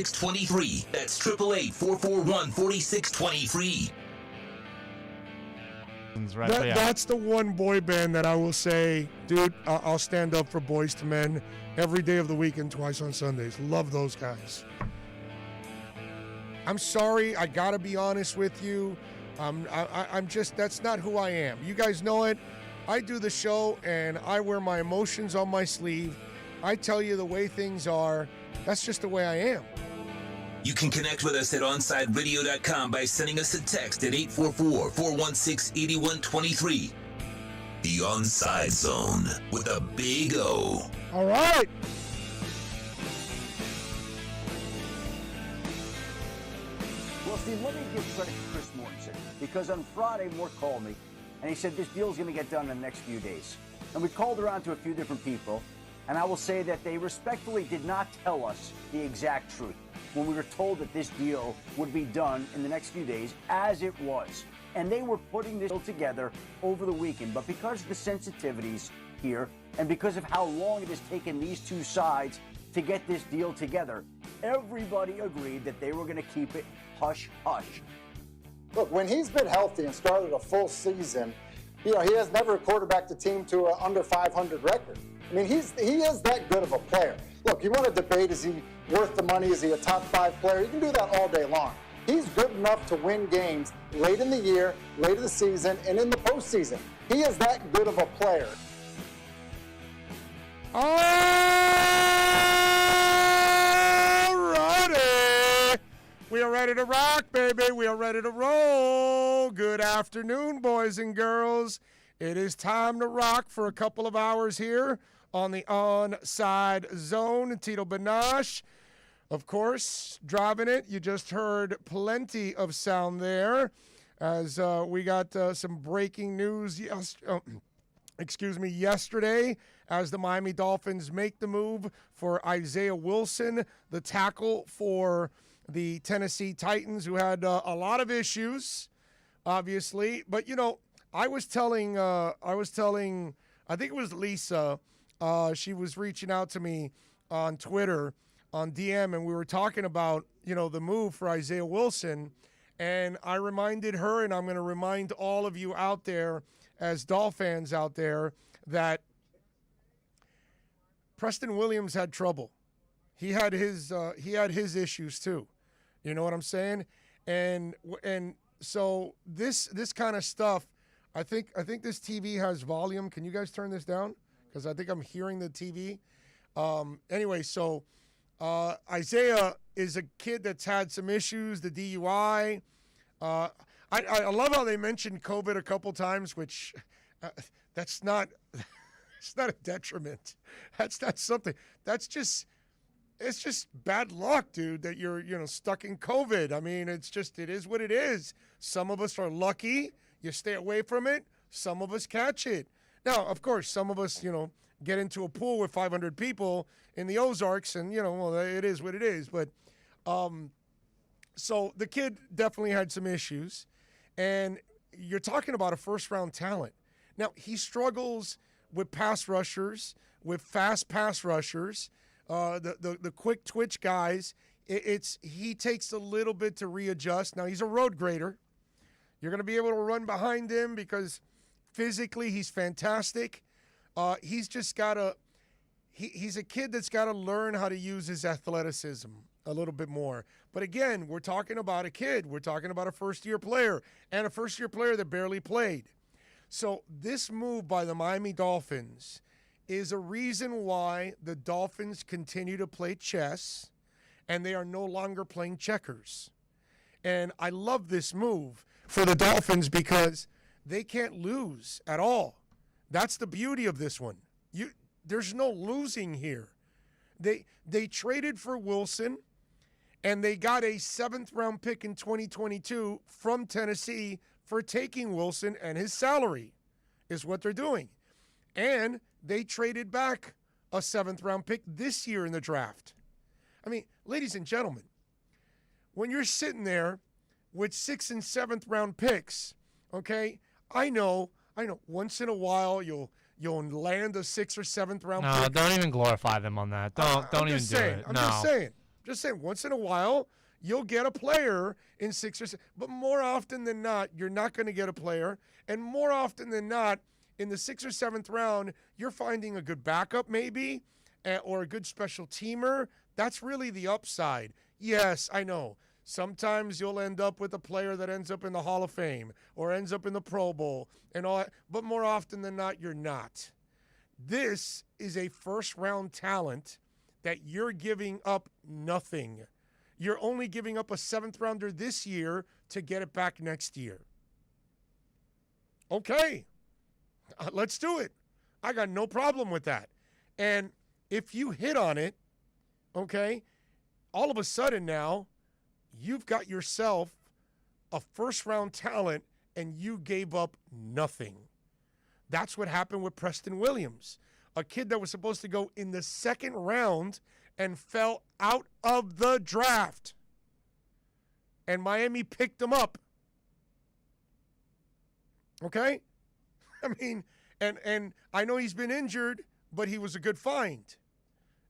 4623. That's 888-441-4623. That's the one boy band that I will say, dude, I'll stand up for Boys to Men every day of the week and twice on Sundays. Love those guys. I'm sorry, I gotta be honest with you. I'm just, that's not who I am. You guys know it. I do the show and I wear my emotions on my sleeve. I tell you the way things are. That's just the way I am. You can connect with us at OnSideRadio.com by sending us a text at 844-416-8123. The OnSide Zone with a big O. All right. Well, Steve, let me give credit to Chris Mortensen, because on Friday, Mort called me, and he said this deal is going to get done in the next few days. And we called around to a few different people, and I will say that they respectfully did not tell us the exact truth when we were told that this deal would be done in the next few days, as it was. And they were putting this deal together over the weekend. But because of the sensitivities here, and because of how long it has taken these two sides to get this deal together, everybody agreed that they were going to keep it hush-hush. Look, when he's been healthy and started a full season, he has never quarterbacked the team to an under 500 record. I mean, he is that good of a player. Look, you want to debate, is he worth the money? Is he a top 5 player? You can do that all day long. He's good enough to win games late in the year, late in the season, and in the postseason. He is that good of a player. All righty. We are ready to rock, baby. We are ready to roll. Good afternoon, boys and girls. It is time to rock for a couple of hours here on the OnSide Zone. Tito Benash, of course, driving it. You just heard plenty of sound there as we got some breaking news yesterday as the Miami Dolphins make the move for Isaiah Wilson, the tackle for the Tennessee Titans, who had a lot of issues, obviously. But, I was telling, I think it was Lisa, she was reaching out to me on Twitter, on DM, and we were talking about, the move for Isaiah Wilson. And I reminded her, and I'm going to remind all of you out there as Dolph fans out there, that Preston Williams had trouble. He had his issues too. You know what I'm saying? And so this kind of stuff, I think this TV has volume. Can you guys turn this down? Because I think I'm hearing the TV. Anyway, so Isaiah is a kid that's had some issues, the DUI. I love how they mentioned COVID a couple times, which that's not it's not a detriment. That's not something. It's just bad luck, dude, that you're stuck in COVID. I mean, it is what it is. Some of us are lucky. You stay away from it. Some of us catch it. Now, of course, some of us, get into a pool with 500 people in the Ozarks, and, well, it is what it is. But so the kid definitely had some issues, and you're talking about a first-round talent. Now, he struggles with pass rushers, with fast pass rushers, the quick twitch guys. He takes a little bit to readjust. Now, he's a road grader. You're going to be able to run behind him because physically he's fantastic. He's just got to he's a kid that's got to learn how to use his athleticism a little bit more. But again, we're talking about a kid. We're talking about a first-year player, and a first-year player that barely played. So this move by the Miami Dolphins is a reason why the Dolphins continue to play chess, and they are no longer playing checkers. And I love this move for the Dolphins because they can't lose at all. That's the beauty of this one. There's no losing here. They traded for Wilson, and they got a 7th-round pick in 2022 from Tennessee for taking Wilson, and his salary is what they're doing. And they traded back a 7th-round pick this year in the draft. I mean, ladies and gentlemen, when you're sitting there with 6th and 7th-round picks, okay, I know, once in a while you'll land a 6th or 7th round pick. No, don't even glorify them on that. Don't even do it. I'm just saying. Just saying, once in a while, you'll get a player in 6 or 7. But more often than not, you're not going to get a player. And more often than not, in the 6th or 7th round, you're finding a good backup maybe, or a good special teamer. That's really the upside. Yes, I know. Sometimes you'll end up with a player that ends up in the Hall of Fame or ends up in the Pro Bowl and all that. But more often than not, you're not. This is a first-round talent that you're giving up nothing. You're only giving up a 7th rounder this year to get it back next year. Okay, let's do it. I got no problem with that. And if you hit on it, okay, all of a sudden now, you've got yourself a first-round talent and you gave up nothing. That's what happened with Preston Williams, a kid that was supposed to go in the 2nd round and fell out of the draft. And Miami picked him up. Okay? I mean, and I know he's been injured, but he was a good find.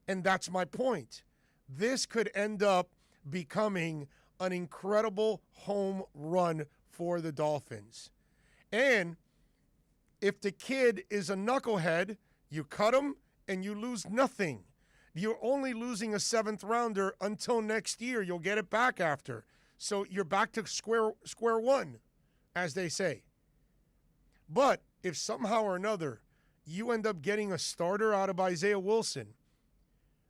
And that's my point. This could end up becoming an incredible home run for the Dolphins. And if the kid is a knucklehead, you cut him and you lose nothing. You're only losing a 7th rounder until next year. You'll get it back after. So you're back to square one, as they say. But if somehow or another you end up getting a starter out of Isaiah Wilson,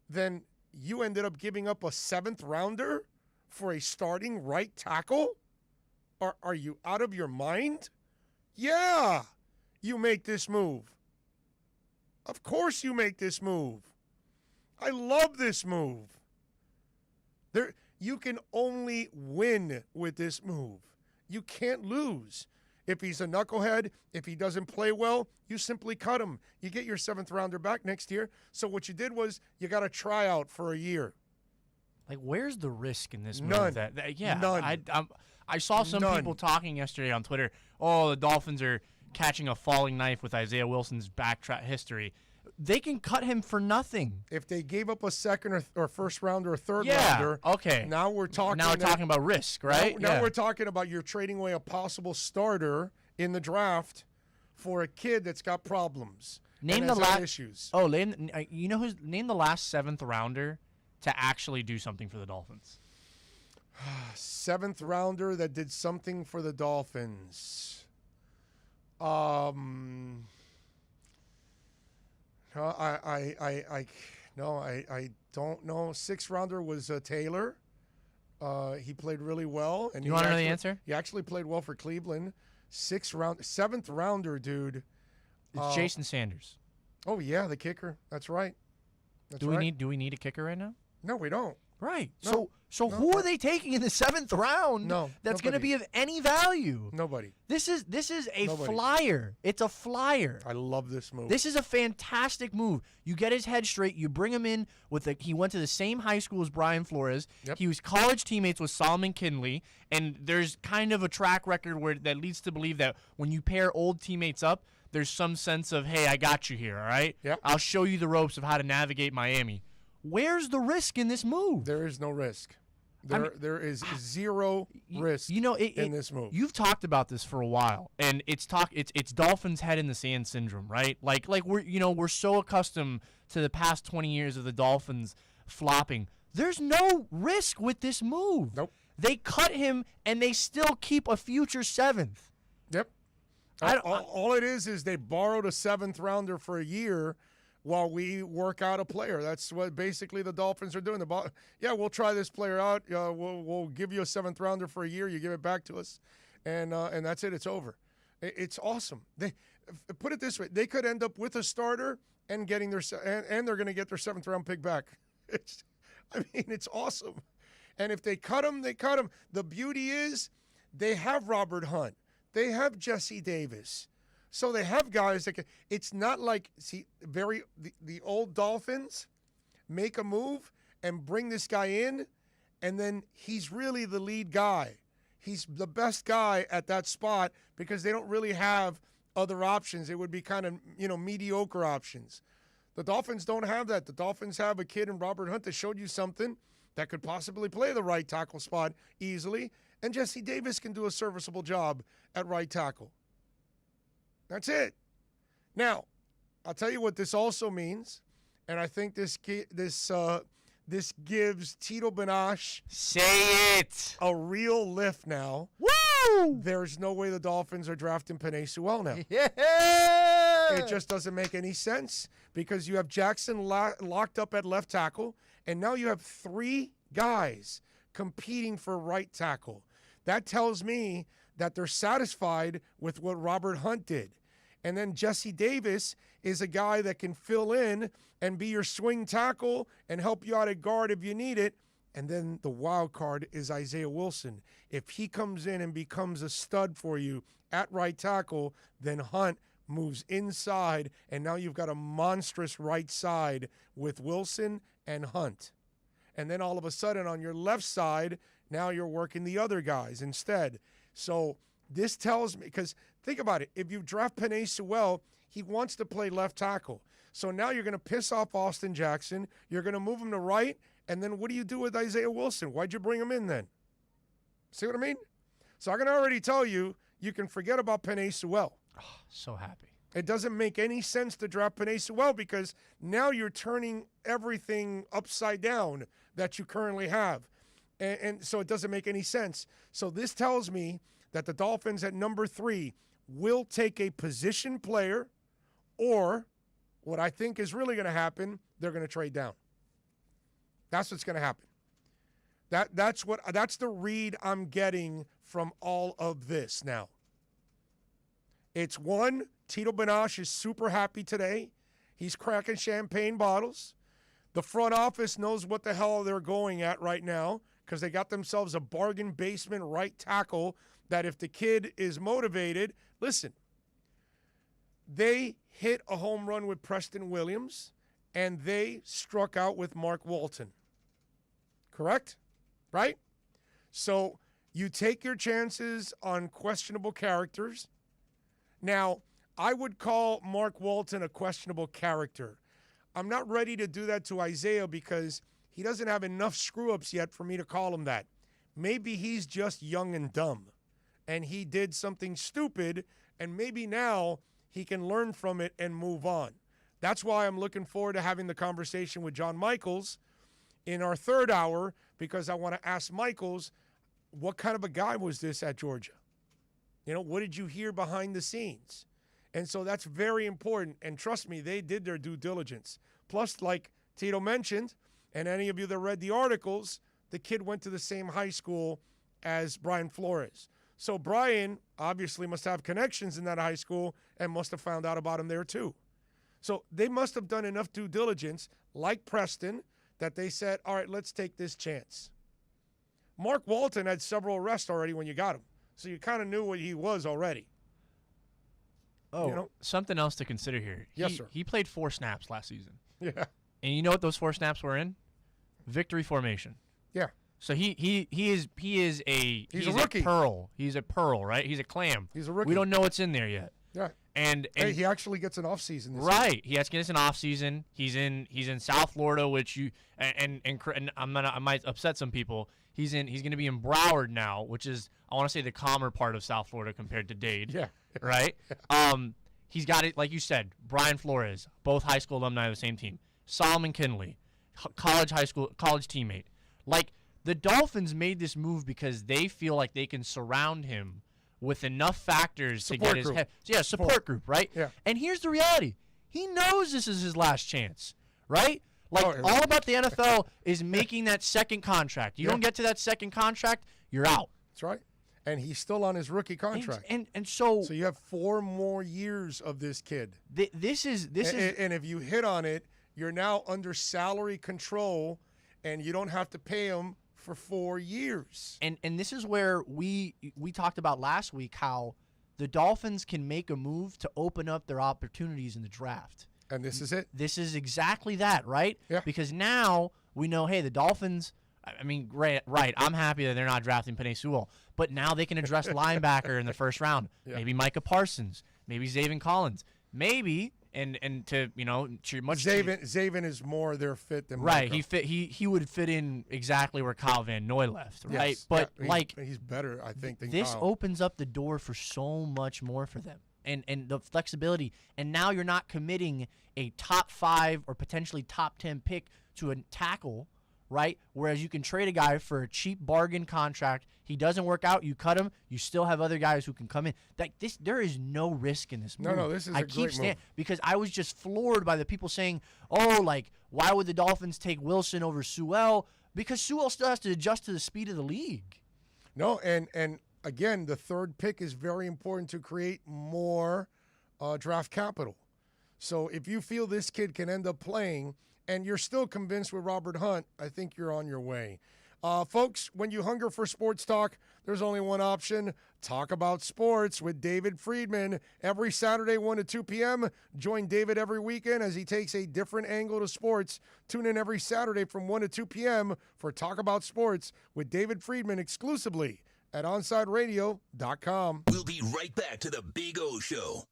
then you ended up giving up a 7th rounder for a starting right tackle? Are you out of your mind? Yeah, you make this move. Of course you make this move. I love this move. You can only win with this move. You can't lose. If he's a knucklehead, if he doesn't play well, you simply cut him. You get your 7th rounder back next year. So what you did was you got a tryout for a year. Like, where's the risk in this move? None. None. I saw some people talking yesterday on Twitter, the Dolphins are catching a falling knife with Isaiah Wilson's backtrack history. They can cut him for nothing. If they gave up a 2nd or 1st rounder or 3rd rounder, okay. Now we're talking. Now we're talking about risk, right? Now we're talking about you're trading away a possible starter in the draft for a kid that's got problems. Name the last issues. name the last 7th rounder to actually do something for the Dolphins. 7th rounder that did something for the Dolphins. No, I don't know. 6th rounder was Taylor. He played really well. And you want to know the answer? He actually played well for Cleveland. 7th rounder, dude. It's Jason Sanders. Oh yeah, the kicker. That's right. Do we need a kicker right now? No, we don't. Right. No. So who are they taking in the 7th round? No, that's going to be of any value. Nobody. This is a flyer. It's a flyer. I love this move. This is a fantastic move. You get his head straight. You bring him in he went to the same high school as Brian Flores. Yep. He was college teammates with Solomon Kinley, and there's kind of a track record that leads to believe that when you pair old teammates up, there's some sense of, hey, I got you here, all right? Yep. I'll show you the ropes of how to navigate Miami. Where's the risk in this move? There is no risk. There is zero risk in this move. You've talked about this for a while, and it's Dolphins head in the sand syndrome, right? Like we're so accustomed to the past 20 years of the Dolphins flopping. There's no risk with this move. Nope. They cut him, and they still keep a future 7th. Yep. All it is they borrowed a 7th rounder for a year while we work out a player. That's what basically the Dolphins are doing. We'll try this player out. We'll give you a 7th rounder for a year. You give it back to us, and that's it. It's over. It's awesome. They put it this way: they could end up with a starter and getting and they're going to get their 7th round pick back. It's awesome. And if they cut him, they cut him. The beauty is they have Robert Hunt. They have Jesse Davis. So they have guys that can. It's not like the old Dolphins make a move and bring this guy in, and then he's really the lead guy. He's the best guy at that spot because they don't really have other options. It would be kind of mediocre options. The Dolphins don't have that. The Dolphins have a kid in Robert Hunt that showed you something that could possibly play the right tackle spot easily, and Jesse Davis can do a serviceable job at right tackle. That's it. Now, I'll tell you what this also means, and I think this gives Tito Benash Say it. a real lift now. Woo! There's no way the Dolphins are drafting Penei Sewell now. Yeah. It just doesn't make any sense because you have Jackson locked up at left tackle, and now you have 3 guys competing for right tackle. That tells me that they're satisfied with what Robert Hunt did. And then Jesse Davis is a guy that can fill in and be your swing tackle and help you out at guard if you need it. And then the wild card is Isaiah Wilson. If he comes in and becomes a stud for you at right tackle, then Hunt moves inside, and now you've got a monstrous right side with Wilson and Hunt. And then all of a sudden on your left side, now you're working the other guys instead. So this tells me, because think about it, if you draft Penei Sewell, he wants to play left tackle. So now you're going to piss off Austin Jackson. You're going to move him to right, and then what do you do with Isaiah Wilson? Why'd you bring him in then? See what I mean? So I can already tell you, you can forget about Penei Sewell. Oh, so happy. It doesn't make any sense to draft Penei Sewell because now you're turning everything upside down that you currently have. And so it doesn't make any sense. So this tells me that the Dolphins at number 3 will take a position player, or what I think is really going to happen, they're going to trade down. That's what's going to happen. That's the read I'm getting from all of this now. It's one, Tito Benash is super happy today. He's cracking champagne bottles. The front office knows what the hell they're going at right now because they got themselves a bargain basement right tackle that if the kid is motivated, listen, they hit a home run with Preston Williams and they struck out with Mark Walton. Correct? Right? So you take your chances on questionable characters. Now, I would call Mark Walton a questionable character. I'm not ready to do that to Isaiah because he doesn't have enough screw-ups yet for me to call him that. Maybe he's just young and dumb, and he did something stupid, and maybe now he can learn from it and move on. That's why I'm looking forward to having the conversation with John Michaels in our third hour, because I want to ask Michaels, what kind of a guy was this at Georgia? You know, what did you hear behind the scenes? And so that's very important. And trust me, they did their due diligence. Plus, like Tito mentioned, and any of you that read the articles, the kid went to the same high school as Brian Flores. So Brian obviously must have connections in that high school and must have found out about him there too. So they must have done enough due diligence, like Preston, that they said, all right, let's take this chance. Mark Walton had several arrests already when you got him. So you kind of knew what he was already. Oh, You know? something else to consider here. Yes, sir. He played 4 snaps last season. Yeah. And you know what those 4 snaps were in? Victory formation. Yeah. So he's a rookie. pearl. He's a pearl, right? He's a clam. He's a rookie. We don't know what's in there yet. Yeah. And Hey, he actually gets an off season this year. right, he has to get an off season. He's in South Florida, which and I might upset some people. He's going to be in Broward now, which is I want to say the calmer part of South Florida compared to Dade. Yeah. Right. He's got it, like you said, Brian Flores, both high school alumni of the same team. Solomon Kinley, college teammate. Like the Dolphins made this move because they feel like they can surround him with enough factors to get his head. Yeah, support group, right? Yeah. And here's the reality. He knows this is his last chance, right? Like all about the NFL is making that second contract. You don't get to that second contract, you're out. That's right. And he's still on his rookie contract. And so you have 4 more years of this kid. This is And if you hit on it, you're now under salary control, and you don't have to pay him for 4 years. And this is where we talked about last week how the Dolphins can make a move to open up their opportunities in the draft. And this is it. This is exactly that, right? Yeah. Because now we know, hey, the Dolphins, I mean, right, I'm happy that they're not drafting Penei Sewell, but now they can address linebacker in the first round. Yeah. Maybe Micah Parsons, maybe Zaven Collins. Maybe And to to much Zaven is more their fit than right. Marco. He would fit in exactly where Kyle Van Noy left, right? Yes. But Yeah, he's better, I think, than this Kyle. opens up the door for so much more for them, and the flexibility. And now you're not committing a top 5 or potentially top 10 pick to a tackle, right? Whereas you can trade a guy for a cheap bargain contract. He doesn't work out, you cut him. You still have other guys who can come in. There is no risk in this move. No, this is a great move. Because I was just floored by the people saying, "Oh, like why would the Dolphins take Wilson over Sewell?" Because Sewell still has to adjust to the speed of the league. No, and again, the third pick is very important to create more draft capital. So if you feel this kid can end up playing, and you're still convinced with Robert Hunt, I think you're on your way. Folks, when you hunger for sports talk, there's only one option. Talk about sports with David Friedman. Every Saturday, 1 to 2 p.m. Join David every weekend as he takes a different angle to sports. Tune in every Saturday from 1 to 2 p.m. for Talk About Sports with David Friedman exclusively at OnSideRadio.com. We'll be right back to the Big O Show.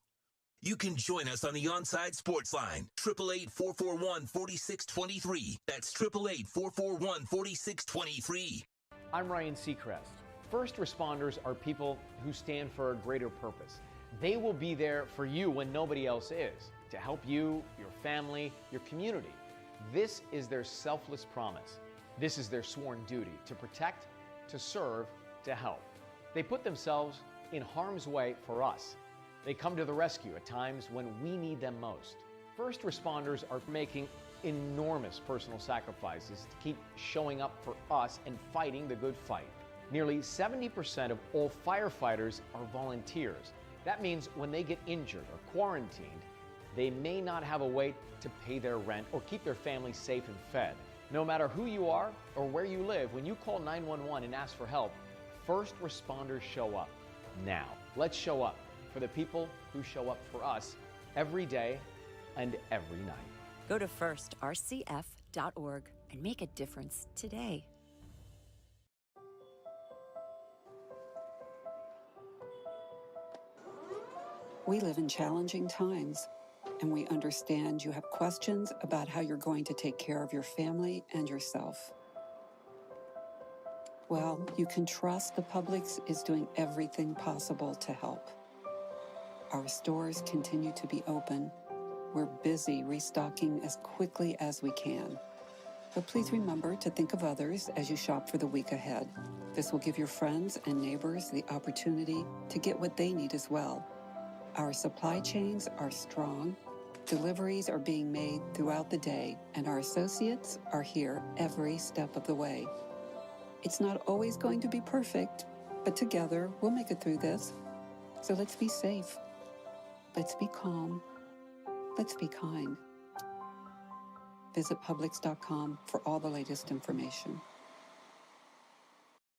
You can join us on the OnSide Sports Line, 888-441-4623. That's 888-441-4623. I'm Ryan Seacrest. First responders are people who stand for a greater purpose. They will be there for you when nobody else is, to help you, your family, your community. This is their selfless promise. This is their sworn duty to protect, to serve, to help. They put themselves in harm's way for us. They come to the rescue at times when we need them most. First responders are making enormous personal sacrifices to keep showing up for us and fighting the good fight. Nearly 70% of all firefighters are volunteers. That means when they get injured or quarantined, they may not have a way to pay their rent or keep their family safe and fed. No matter who you are or where you live, when you call 911 and ask for help, first responders show up. Now, let's show up for the people who show up for us every day and every night. Go to firstrcf.org and make a difference today. We live in challenging times, and we understand you have questions about how you're going to take care of your family and yourself. Well, you can trust the Publix is doing everything possible to help. Our stores continue to be open. We're busy restocking as quickly as we can. But please remember to think of others as you shop for the week ahead. This will give your friends and neighbors the opportunity to get what they need as well. Our supply chains are strong. Deliveries are being made throughout the day, and our associates are here every step of the way. It's not always going to be perfect, but together we'll make it through this. So let's be safe. Let's be calm. Let's be kind. Visit Publix.com for all the latest information.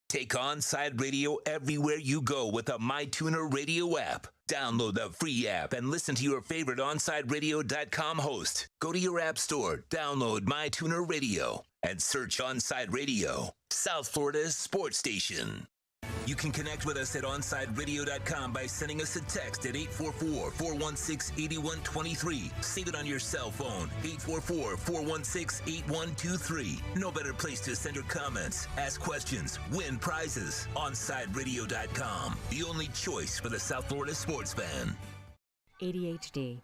Take OnSide Radio everywhere you go with the MyTuner Radio app. Download the free app and listen to your favorite OnSideRadio.com host. Go to your app store, download MyTuner Radio, and search OnSide Radio, South Florida's sports station. You can connect with us at OnSideRadio.com by sending us a text at 844-416-8123. Save it on your cell phone, 844-416-8123. No better place to send your comments, ask questions, win prizes. OnSideRadio.com, the only choice for the South Florida sports fan. ADHD.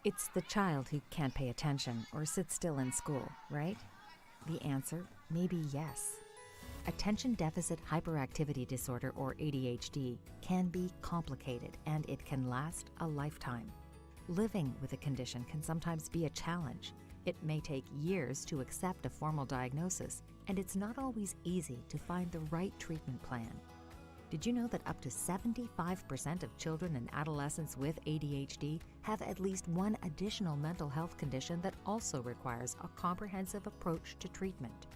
It's the child who can't pay attention or sit still in school, right? The answer may be yes. Attention Deficit Hyperactivity Disorder, or ADHD, can be complicated and it can last a lifetime. Living with a condition can sometimes be a challenge. It may take years to accept a formal diagnosis, and it's not always easy to find the right treatment plan. Did you know that up to 75% of children and adolescents with ADHD have at least one additional mental health condition that also requires a comprehensive approach to treatment?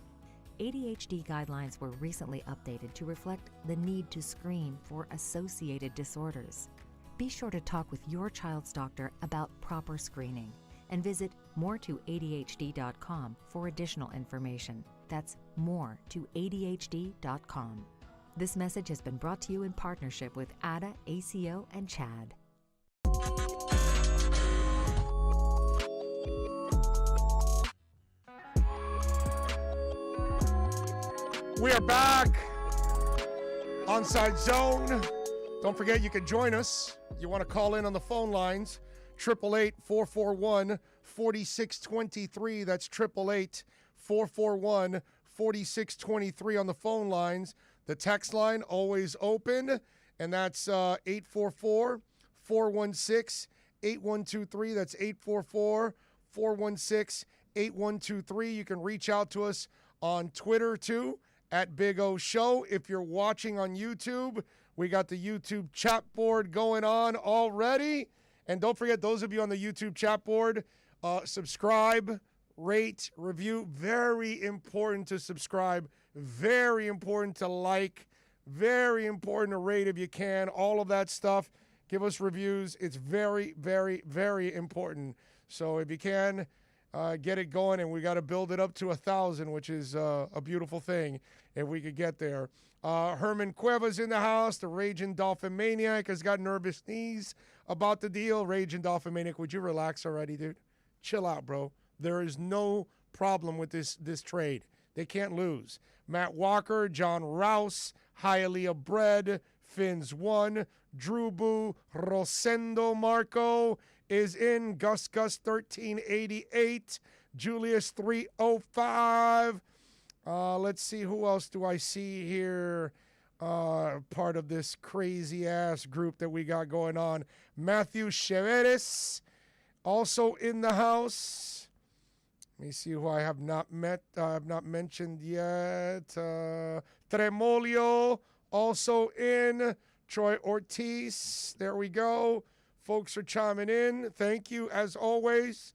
ADHD guidelines were recently updated to reflect the need to screen for associated disorders. Be sure to talk with your child's doctor about proper screening and visit more2adhd.com for additional information. That's more2adhd.com. This message has been brought to you in partnership with ADA, ACO, and CHAD. We are back. OnSide Zone. Don't forget you can join us. You want to call in on the phone lines. 888-441-4623. That's 888-441-4623 on the phone lines. The text line always open, and that's 844-416-8123. That's 844-416-8123. You can reach out to us on Twitter, too, at Big O Show. If you're watching on YouTube, we got the YouTube chat board going on already. And don't forget, those of you on the YouTube chat board, subscribe, rate, review. Very important to subscribe. Very important to like. Very important to rate if you can. All of that stuff. Give us reviews. It's very, very, very important. So if you can, get it going. And we got to build it up to 1,000, which is a beautiful thing if we could get there. Herman Cueva's in the house. The Raging Dolphin Maniac has got nervous knees about the deal. Raging Dolphin Maniac, would you relax already, dude? Chill out, bro. There is no problem with this trade. They can't lose. Matt Walker, John Rouse, Hialeah Bread, Fins 1, Drew Boo, Rosendo Marco is in. Gus 1388, Julius 305. Let's see, who else do I see here? Part of this crazy-ass group that we got going on. Matthew Cheveres, also in the house. Let me see who I have not mentioned yet. Tremolio, also in. Troy Ortiz, there we go. Folks are chiming in. Thank you, as always.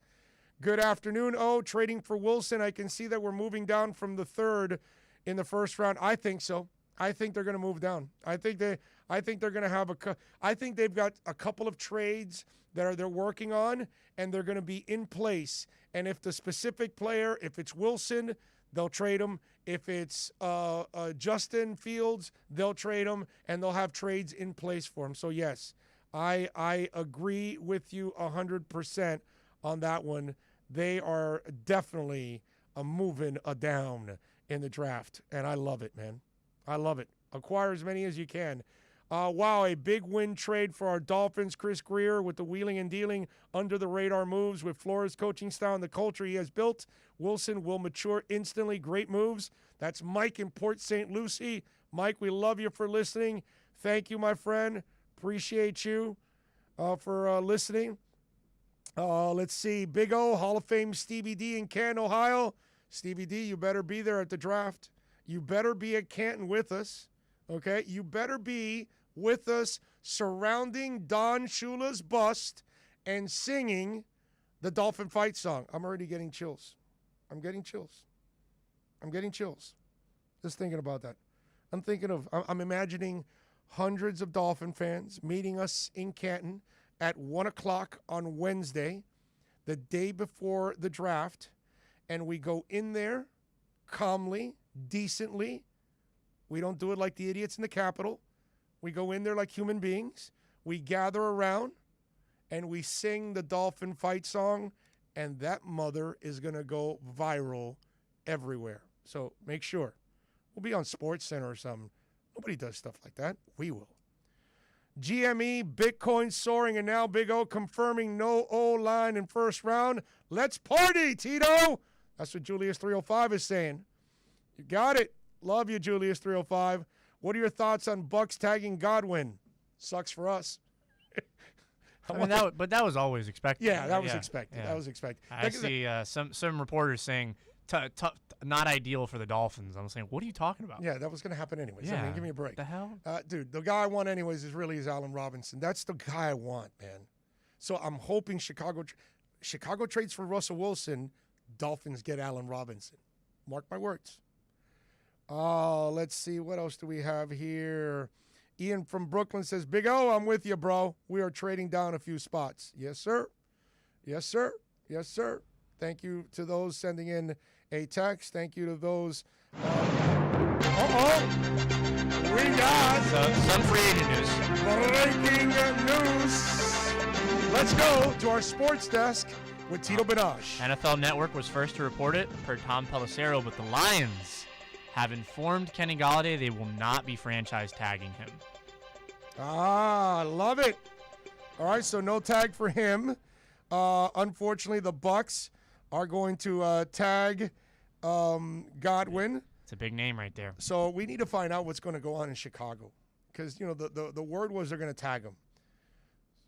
Good afternoon. Oh, trading for Wilson. I can see that we're moving down from the third in the first round. I think so. I think they're going to move down. I think they're going to have I think they've got a couple of trades that they're working on, and they're going to be in place. And if the specific player, if it's Wilson, they'll trade him. If it's Justin Fields, they'll trade him, and they'll have trades in place for him. So yes, I agree with you 100% on that one. They are definitely moving down in the draft, and I love it, man. I love it. Acquire as many as you can. Wow, a big win trade for our Dolphins. Chris Greer with the wheeling and dealing under-the-radar moves with Flores' coaching style and the culture he has built. Wilson will mature instantly. Great moves. That's Mike in Port St. Lucie. Mike, we love you for listening. Thank you, my friend. Appreciate you for listening. Let's see. Big O, Hall of Fame Stevie D in Canton, Ohio. Stevie D, you better be there at the draft. You better be at Canton with us, okay? You better be with us surrounding Don Shula's bust and singing the Dolphin Fight song. I'm already getting chills. I'm getting chills. Just thinking about that. I'm imagining hundreds of Dolphin fans meeting us in Canton at 1 o'clock on Wednesday, the day before the draft, and we go in there calmly, decently. We don't do it like the idiots in the Capitol. We go in there like human beings. We gather around, and we sing the Dolphin Fight song, and that mother is going to go viral everywhere. So make sure. We'll be on SportsCenter or something. Nobody does stuff like that. We will. GME, Bitcoin soaring, and now Big O confirming no O-line in first round. Let's party, Tito. That's what Julius 305 is saying. You got it. Love you, Julius 305. What are your thoughts on Bucks tagging Godwin? Sucks for us. But that was always expected. Yeah, that was expected. Yeah. That was expected. I see some reporters saying not ideal for the Dolphins. I'm saying, what are you talking about? Yeah, that was going to happen anyways. Yeah. I mean, give me a break. The hell? Dude, the guy I want anyways is Allen Robinson. That's the guy I want, man. So I'm hoping Chicago trades for Russell Wilson. Dolphins get Allen Robinson. Mark my words. Let's see. What else do we have here? Ian from Brooklyn says, Big O, I'm with you, bro. We are trading down a few spots. Yes, sir. Yes, sir. Yes, sir. Thank you to those sending in a text. Thank you to those. We got some free agent news. Breaking news. Let's go to our sports desk with Tito Benaj. NFL Network was first to report it per Tom Pelissero, but the Lions have informed Kenny Golladay they will not be franchise tagging him. Ah, love it. All right, so no tag for him. Unfortunately, the Bucs are going to tag Godwin. It's a big name right there. So we need to find out what's going to go on in Chicago, because the word was they're going to tag him,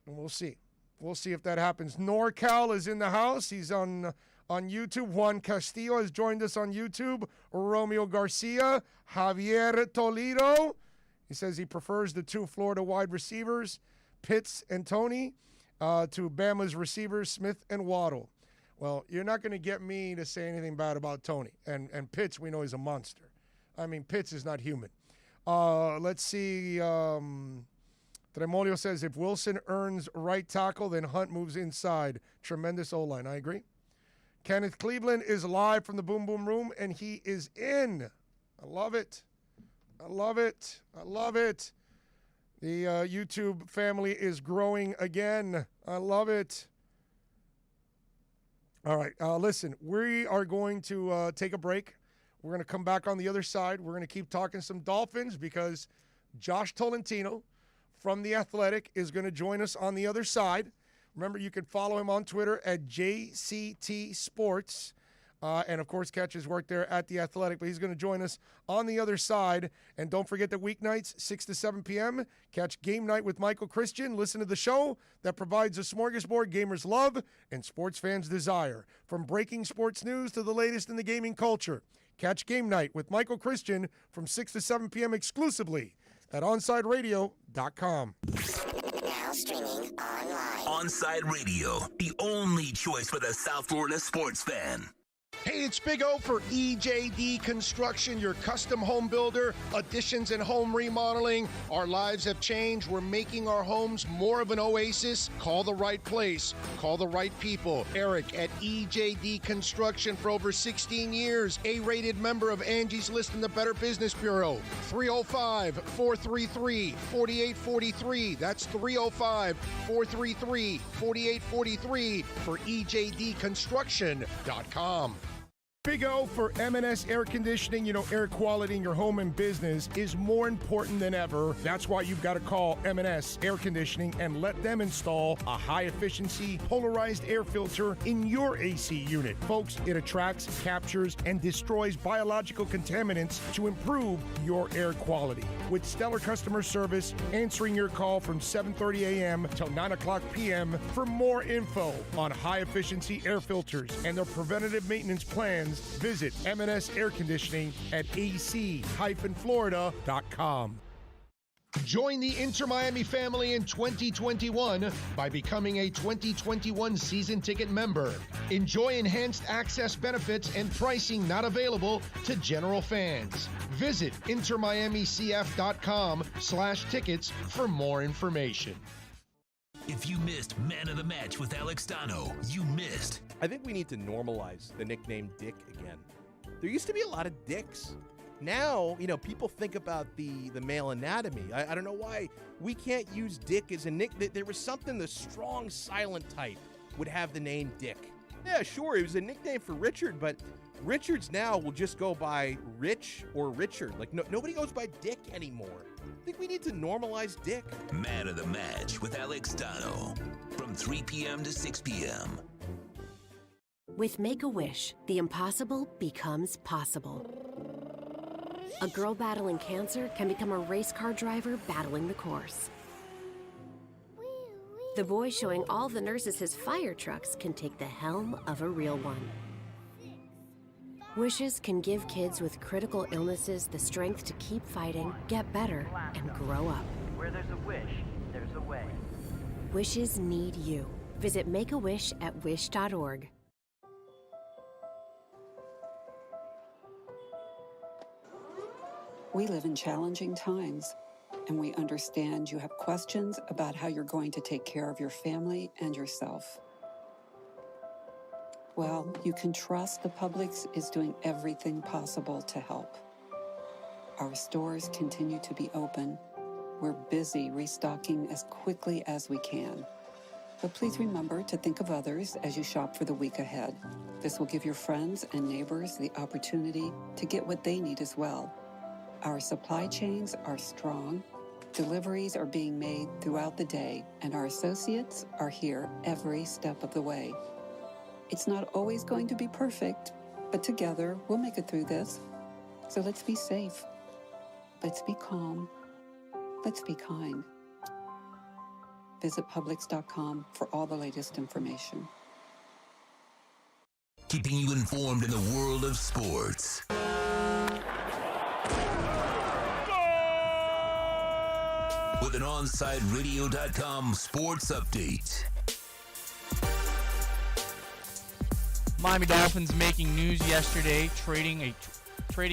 and we'll see. We'll see if that happens. NorCal is in the house. He's on YouTube. Juan Castillo has joined us on YouTube. Romeo Garcia, Javier Toledo. He says he prefers the two Florida wide receivers, Pitts and Tony, to Bama's receivers, Smith and Waddle. Well, you're not going to get me to say anything bad about Tony. And Pitts, we know he's a monster. I mean, Pitts is not human. Let's see. Tremolio says, if Wilson earns right tackle, then Hunt moves inside. Tremendous O-line. I agree. Kenneth Cleveland is live from the Boom Boom Room, and he is in. I love it. I love it. I love it. The YouTube family is growing again. I love it. All right. Listen, we are going to take a break. We're going to come back on the other side. We're going to keep talking some Dolphins because Josh Tolentino from The Athletic is going to join us on the other side. Remember, you can follow him on Twitter at JCT Sports. And, of course, catch his work there at The Athletic. But he's going to join us on the other side. And don't forget that weeknights, 6 to 7 p.m., catch Game Night with Michael Christian. Listen to the show that provides a smorgasbord gamers love and sports fans desire. From breaking sports news to the latest in the gaming culture. Catch Game Night with Michael Christian from 6 to 7 p.m. exclusively at OnSideRadio.com. Now streaming online. OnSide Radio, the only choice for the South Florida sports fan. Hey, it's Big O for EJD Construction, your custom home builder, additions and home remodeling. Our lives have changed. We're making our homes more of an oasis. Call the right place. Call the right people. Eric at EJD Construction for over 16 years. A-rated member of Angie's List in the Better Business Bureau. 305-433-4843. That's 305-433-4843 for EJDconstruction.com. Big O for M&S Air Conditioning. You know, air quality in your home and business is more important than ever. That's why you've got to call M&S Air Conditioning and let them install a high-efficiency polarized air filter in your AC unit. Folks, it attracts, captures, and destroys biological contaminants to improve your air quality. With stellar customer service, answering your call from 7:30 a.m. till 9 o'clock p.m. For more info on high-efficiency air filters and their preventative maintenance plans, visit M&S Air Conditioning at ac-florida.com. Join the Inter Miami family in 2021 by becoming a 2021 season ticket member. Enjoy enhanced access benefits and pricing not available to general fans. Visit intermiamicf.com/tickets for more information. If you missed Man of the Match with Alex Dano, you missed. I think we need to normalize the nickname Dick again. There used to be a lot of dicks. Now, people think about the male anatomy. I don't know why we can't use Dick as a nick. There was something the strong, silent type would have the name Dick. Yeah, sure, it was a nickname for Richard, but Richards now will just go by Rich or Richard. Like, nobody goes by Dick anymore. I think we need to normalize Dick. Man of the Match with Alex Dano from 3 p.m. to 6 p.m. With Make-A-Wish, the impossible becomes possible. A girl battling cancer can become a race car driver battling the course. The boy showing all the nurses his fire trucks can take the helm of a real one. Wishes can give kids with critical illnesses the strength to keep fighting, get better, and grow up. Where there's a wish, there's a way. Wishes need you. Visit Make-A-Wish at wish.org. We live in challenging times, and we understand you have questions about how you're going to take care of your family and yourself. Well, you can trust the Publix is doing everything possible to help. Our stores continue to be open. We're busy restocking as quickly as we can. But please remember to think of others as you shop for the week ahead. This will give your friends and neighbors the opportunity to get what they need as well. Our supply chains are strong, deliveries are being made throughout the day, and our associates are here every step of the way. It's not always going to be perfect, but together we'll make it through this. So let's be safe. Let's be calm. Let's be kind. Visit Publix.com for all the latest information. Keeping you informed in the world of sports. With an OnSideRadio.com sports update. Miami Dolphins making news yesterday, trading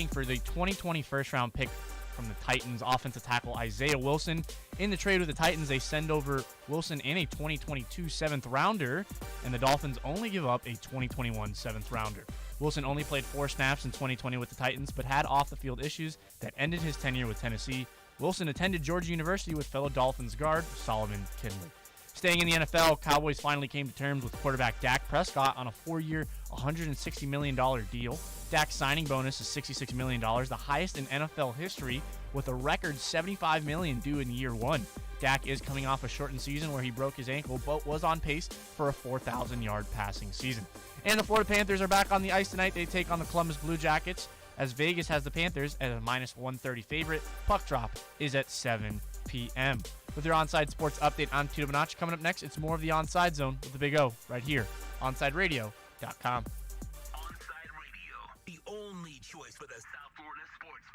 for the 2020 first-round pick from the Titans offensive tackle Isaiah Wilson. In the trade with the Titans, they send over Wilson and a 2022 seventh-rounder, and the Dolphins only give up a 2021 seventh-rounder. Wilson only played 4 snaps in 2020 with the Titans, but had off-the-field issues that ended his tenure with Tennessee. Wilson attended Georgia University with fellow Dolphins guard Solomon Kindley. Staying in the NFL, Cowboys finally came to terms with quarterback Dak Prescott on a 4-year, $160 million deal. Dak's signing bonus is $66 million, the highest in NFL history, with a record $75 million due in year 1. Dak is coming off a shortened season where he broke his ankle, but was on pace for a 4,000-yard passing season. And the Florida Panthers are back on the ice tonight. They take on the Columbus Blue Jackets, as Vegas has the Panthers at a minus 130 favorite. Puck drop is at 7 p.m. With your Onside Sports update, I'm Tito Bonacci. Coming up next, it's more of the Onside Zone with the Big O right here, OnSideRadio.com. OnSide Radio, the only choice for the South Florida sports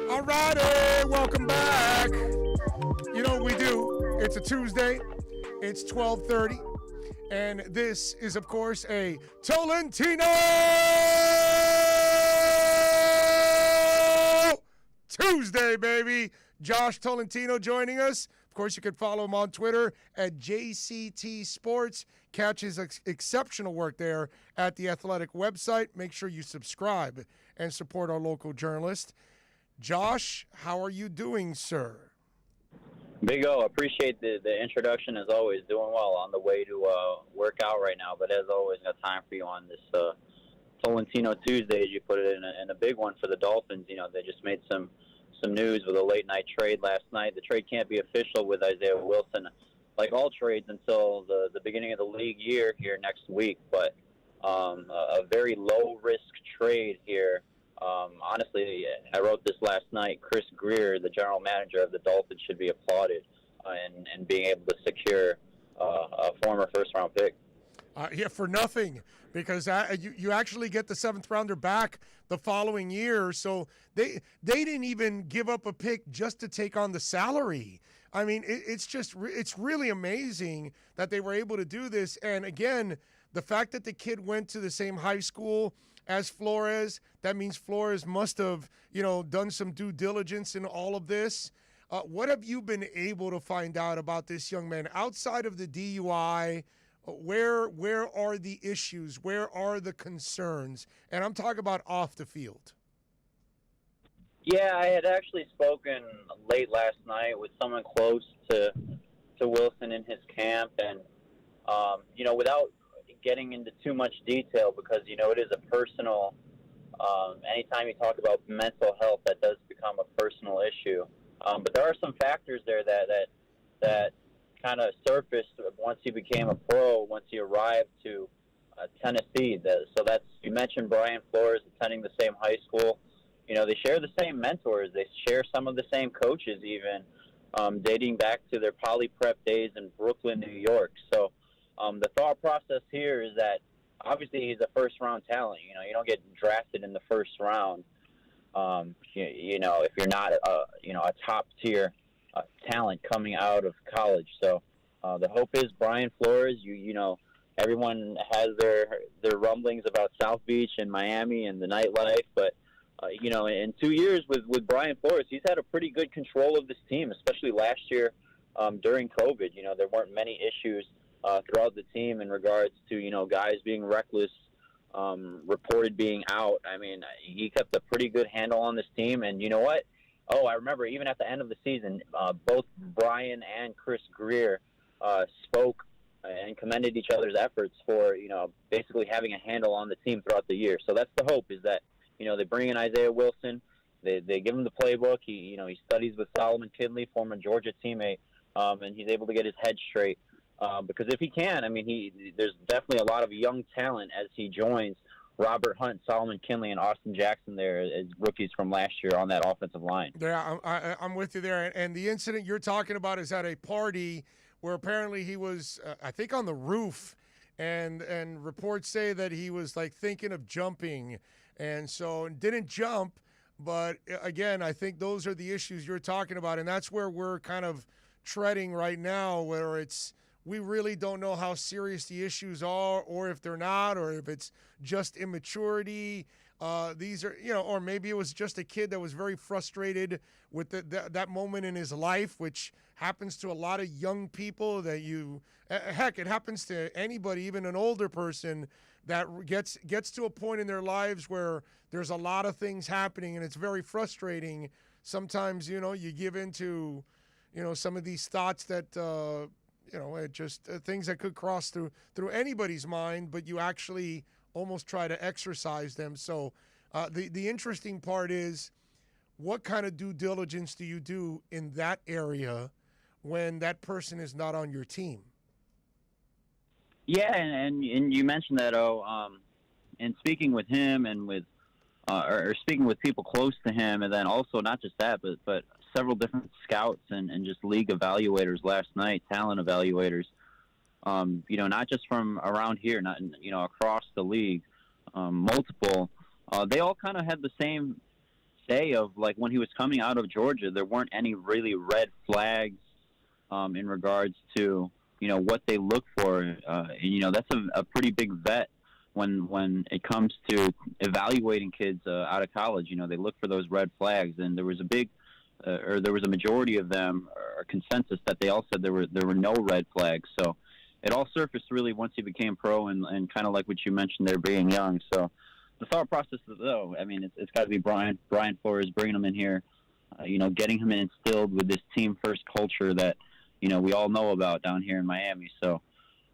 All righty, welcome back. You know what we do? It's a Tuesday. It's 12:30, and this is, of course, a Tolentino Tuesday, baby. Josh Tolentino joining us. Of course, you can follow him on Twitter at JCT Sports. Catch his exceptional work there at the Athletic website. Make sure you subscribe and support our local journalist. Josh, how are you doing, sir? Big O, appreciate the introduction as always. Doing well on the way to work out right now, but as always, got time for you on this Tolentino Tuesday, as you put it, and a big one for the Dolphins. You know, they just made some news with a late night trade last night. The trade can't be official with Isaiah Wilson, like all trades, until the beginning of the league year here next week. But a very low risk trade here. Honestly, I wrote this last night. Chris Greer, the general manager of the Dolphins, should be applauded in being able to secure a former first-round pick. Yeah, for nothing, because you actually get the seventh rounder back the following year. So they didn't even give up a pick just to take on the salary. I mean, it's really amazing that they were able to do this. And again, the fact that the kid went to the same high school as Flores, that means Flores must have, done some due diligence in all of this. What have you been able to find out about this young man outside of the DUI? Where are the issues? Where are the concerns? And I'm talking about off the field. Yeah, I had actually spoken late last night with someone close to Wilson in his camp, and without getting into too much detail, because it is a personal. Anytime you talk about mental health, that does become a personal issue. But there are some factors there that kind of surfaced once he became a pro, once he arrived to Tennessee. So that's, you mentioned Brian Flores attending the same high school. They share the same mentors. They share some of the same coaches, even dating back to their poly prep days in Brooklyn, New York. So the thought process here is that obviously he's a first-round talent. You don't get drafted in the first round. If you're not a top-tier talent coming out of college. So the hope is Brian Flores. Everyone has their rumblings about South Beach and Miami and the nightlife, but in 2 years with Brian Flores, he's had a pretty good control of this team, especially last year during COVID. There weren't many issues throughout the team in regards to, guys being reckless, reported being out. I mean, he kept a pretty good handle on this team. And you know what? Oh, I remember even at the end of the season, both Brian and Chris Greer spoke and commended each other's efforts for, basically having a handle on the team throughout the year. So that's the hope, is that, they bring in Isaiah Wilson. They give him the playbook. He studies with Solomon Kinley, former Georgia teammate, and he's able to get his head straight. Because if he can, I mean, there's definitely a lot of young talent as he joins Robert Hunt, Solomon Kinley, and Austin Jackson there as rookies from last year on that offensive line. Yeah, I'm with you there. And the incident you're talking about is at a party where apparently he was, I think, on the roof, and reports say that he was like thinking of jumping, and so didn't jump. But again, I think those are the issues you're talking about, and that's where we're kind of treading right now, where we really don't know how serious the issues are, or if they're not, or if it's just immaturity. These are, or maybe it was just a kid that was very frustrated with that moment in his life, which happens to a lot of young people. Heck, it happens to anybody, even an older person that gets to a point in their lives where there's a lot of things happening, and it's very frustrating. Sometimes, you give into, some of these thoughts that, it just things that could cross through anybody's mind, but you actually almost try to exercise them. So the interesting part is, what kind of due diligence do you do in that area when that person is not on your team? Yeah, and you mentioned that, and speaking with him and with or speaking with people close to him, and then also not just that, but several different scouts and just league evaluators last night, talent evaluators, not just from around here, not across the league, multiple. They all kind of had the same say of, like, when he was coming out of Georgia, there weren't any really red flags in regards to what they look for. That's a pretty big vet when it comes to evaluating kids out of college. They look for those red flags, and there was a majority of them, or consensus, that they all said there were no red flags. So it all surfaced really once he became pro, and kind of like what you mentioned there, being young. So the thought process, though, I mean, it's got to be Brian Flores bringing him in here, getting him instilled with this team first culture that we all know about down here in Miami. So,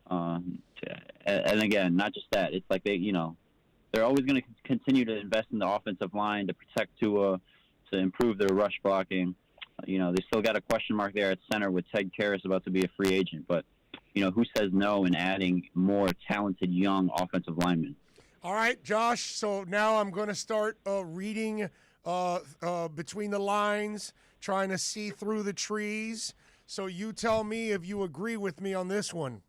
and again, not just that, it's like they're always going to continue to invest in the offensive line to protect Tua, to improve their rush blocking. They still got a question mark there at center with Ted Karras about to be a free agent, but who says no in adding more talented young offensive linemen? All right, Josh. So now I'm going to start reading between the lines, trying to see through the trees. So you tell me if you agree with me on this one.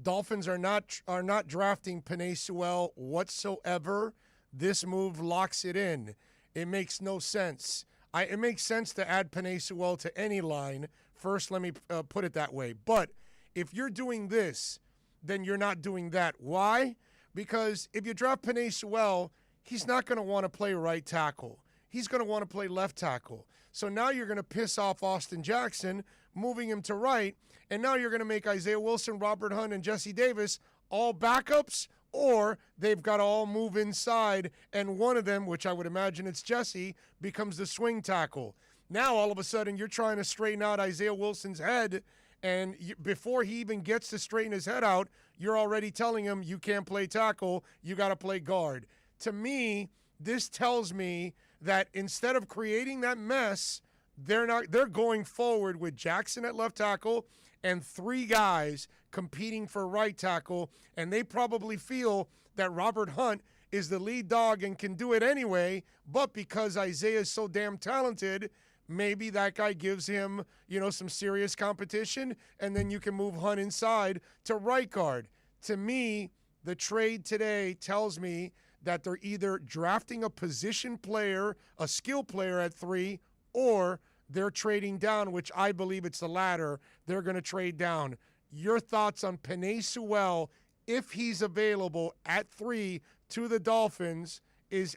Dolphins are not drafting Penei Sewell whatsoever. This move locks it in. It makes no sense. It makes sense to add Penei Sewell to any line. First, let me put it that way. But if you're doing this, then you're not doing that. Why? Because if you draft Penei Sewell, he's not going to want to play right tackle. He's going to want to play left tackle. So now you're going to piss off Austin Jackson, moving him to right, and now you're going to make Isaiah Wilson, Robert Hunt, and Jesse Davis all backups, or they've got to all move inside, and one of them, which I would imagine it's Jesse, becomes the swing tackle. Now all of a sudden you're trying to straighten out Isaiah Wilson's head, and before he even gets to straighten his head out, you're already telling him you can't play tackle, you got to play guard. To me, this tells me that instead of creating that mess, they're going forward with Jackson at left tackle and three guys competing for right tackle, and they probably feel that Robert Hunt is the lead dog and can do it anyway, but because Isaiah is so damn talented, maybe that guy gives him, some serious competition, and then you can move Hunt inside to right guard. To me, the trade today tells me that they're either drafting a position player, a skill player at 3, or they're trading down, which I believe it's the latter. They're going to trade down. Your thoughts on Penei Sewell, if he's available at 3 to the Dolphins,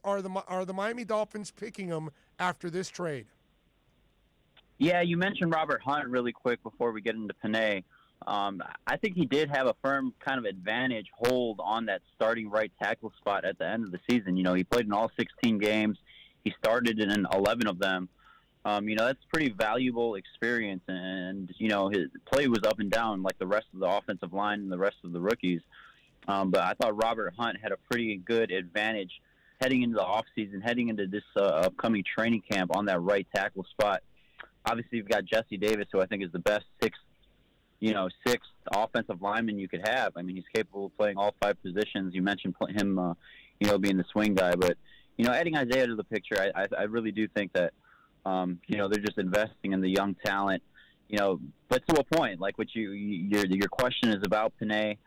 are the Miami Dolphins picking him after this trade? Yeah, you mentioned Robert Hunt really quick before we get into Panay. I think he did have a firm kind of advantage hold on that starting right tackle spot at the end of the season. He played in all 16 games. He started in 11 of them. That's pretty valuable experience, and his play was up and down like the rest of the offensive line and the rest of the rookies. But I thought Robert Hunt had a pretty good advantage heading into the offseason, heading into this upcoming training camp on that right tackle spot. Obviously, you've got Jesse Davis, who I think is the best sixth offensive lineman you could have. I mean, he's capable of playing all 5 positions. You mentioned him, being the swing guy, but adding Isaiah to the picture, I really do think that they're just investing in the young talent. But to a point, like what your question is about Panay.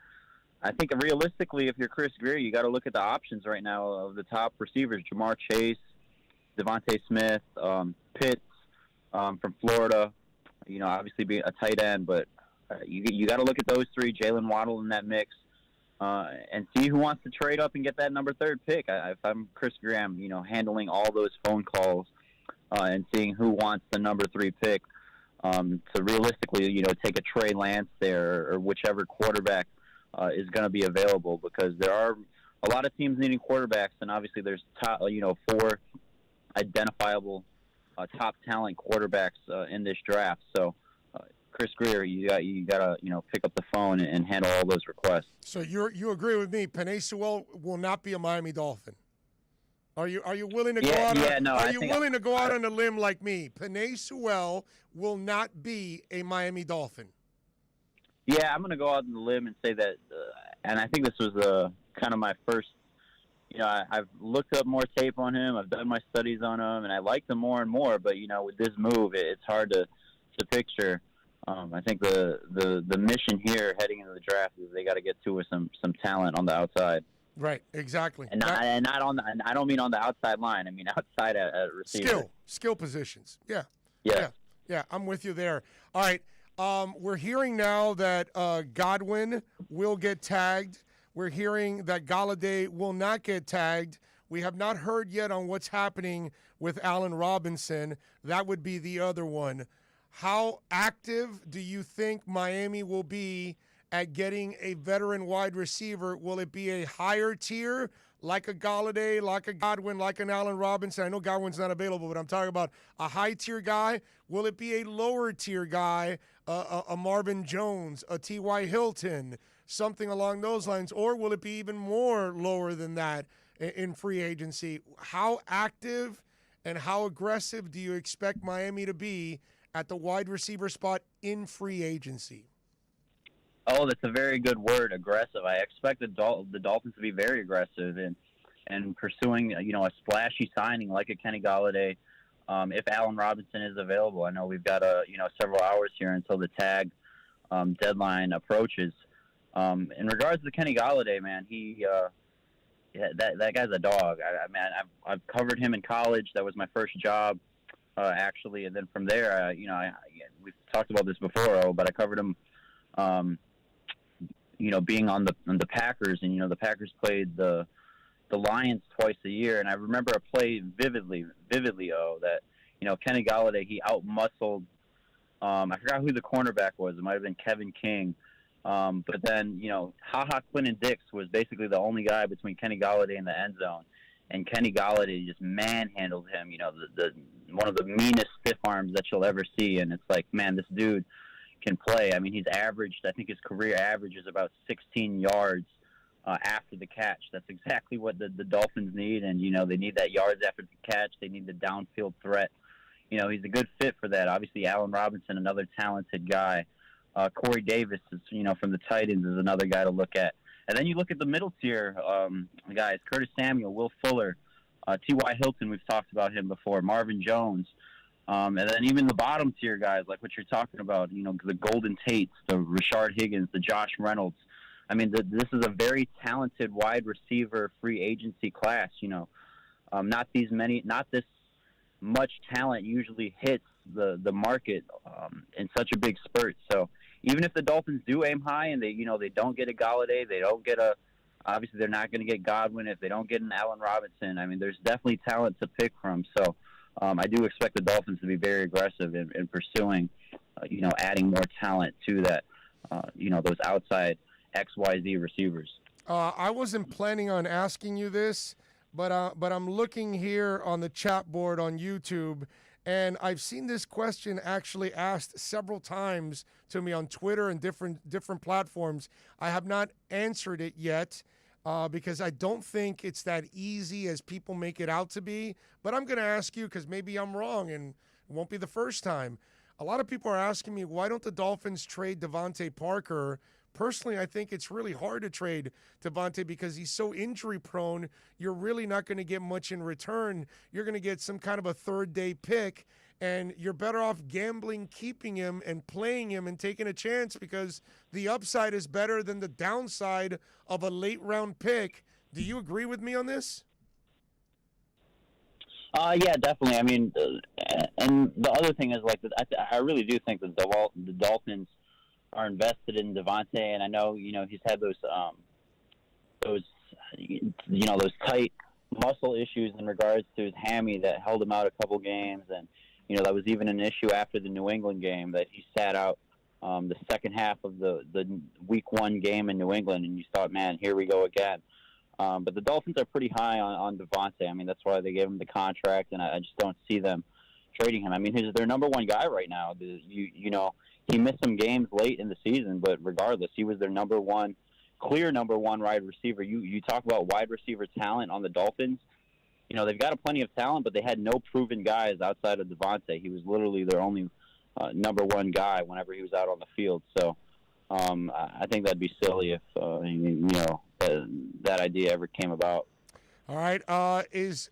I think realistically, if you're Chris Grier, you got to look at the options right now of the top receivers: Jamar Chase, Devontae Smith, Pitts from Florida. Obviously being a tight end, but you got to look at those 3. Jalen Waddle in that mix, and see who wants to trade up and get that number 3 pick. If I'm Chris Graham, handling all those phone calls and seeing who wants the number 3 pick to realistically, take a Trey Lance there or whichever quarterback is going to be available, because there are a lot of teams needing quarterbacks, and obviously there's 4 identifiable top talent quarterbacks in this draft. So, Chris Grier, you got to pick up the phone and handle all those requests. So you agree with me? Penei Sewell will not be a Miami Dolphin. Are you willing to go out? Willing to go out on a limb like me? Penei Sewell will not be a Miami Dolphin. Yeah, I'm going to go out on the limb and say that, and I think this was kind of my first. I've looked up more tape on him. I've done my studies on him, and I liked him more and more. But with this move, it's hard to picture. I think the mission here heading into the draft is they got to get to some talent on the outside. Right, exactly. And not on I don't mean on the outside line. I mean outside at receiver. Skill positions. Yeah. I'm with you there. All right. We're hearing now that Godwin will get tagged. We're hearing that Galladay will not get tagged. We have not heard yet on what's happening with Allen Robinson. That would be the other one. How active do you think Miami will be at getting a veteran wide receiver? Will it be a higher tier, like a Galladay, like a Godwin, like an Allen Robinson? I know Godwin's not available, but I'm talking about a high-tier guy. Will it be a lower-tier guy, a Marvin Jones, a T.Y. Hilton, something along those lines? Or will it be even more lower than that in free agency? How active and how aggressive do you expect Miami to be at the wide receiver spot in free agency? Oh, that's a very good word, aggressive. I expect the Dolphins to be very aggressive in pursuing, a splashy signing like a Kenny Galladay, if Allen Robinson is available. I know we've got several hours here until the tag deadline approaches. In regards to Kenny Galladay, man, that guy's a dog. I've covered him in college. That was my first job, actually, and then from there, we've talked about this before, but I covered him. Being on the Packers, and the Packers played the Lions twice a year, and I remember a play vividly. That Kenny Galladay, he outmuscled. I forgot who the cornerback was. It might have been Kevin King, but then Clinton Dix was basically the only guy between Kenny Galladay and the end zone, and Kenny Galladay just manhandled him. The one of the meanest stiff arms that you'll ever see, and it's like, man, this dude can play. I mean, he's averaged, I think his career average is about 16 yards after the catch. That's exactly what the Dolphins need, and, they need that yards after the catch. They need the downfield threat. He's a good fit for that. Obviously, Allen Robinson, another talented guy. Corey Davis, is, from the Titans, is another guy to look at. And then you look at the middle tier guys, Curtis Samuel, Will Fuller, T.Y. Hilton, we've talked about him before, Marvin Jones. And then even the bottom tier guys, like what you're talking about, the Golden Tates, the Rashard Higgins, the Josh Reynolds. I mean, this is a very talented wide receiver free agency class. Not this much talent usually hits the market in such a big spurt. So even if the Dolphins do aim high and they don't get a Galladay, they don't get a Obviously, they're not going to get Godwin if they don't get an Allen Robinson. I mean, there's definitely talent to pick from. So I do expect the Dolphins to be very aggressive in pursuing, adding more talent to that, those outside XYZ receivers. I wasn't planning on asking you this, but I'm looking here on the chat board on YouTube, and I've seen this question actually asked several times to me on Twitter and different platforms. I have not answered it yet because I don't think it's that easy as people make it out to be. But I'm going to ask you because maybe I'm wrong, and it won't be the first time. A lot of people are asking me, why don't the Dolphins trade Devontae Parker? Personally, I think it's really hard to trade Devontae because he's so injury prone. You're really not going to get much in return. You're going to get some kind of a third-day pick, and you're better off gambling, keeping him, and playing him and taking a chance because the upside is better than the downside of a late-round pick. Do you agree with me on this? Yeah, definitely. I mean, and the other thing is, like, I really do think that the Dolphins are invested in Devontae, and I know, he's had those tight muscle issues in regards to his hammy that held him out a couple games, and, that was even an issue after the New England game that he sat out the second half of the week 1 game in New England, and you thought, man, here we go again. But the Dolphins are pretty high on Devontae. I mean, that's why they gave him the contract, and I just don't see them trading him. I mean, he's their number 1 guy right now. He missed some games late in the season, but regardless, he was their clear number one wide receiver. You talk about wide receiver talent on the Dolphins. They've got plenty of talent, but they had no proven guys outside of Devontae. He was literally their only number 1 guy whenever he was out on the field. So I think that'd be silly if that idea ever came about. All right. Is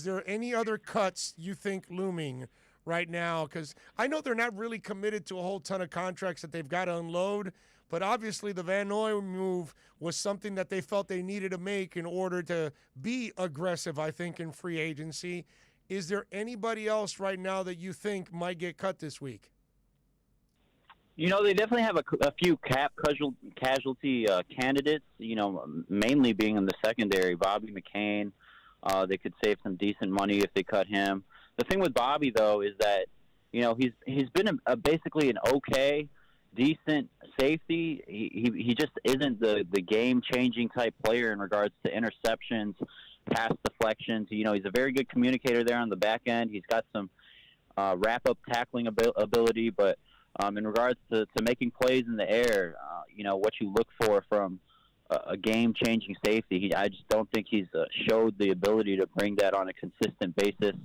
there any other cuts you think looming right now? Because I know they're not really committed to a whole ton of contracts that they've got to unload, but obviously the Van Noy move was something that they felt they needed to make in order to be aggressive, I think, in free agency. Is there anybody else right now that you think might get cut this week? They definitely have a few cap casualty candidates, mainly being in the secondary. Bobby McCain, they could save some decent money if they cut him. The thing with Bobby, though, is that, he's been basically an okay, decent safety. He just isn't the game-changing type player in regards to interceptions, pass deflections. He's a very good communicator there on the back end. He's got some wrap-up tackling ability, but in regards to making plays in the air, what you look for from a game-changing safety, I just don't think he's showed the ability to bring that on a consistent basis.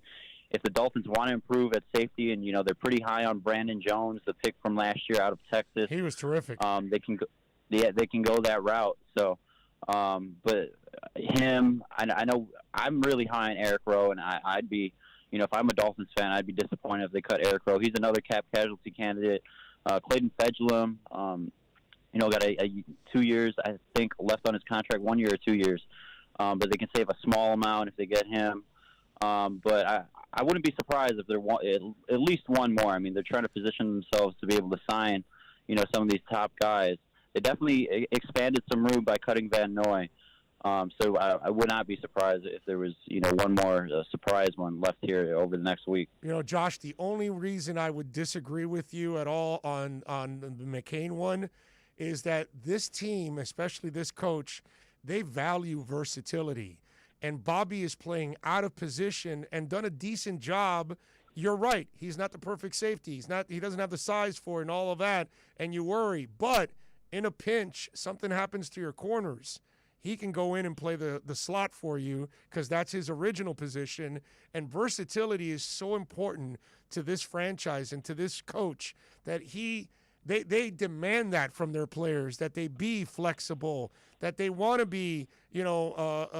If the Dolphins want to improve at safety, and they're pretty high on Brandon Jones, the pick from last year out of Texas, he was terrific. They can go that route. So, but him, I know I'm really high on Eric Rowe, and I'd be, if I'm a Dolphins fan, I'd be disappointed if they cut Eric Rowe. He's another cap casualty candidate. Clayton Fedulum, got a 2 years, I think, left on his contract, 1 year or 2 years. But they can save a small amount if they get him. But I wouldn't be surprised if there at least one more. I mean, they're trying to position themselves to be able to sign, some of these top guys. They definitely expanded some room by cutting Van Noy. So I would not be surprised if there was, one more surprise one left here over the next week. Josh, the only reason I would disagree with you at all on the McCain one is that this team, especially this coach, they value versatility. And Bobby is playing out of position and done a decent job. You're right. He's not the perfect safety. He doesn't have the size for it and all of that, and you worry. But in a pinch, something happens to your corners. He can go in and play the slot for you because that's his original position. And versatility is so important to this franchise and to this coach that they demand that from their players, that they be flexible, that they want to be,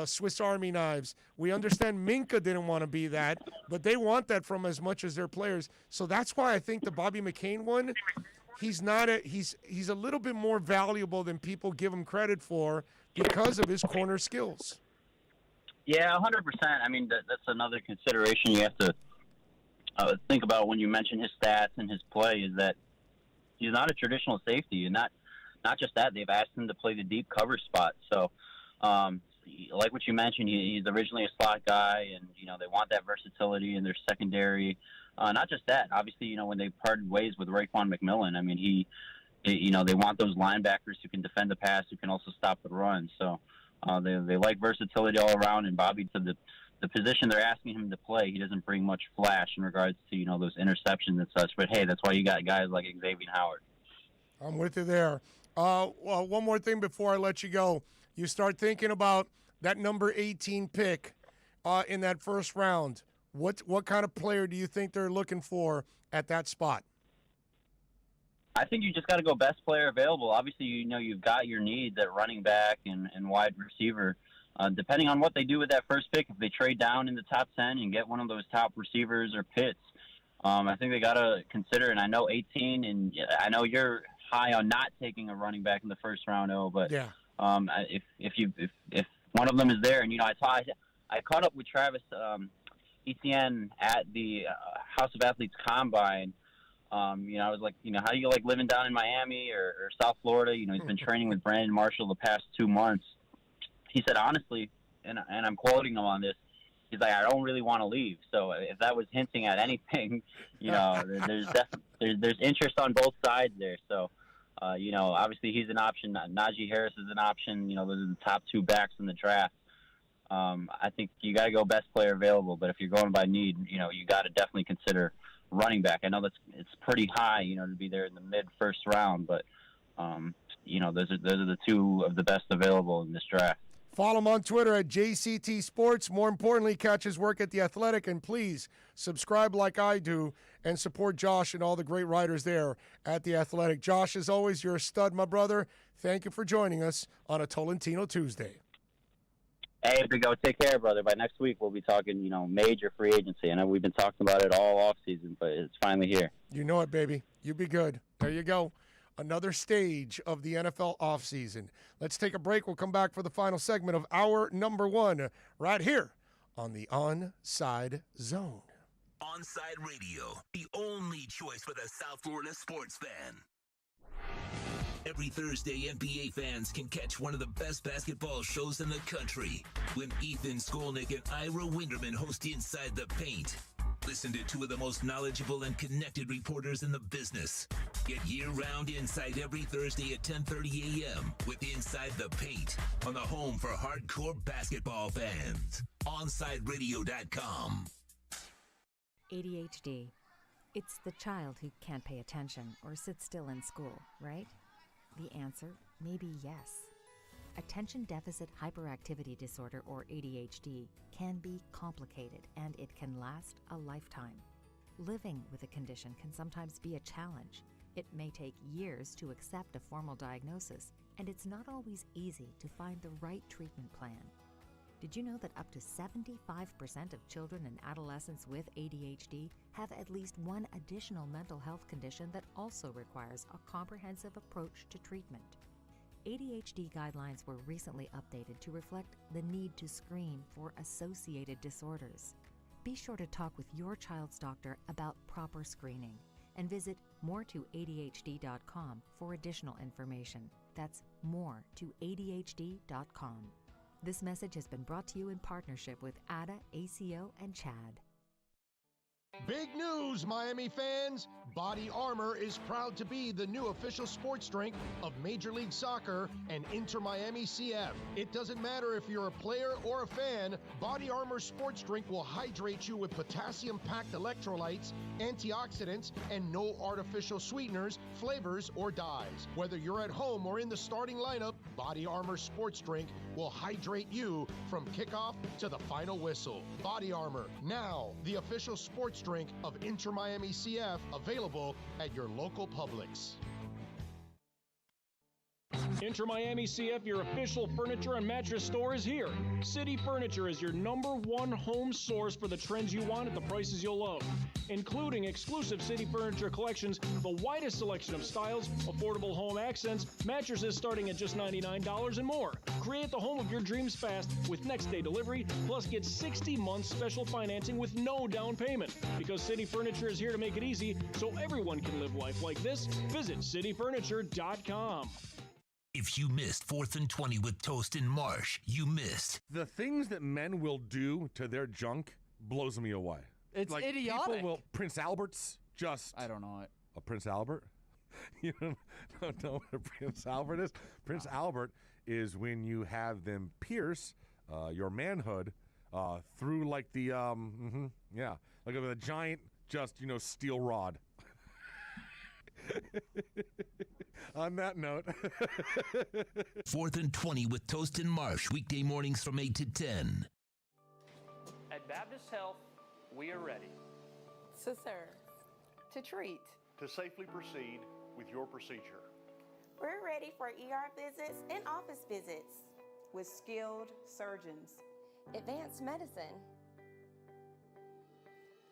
Swiss Army knives. We understand Minka didn't want to be that, but they want that from as much as their players. So that's why I think the Bobby McCain one, he's a little bit more valuable than people give him credit for because of his corner skills. Yeah, 100%. I mean, that's another consideration you have to think about when you mention his stats and his play, is that he's not a traditional safety, and not not just that, they've asked him to play the deep cover spot. So, like what you mentioned, he's originally a slot guy, and they want that versatility in their secondary. Not just that, obviously, when they parted ways with Raekwon McMillan, I mean, they want those linebackers who can defend the pass, who can also stop the run. So they like versatility all around. And Bobby, to the position they're asking him to play, he doesn't bring much flash in regards to those interceptions and such. But hey, that's why you got guys like Xavier Howard. I'm with you there. Well, one more thing before I let you go. You start thinking about that number 18 pick in that first round. What kind of player do you think they're looking for at that spot? I think you just got to go best player available. Obviously, you've got your needs at running back and wide receiver. Depending on what they do with that first pick, if they trade down in the top 10 and get one of those top receivers or Pitts, I think they got to consider. And I know 18, and I know you're high on not taking a running back in the first round, but yeah. If one of them is there, and I caught up with Travis Etienne at the House of Athletes Combine. I was like, how do you like living down in Miami or South Florida? He's been training with Brandon Marshall the past 2 months. He said, honestly, and I'm quoting him on this, he's like, I don't really want to leave. So if that was hinting at anything, there's interest on both sides there. So, obviously he's an option. Najee Harris is an option. Those are the top 2 backs in the draft. I think you got to go best player available. But if you're going by need, you got to definitely consider running back. I know it's pretty high, to be there in the mid first round. But, those are the 2 of the best available in this draft. Follow him on Twitter at JCT Sports. More importantly, catch his work at The Athletic. And please subscribe like I do and support Josh and all the great writers there at The Athletic. Josh, as always, you're a stud, my brother. Thank you for joining us on a Tolentino Tuesday. Hey, Big O, take care, brother. By next week, we'll be talking, major free agency. I know we've been talking about it all off season, but it's finally here. You know it, baby. You be good. There you go. Another stage of the NFL offseason. Let's take a break. We'll come back for the final segment of hour number 1 right here on the OnSide Zone. OnSide Radio, the only choice for the South Florida sports fan. Every Thursday, NBA fans can catch one of the best basketball shows in the country when Ethan Skolnick and Ira Winderman host Inside the Paint. Listen to 2 of the most knowledgeable and connected reporters in the business. Get year-round insight every Thursday at 10:30 a.m. with Inside the Paint on the home for hardcore basketball fans. OnSideRadio.com. ADHD. It's the child who can't pay attention or sit still in school, right? The answer may be yes. Attention Deficit Hyperactivity Disorder, or ADHD, can be complicated and it can last a lifetime. Living with a condition can sometimes be a challenge. It may take years to accept a formal diagnosis, and it's not always easy to find the right treatment plan. Did you know that up to 75% of children and adolescents with ADHD have at least one additional mental health condition that also requires a comprehensive approach to treatment? ADHD guidelines were recently updated to reflect the need to screen for associated disorders. Be sure to talk with your child's doctor about proper screening and visit moretoadhd.com for additional information. That's moretoadhd.com. This message has been brought to you in partnership with ADA, ACO, and CHAD. Big news, Miami fans! Body Armor is proud to be the new official sports drink of Major League Soccer and Inter Miami CF. It doesn't matter if you're a player or a fan, Body Armor sports drink will hydrate you with potassium-packed electrolytes, antioxidants, and no artificial sweeteners, flavors, or dyes. Whether you're at home or in the starting lineup, Body Armor sports drink will hydrate you from kickoff to the final whistle. Body Armor, now the official sports drink of Inter Miami CF, available at your local Publix. Inter Miami CF, your official furniture and mattress store, is here. City Furniture is your #1 home source for the trends you want at the prices you'll love, including exclusive City Furniture collections, the widest selection of styles, affordable home accents, mattresses starting at just $99 and more. Create the home of your dreams fast with next-day delivery, plus get 60 months special financing with no down payment. Because City Furniture is here to make it easy so everyone can live life like this, visit cityfurniture.com. If you missed 4th and 20 with Toast and Marsh, you missed. The things that men will do to their junk blows me away. It's like, idiotic. People will, Prince Albert's just... I don't know it. A Prince Albert? You don't know what a Prince Albert is? Prince Albert is when you have them pierce your manhood through like the, like with a giant, just, steel rod. On that note. 4th and 20 with Toast and Marsh, weekday mornings from 8 to 10. At Baptist Health, we are ready to serve, to treat, to safely proceed with your procedure. We're ready for ER visits and office visits with skilled surgeons, advanced medicine,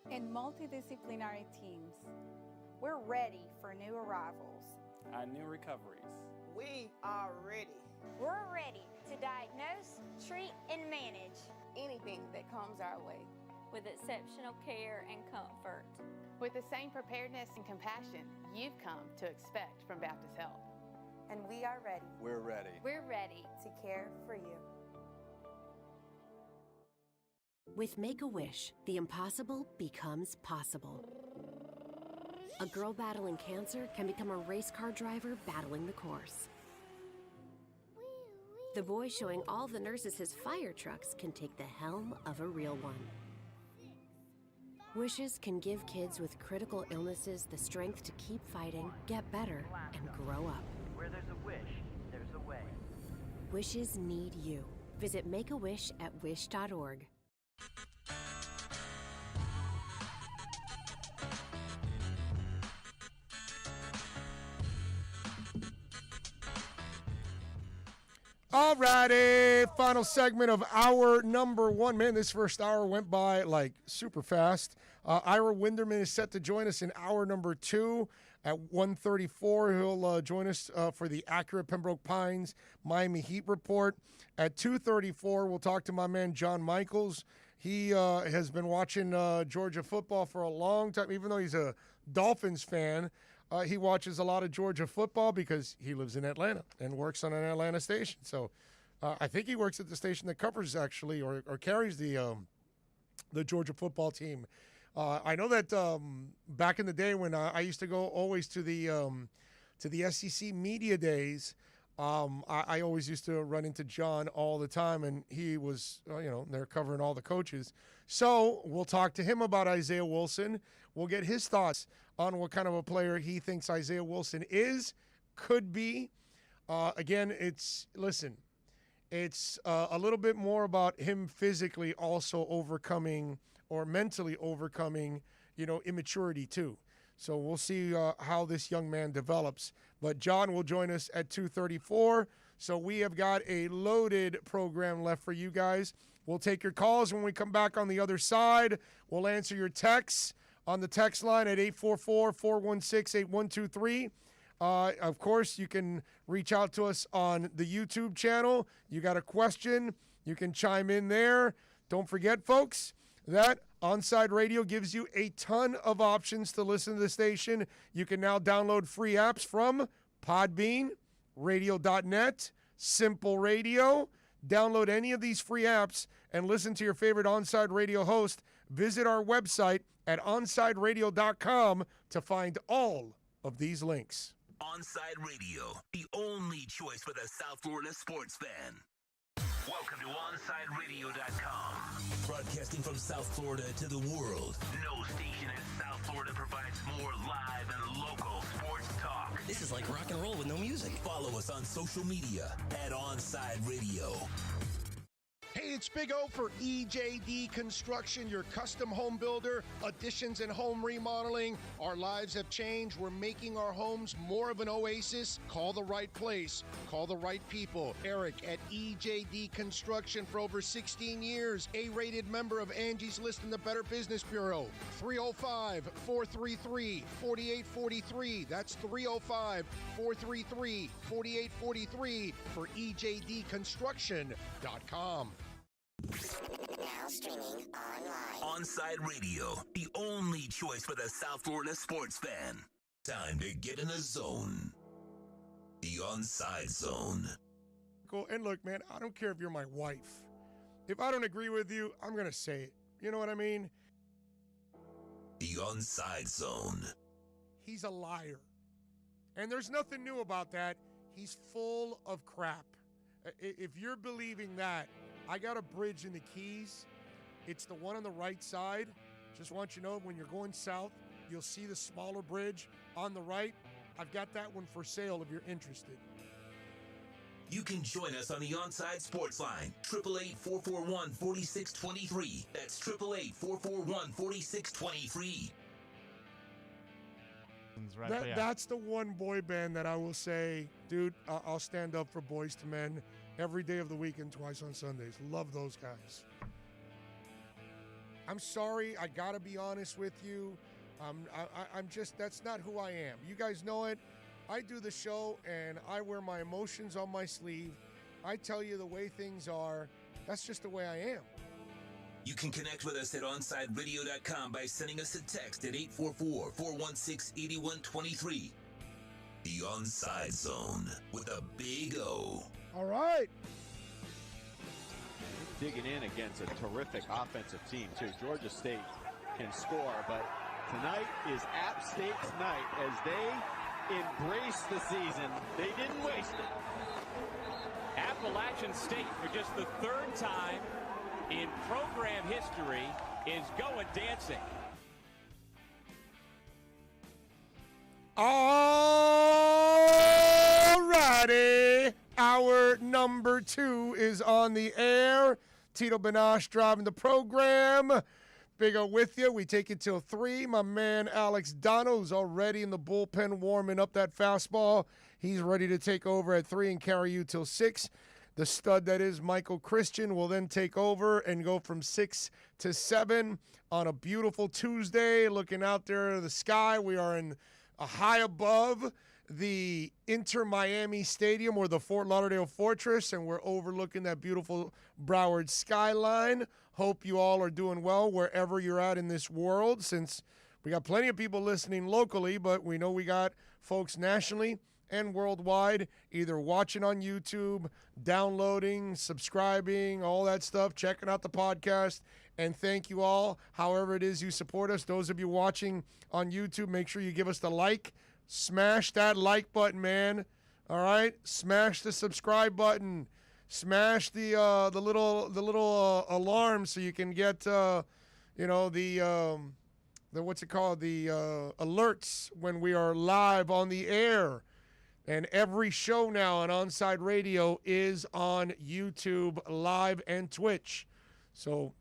and multidisciplinary teams. We're ready for new arrivals and new recoveries. We are ready. We're ready to diagnose, treat, and manage anything that comes our way with exceptional care and comfort. With the same preparedness and compassion you've come to expect from Baptist Health. And we are ready. We're ready. We're ready to care for you. With Make-A-Wish, the impossible becomes possible. A girl battling cancer can become a race car driver battling the course. The boy showing all the nurses his fire trucks can take the helm of a real one. Wishes can give kids with critical illnesses the strength to keep fighting, get better, and grow up. Where there's a wish, there's a way. Wishes need you. Visit Make-A-Wish at wish.org. All righty, final segment of hour number one. Man, this first hour went by like super fast. Ira Winderman is set to join us in hour number two at 1:34. He'll join us for the accurate Pembroke Pines Miami Heat report. At 2:34, we'll talk to my man John Michaels. He has been watching Georgia football for a long time, even though he's a Dolphins fan. He watches a lot of Georgia football because he lives in Atlanta and works on an Atlanta station. So I think he works at the station that covers actually or carries the Georgia football team. I know that back in the day when I used to go always to the SEC media days, I always used to run into John all the time, and he was, they're covering all the coaches. So we'll talk to him about Isaiah Wilson. We'll get his thoughts on what kind of a player he thinks Isaiah Wilson is, could be. Again, it's a little bit more about him physically also overcoming or mentally overcoming, immaturity too. So we'll see how this young man develops. But John will join us at 2:34. So we have got a loaded program left for you guys. We'll take your calls when we come back on the other side. We'll answer your texts on the text line at 844-416-8123. Of course, you can reach out to us on the YouTube channel. You got a question, you can chime in there. Don't forget, folks, that OnSide Radio gives you a ton of options to listen to the station. You can now download free apps from Podbean, Radio.net, Simple Radio. Download any of these free apps and listen to your favorite OnSide Radio host. Visit our website at onsideradio.com to find all of these links. OnSide Radio, the only choice for the South Florida sports fan. Welcome to OnSideRadio.com. Broadcasting from South Florida to the world. No station in South Florida provides more live and local sports talk. This is like rock and roll with no music. Follow us on social media at OnSide Radio. Hey, it's Big O for EJD Construction, your custom home builder, additions and home remodeling. Our lives have changed. We're making our homes more of an oasis. Call the right place. Call the right people. Eric at EJD Construction for over 16 years. A-rated member of Angie's List and the Better Business Bureau. 305-433-4843. That's 305-433-4843 for EJDconstruction.com. Now streaming online. OnSide Radio, the only choice for the South Florida sports fan. Time to get in the zone. The OnSide Zone. Cool. And look, man, I don't care if you're my wife. If I don't agree with you, I'm going to say it. You know what I mean? The OnSide Zone. He's a liar. And there's nothing new about that. He's full of crap. If you're believing that, I got a bridge in the Keys. It's the one on the right side. Just want you to know, when you're going south, you'll see the smaller bridge on the right. I've got that one for sale if you're interested. You can join us on the OnSide Sports Line, 888-441-4623. That's 888-441-4623. That's the one boy band that I will say, dude, I'll stand up for Boys to Men every day of the week and twice on Sundays. Love those guys. I'm sorry, I got to be honest with you. I'm just, that's not who I am. You guys know it. I do the show, and I wear my emotions on my sleeve. I tell you the way things are. That's just the way I am. You can connect with us at OnSideRadio.com by sending us a text at 844-416-8123. The OnSide Zone with a big O. All right. Digging in against a terrific offensive team, too. Georgia State can score, but tonight is App State's night as they embrace the season. They didn't waste it. Appalachian State, for just the third time in program history, is going dancing. All righty. Hour number 2 is on the air. Tito Benash driving the program. Big O with you. We take it till 3. My man Alex Dono's already in the bullpen warming up that fastball. He's ready to take over at 3 and carry you till 6. The stud that is Michael Christian will then take over and go from 6 to 7 on a beautiful Tuesday. Looking out there at the sky, we are in a high above the Inter Miami Stadium or the Fort Lauderdale Fortress, and we're overlooking that beautiful Broward skyline. Hope you all are doing well wherever you're at in this world, since we got plenty of people listening locally, but we know we got folks nationally and worldwide, either watching on YouTube, downloading, subscribing, all that stuff, checking out the podcast. And thank you all, however it is you support us. Those of you watching on YouTube, make sure you give us the like. Smash that like button, man. All right? Smash the subscribe button. Smash the little alarm so you can get the what's it called, the alerts when we are live on the air. And every show now on OnSide Radio is on YouTube Live and Twitch. So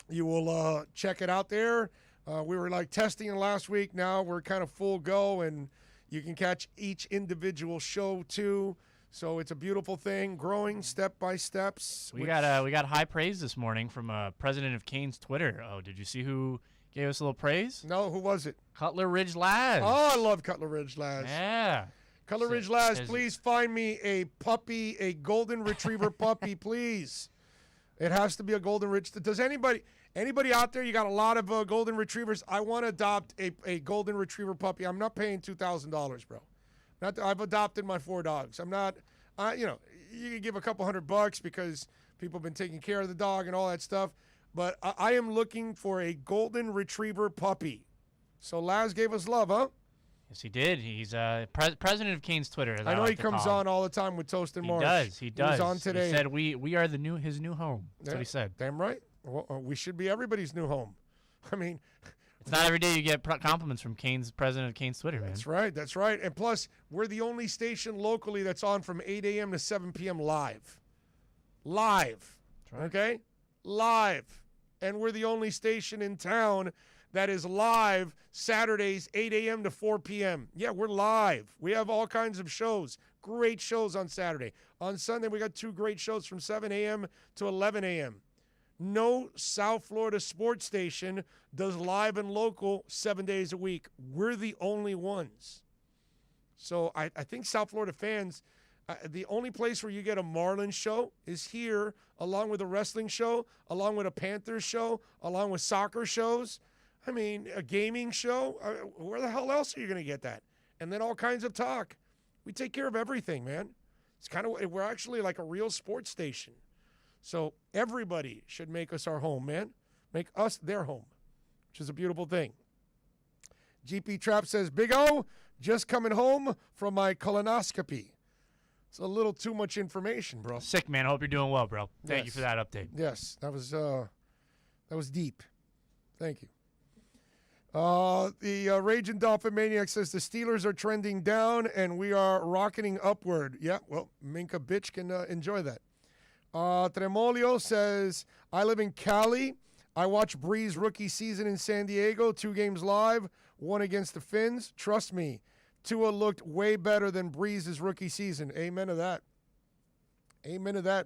you will check it out there. We were like testing last week. Now we're kind of full go, and you can catch each individual show too. So it's a beautiful thing, growing step by steps. We got high praise this morning from President of Kane's Twitter. Oh, did you see who gave us a little praise? No, who was it? Cutler Ridge Laz. Oh, I love Cutler Ridge Laz. Yeah. Cutler Ridge Laz, please find me a puppy, a golden retriever puppy, please. It has to be a golden retriever. Does anybody out there, you got a lot of golden retrievers? I want to adopt a golden retriever puppy. I'm not paying $2,000, bro. I've adopted my 4 dogs. I'm not, you can give a couple $100 because people have been taking care of the dog and all that stuff. But I am looking for a golden retriever puppy. So Laz gave us love, huh? Yes, he did. He's president of Kane's Twitter. I know he comes on all the time with Toast and Morris. He does. He was on today. He said we are his new home. That's what he said. Damn right. Well, we should be everybody's new home. I mean, it's not every day you get compliments from President of Kane's Twitter, man. That's right. That's right. And plus, we're the only station locally that's on from 8 a.m. to 7 p.m. live. Live. Right. Okay? Live. And we're the only station in town that is live Saturdays, 8 a.m. to 4 p.m. Yeah, we're live. We have all kinds of shows. Great shows on Saturday. On Sunday, we got 2 great shows from 7 a.m. to 11 a.m. No South Florida sports station does live and local 7 days a week. We're the only ones. So I think South Florida fans, the only place where you get a Marlins show is here, along with a wrestling show, along with a Panthers show, along with soccer shows. I mean, a gaming show. Where the hell else are you going to get that? And then all kinds of talk. We take care of everything, man. It's we're actually like a real sports station. So everybody should make us our home, man. Make us their home, which is a beautiful thing. GP Trap says, Big O, just coming home from my colonoscopy. It's a little too much information, bro. Sick, man. I hope you're doing well, bro. Thank you for that update. Yes, that was deep. Thank you. The Raging Dolphin Maniac says the Steelers are trending down and we are rocketing upward. Yeah, well, Minka bitch can enjoy that. Tremolio says, I live in Cali. I watched Breeze rookie season in San Diego, 2 games live, 1 against the Finns. Trust me, Tua looked way better than Breeze's rookie season. Amen to that. Amen to that.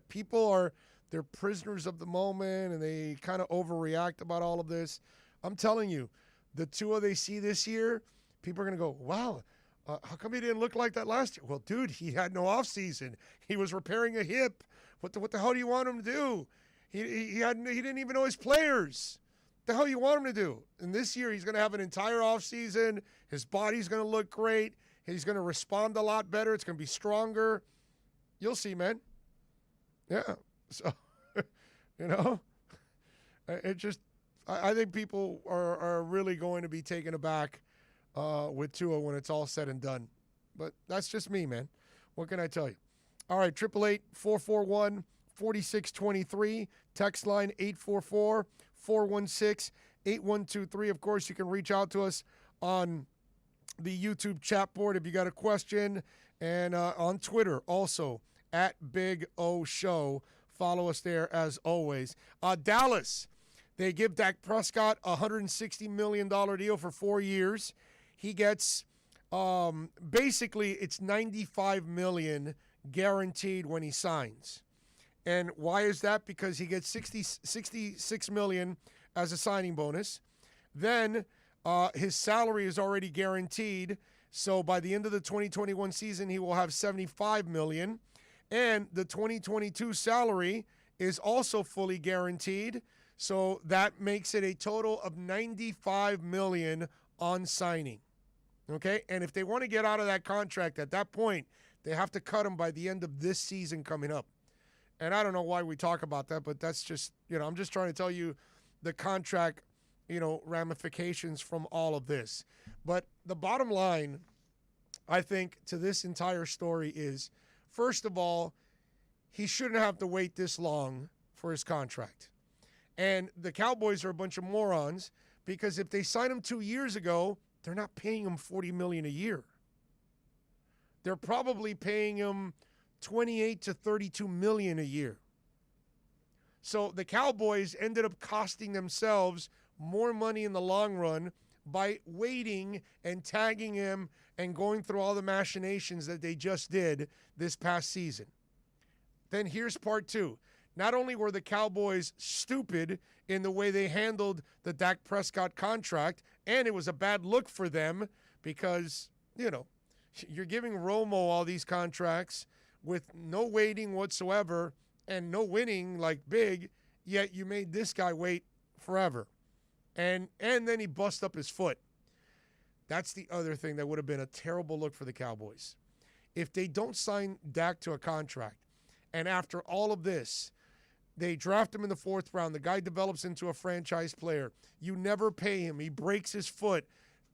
They're prisoners of the moment, and they kind of overreact about all of this. I'm telling you, the Tua they see this year, people are going to go, wow, how come he didn't look like that last year? Well, dude, he had no offseason. He was repairing a hip. What the hell do you want him to do? He didn't even know his players. The hell you want him to do? And this year he's going to have an entire offseason. His body's going to look great. He's going to respond a lot better. It's going to be stronger. You'll see, man. Yeah. So, I think people are really going to be taken aback with Tua when it's all said and done. But that's just me, man. What can I tell you? All right, 888-441-4623. Text line 844-416-8123. Of course, you can reach out to us on the YouTube chat board if you got a question. And on Twitter also, at Big O Show. Follow us there as always. Dallas, they give Dak Prescott a $160 million deal for 4 years. He gets, basically, it's $95 million guaranteed when he signs. And why is that? Because he gets $66 million as a signing bonus. Then his salary is already guaranteed. So by the end of the 2021 season, he will have $75 million. And the 2022 salary is also fully guaranteed. So that makes it a total of $95 million on signing. Okay? And if they want to get out of that contract at that point, they have to cut him by the end of this season coming up. And I don't know why we talk about that, but that's just, I'm just trying to tell you the contract, ramifications from all of this. But the bottom line, I think, to this entire story is, first of all, he shouldn't have to wait this long for his contract. And the Cowboys are a bunch of morons because if they signed him 2 years ago, they're not paying him $40 million a year. They're probably paying him $28 to $32 million a year. So the Cowboys ended up costing themselves more money in the long run by waiting and tagging him and going through all the machinations that they just did this past season. Then here's part 2. Not only were the Cowboys stupid in the way they handled the Dak Prescott contract, and it was a bad look for them because, you're giving Romo all these contracts with no waiting whatsoever and no winning like big, yet you made this guy wait forever. And then he bust up his foot. That's the other thing that would have been a terrible look for the Cowboys. If they don't sign Dak to a contract, and after all of this, they draft him in the 4th round, the guy develops into a franchise player, you never pay him, he breaks his foot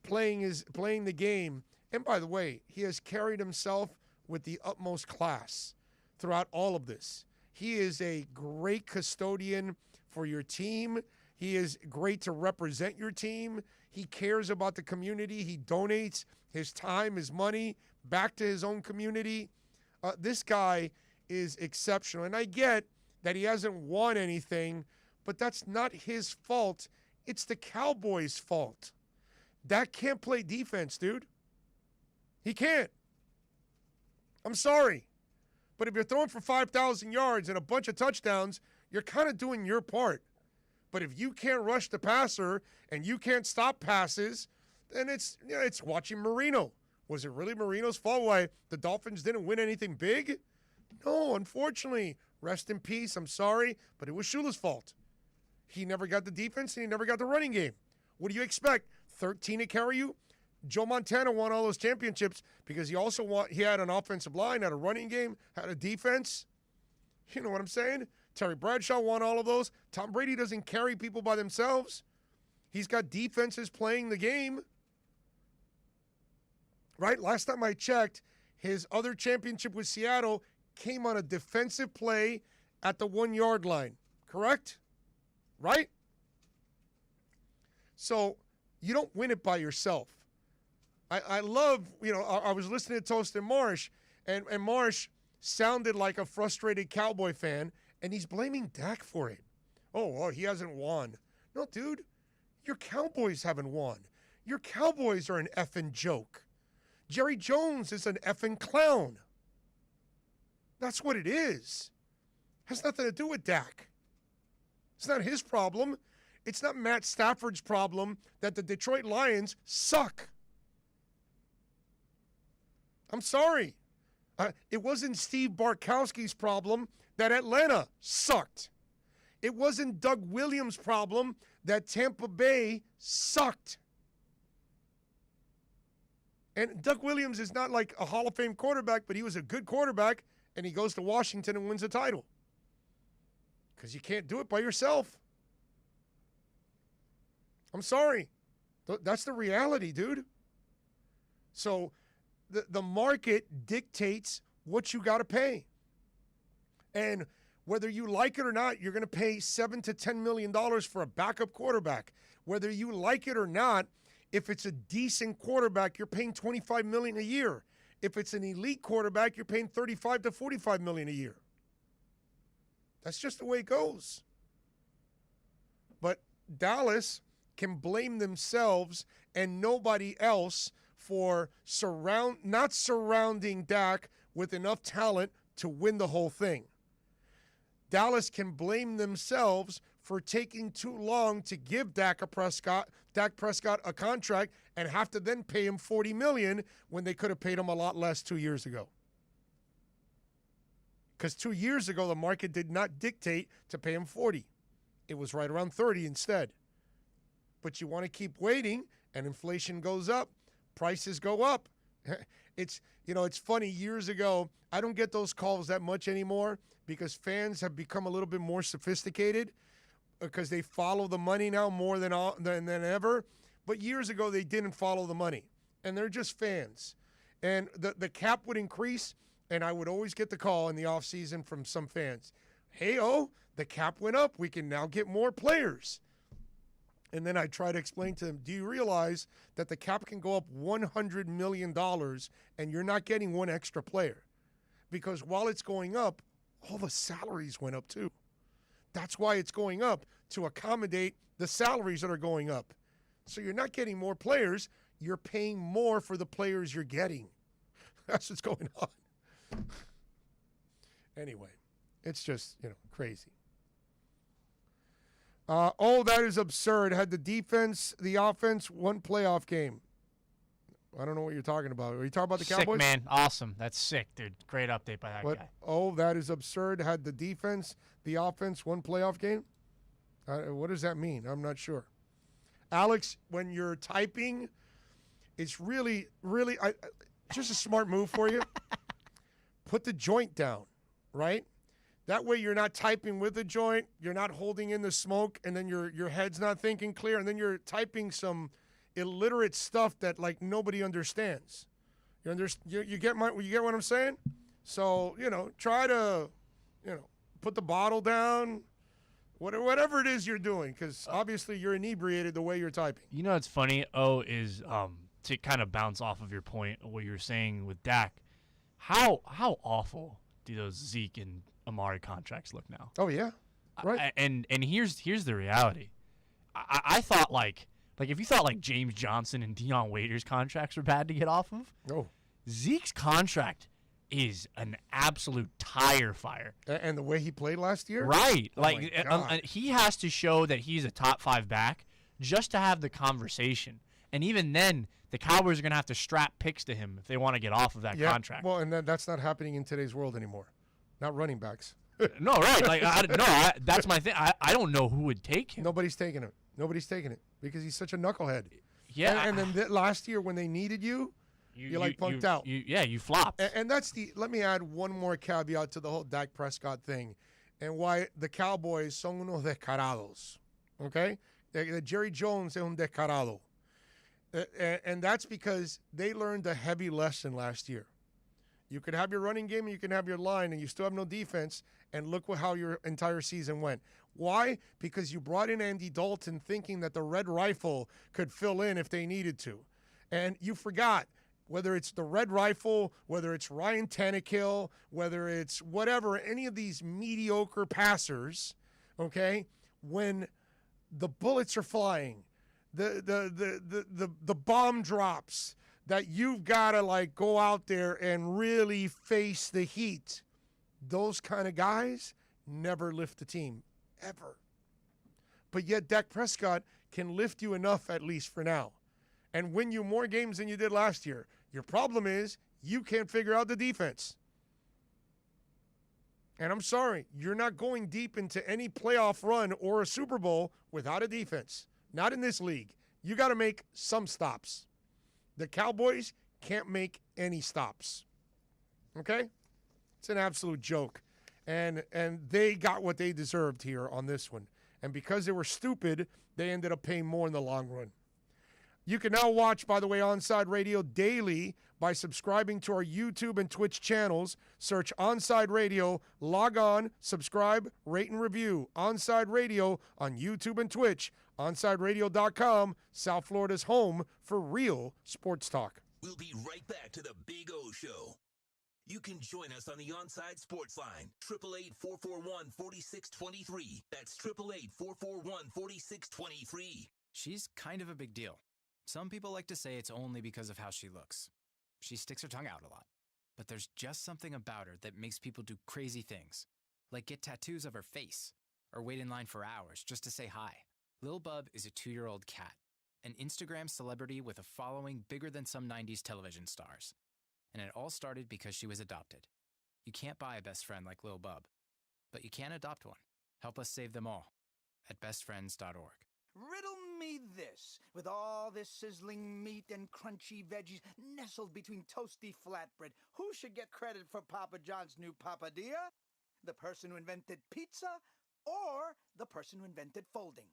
playing the game. And by the way, he has carried himself with the utmost class throughout all of this. He is a great custodian for your team. He is great to represent your team. He cares about the community. He donates his time, his money back to his own community. This guy is exceptional. And I get that he hasn't won anything, but that's not his fault. It's the Cowboys' fault. Dak can't play defense, dude. He can't. I'm sorry. But if you're throwing for 5,000 yards and a bunch of touchdowns, you're kind of doing your part. But if you can't rush the passer and you can't stop passes, then it's watching Marino. Was it really Marino's fault why the Dolphins didn't win anything big? No, unfortunately. Rest in peace. I'm sorry, but it was Shula's fault. He never got the defense and he never got the running game. What do you expect? 13 to carry you? Joe Montana won all those championships because he had an offensive line, had a running game, had a defense. You know what I'm saying? Terry Bradshaw won all of those. Tom Brady doesn't carry people by themselves. He's got defenses playing the game. Right? Last time I checked, his other championship with Seattle came on a defensive play at the 1-yard line. Correct? Right? So you don't win it by yourself. I love, I was listening to Toast and Marsh, and Marsh sounded like a frustrated Cowboy fan, and he's blaming Dak for it. Oh, he hasn't won. No, dude, your Cowboys haven't won. Your Cowboys are an effing joke. Jerry Jones is an effing clown. That's what it is. Has nothing to do with Dak. It's not his problem. It's not Matt Stafford's problem that the Detroit Lions suck. I'm sorry. It wasn't Steve Bartkowski's problem that Atlanta sucked. It wasn't Doug Williams' problem that Tampa Bay sucked. And Doug Williams is not like a Hall of Fame quarterback, but he was a good quarterback, and he goes to Washington and wins a title. Because you can't do it by yourself. I'm sorry. That's the reality, dude. So the market dictates what you got to pay. And whether you like it or not, you're going to pay $7 to $10 million for a backup quarterback. Whether you like it or not, if it's a decent quarterback, you're paying $25 million a year. If it's an elite quarterback, you're paying $35 to $45 million a year. That's just the way it goes. But Dallas can blame themselves and nobody else for not surrounding Dak with enough talent to win the whole thing. Dallas can blame themselves for taking too long to give Dak Prescott a contract and have to then pay him $40 million when they could have paid him a lot less 2 years ago. Because 2 years ago, the market did not dictate to pay him 40. It was right around 30 instead. But you want to keep waiting, and inflation goes up, prices go up. It's funny. Years ago, I don't get those calls that much anymore because fans have become a little bit more sophisticated because they follow the money now more than ever. But years ago, they didn't follow the money, and they're just fans. And the cap would increase, and I would always get the call in the offseason from some fans. Hey, the cap went up. We can now get more players. And then I try to explain to them, do you realize that the cap can go up $100 million and you're not getting one extra player? Because while it's going up, all the salaries went up too. That's why it's going up, to accommodate the salaries that are going up. So you're not getting more players, you're paying more for the players you're getting. That's what's going on. Anyway, it's just, crazy. That is absurd. Had the offense, one playoff game. I don't know what you're talking about. Are you talking about the Cowboys? Sick, man. Awesome. That's sick, dude. Great update by that guy. That is absurd. Had the offense, one playoff game? What does that mean? I'm not sure. Alex, when you're typing, it's really, really, just a smart move for you. Put the joint down, right? That way you're not typing with the joint, you're not holding in the smoke, and then your head's not thinking clear, and then you're typing some illiterate stuff that like nobody understands. You get what I'm saying? So, try to, put the bottle down, whatever it is you're doing, because obviously you're inebriated the way you're typing. You know what's funny, is to kind of bounce off of your point, what you were saying with Dak, how awful do those Zeke and Amari contracts look now? Oh yeah, right. And here's the reality. I thought like if you thought like James Johnson and Deion Waiters contracts were bad to get off of, Zeke's contract is an absolute tire fire. And the way he played last year, right? He has to show that he's a top 5 back just to have the conversation. And even then, the Cowboys are going to have to strap picks to him if they want to get off of that contract. Well, and that's not happening in today's world anymore. Not running backs. No, right. That's my thing. I don't know who would take him. Nobody's taking it because he's such a knucklehead. Yeah. And then last year when they needed you, you punked out. You flopped. And that's let me add one more caveat to the whole Dak Prescott thing and why the Cowboys son unos descarados. Okay? Jerry Jones es un descarado. And that's because they learned a heavy lesson last year. You could have your running game and you can have your line and you still have no defense, and look how your entire season went. Why? Because you brought in Andy Dalton thinking that the Red Rifle could fill in if they needed to. And you forgot, whether it's the Red Rifle, whether it's Ryan Tannehill, whether it's whatever, any of these mediocre passers, okay, when the bullets are flying, the bomb drops, that you've got to go out there and really face the heat. Those kind of guys never lift the team, ever. But yet Dak Prescott can lift you enough, at least for now, and win you more games than you did last year. Your problem is you can't figure out the defense. And I'm sorry, you're not going deep into any playoff run or a Super Bowl without a defense. Not in this league. You got to make some stops. The Cowboys can't make any stops. Okay? It's an absolute joke. And they got what they deserved here on this one. And because they were stupid, they ended up paying more in the long run. You can now watch, by the way, OnSide Radio daily by subscribing to our YouTube and Twitch channels. Search OnSide Radio, log on, subscribe, rate, and review. OnSide Radio on YouTube and Twitch. OnSideRadio.com, South Florida's home for real sports talk. We'll be right back to the Big O Show. You can join us on the OnSide Sports Line, 888-441-4623. That's 888-441-4623. She's kind of a big deal. Some people like to say it's only because of how she looks. She sticks her tongue out a lot. But there's just something about her that makes people do crazy things, like get tattoos of her face, or wait in line for hours just to say hi. Lil Bub is a 2-year-old cat, an Instagram celebrity with a following bigger than some 90s television stars. And it all started because she was adopted. You can't buy a best friend like Lil Bub, but you can adopt one. Help us save them all at bestfriends.org. Riddle me this, with all this sizzling meat and crunchy veggies nestled between toasty flatbread, who should get credit for Papa John's new papadilla? The person who invented pizza or the person who invented folding?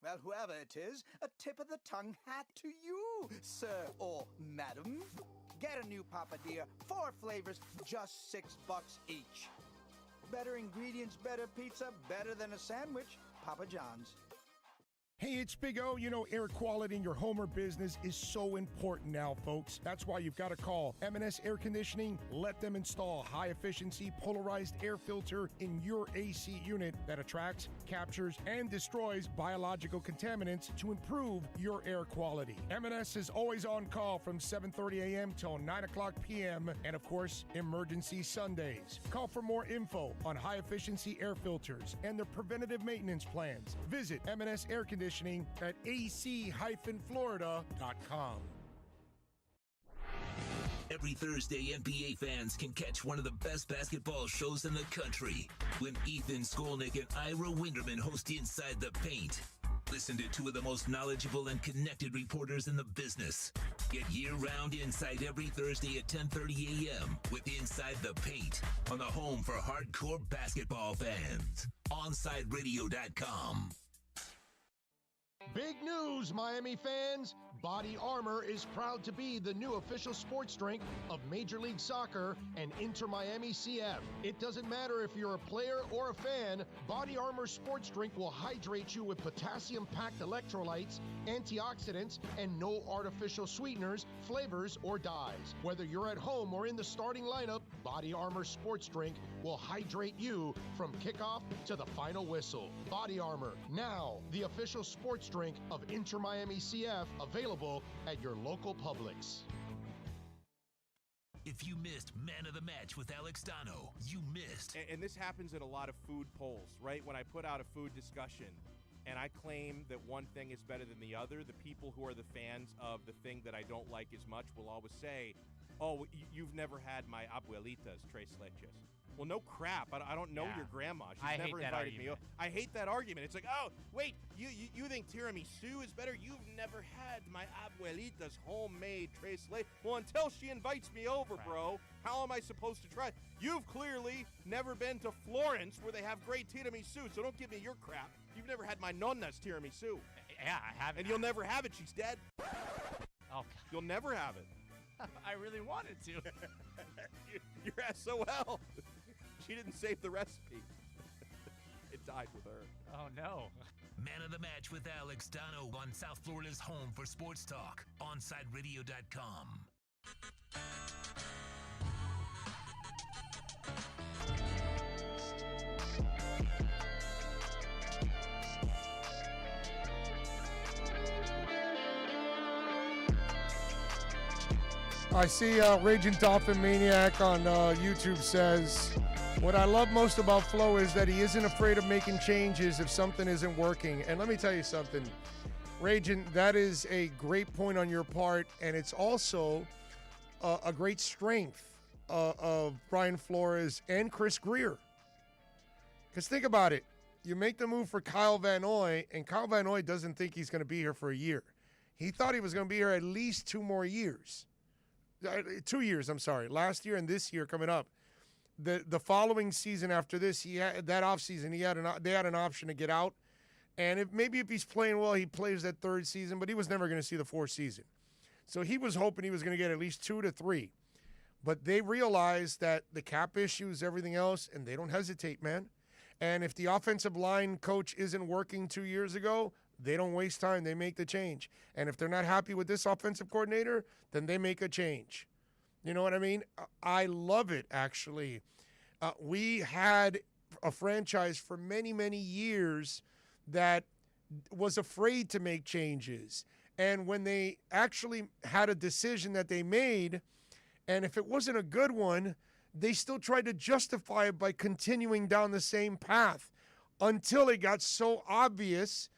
Well, whoever it is, a tip of the tongue hat to you, sir or madam. Get a new papadilla, 4 flavors, just $6 each. Better ingredients, better pizza, better than a sandwich. Papa John's. Hey, it's Big O. You know, air quality in your home or business is so important now, folks. That's why you've got to call M&S Air Conditioning. Let them install high-efficiency polarized air filter in your AC unit that attracts, captures, and destroys biological contaminants to improve your air quality. M&S is always on call from 7:30 a.m. till 9 o'clock p.m. and, of course, emergency Sundays. Call for more info on high-efficiency air filters and their preventative maintenance plans. Visit M&S Air Conditioning at ac-florida.com. Every Thursday, NBA fans can catch one of the best basketball shows in the country when Ethan Skolnick and Ira Winderman host Inside the Paint. Listen to 2 of the most knowledgeable and connected reporters in the business. Get year-round insight every Thursday at 10:30 a.m. with Inside the Paint on the home for hardcore basketball fans. OnSideRadio.com. Big news, Miami fans! Body Armor is proud to be the new official sports drink of Major League Soccer and Inter Miami CF. It doesn't matter if you're a player or a fan, Body Armor sports drink will hydrate you with potassium-packed electrolytes, antioxidants, and no artificial sweeteners, flavors, or dyes. Whether you're at home or in the starting lineup, Body Armor sports drink will hydrate you from kickoff to the final whistle. Body Armor, now the official sports drink of Inter Miami CF, available at your local Publix. If you missed Man of the Match with Alex Dono, you missed. And this happens in a lot of food polls, right? When I put out a food discussion and I claim that one thing is better than the other, the people who are the fans of the thing that I don't like as much will always say, oh, you've never had my abuelita's tres leches. Well, no crap. I don't know your grandma. She's never invited me over. I hate that argument. It's like, oh, wait, you think tiramisu is better? You've never had my abuelita's homemade tres leches. Well, until she invites me over, bro, how am I supposed to try? You've clearly never been to Florence where they have great tiramisu, so don't give me your crap. You've never had my nonna's tiramisu. Yeah, I haven't. And you'll never have it. She's dead. Oh, God. You'll never have it. I really wanted to. You're SOL. She didn't save the recipe. It died with her. Oh, no. Man of the Match with Alex Dono on South Florida's home for sports talk, OnSideRadio.com. I see Raging Dolphin Maniac on YouTube says, what I love most about Flo is that he isn't afraid of making changes if something isn't working. And let me tell you something, Raging, that is a great point on your part, and it's also a great strength of Brian Flores and Chris Greer. Because think about it. You make the move for Kyle Van Noy, and Kyle Van Noy doesn't think he's going to be here for a year. He thought he was going to be here at least 2 more years. 2 years, I'm sorry. Last year and this year coming up. The following season after this, he had that offseason, they had an option to get out. And if he's playing well, he plays that 3rd season, but he was never going to see the 4th season. So he was hoping he was going to get at least 2 to 3. But they realized that the cap issues, everything else, and they don't hesitate, man. And if the offensive line coach isn't working 2 years ago, they don't waste time. They make the change. And if they're not happy with this offensive coordinator, then they make a change. You know what I mean? I love it, actually. We had a franchise for many, many years that was afraid to make changes. And when they actually had a decision that they made, and if it wasn't a good one, they still tried to justify it by continuing down the same path until it got so obvious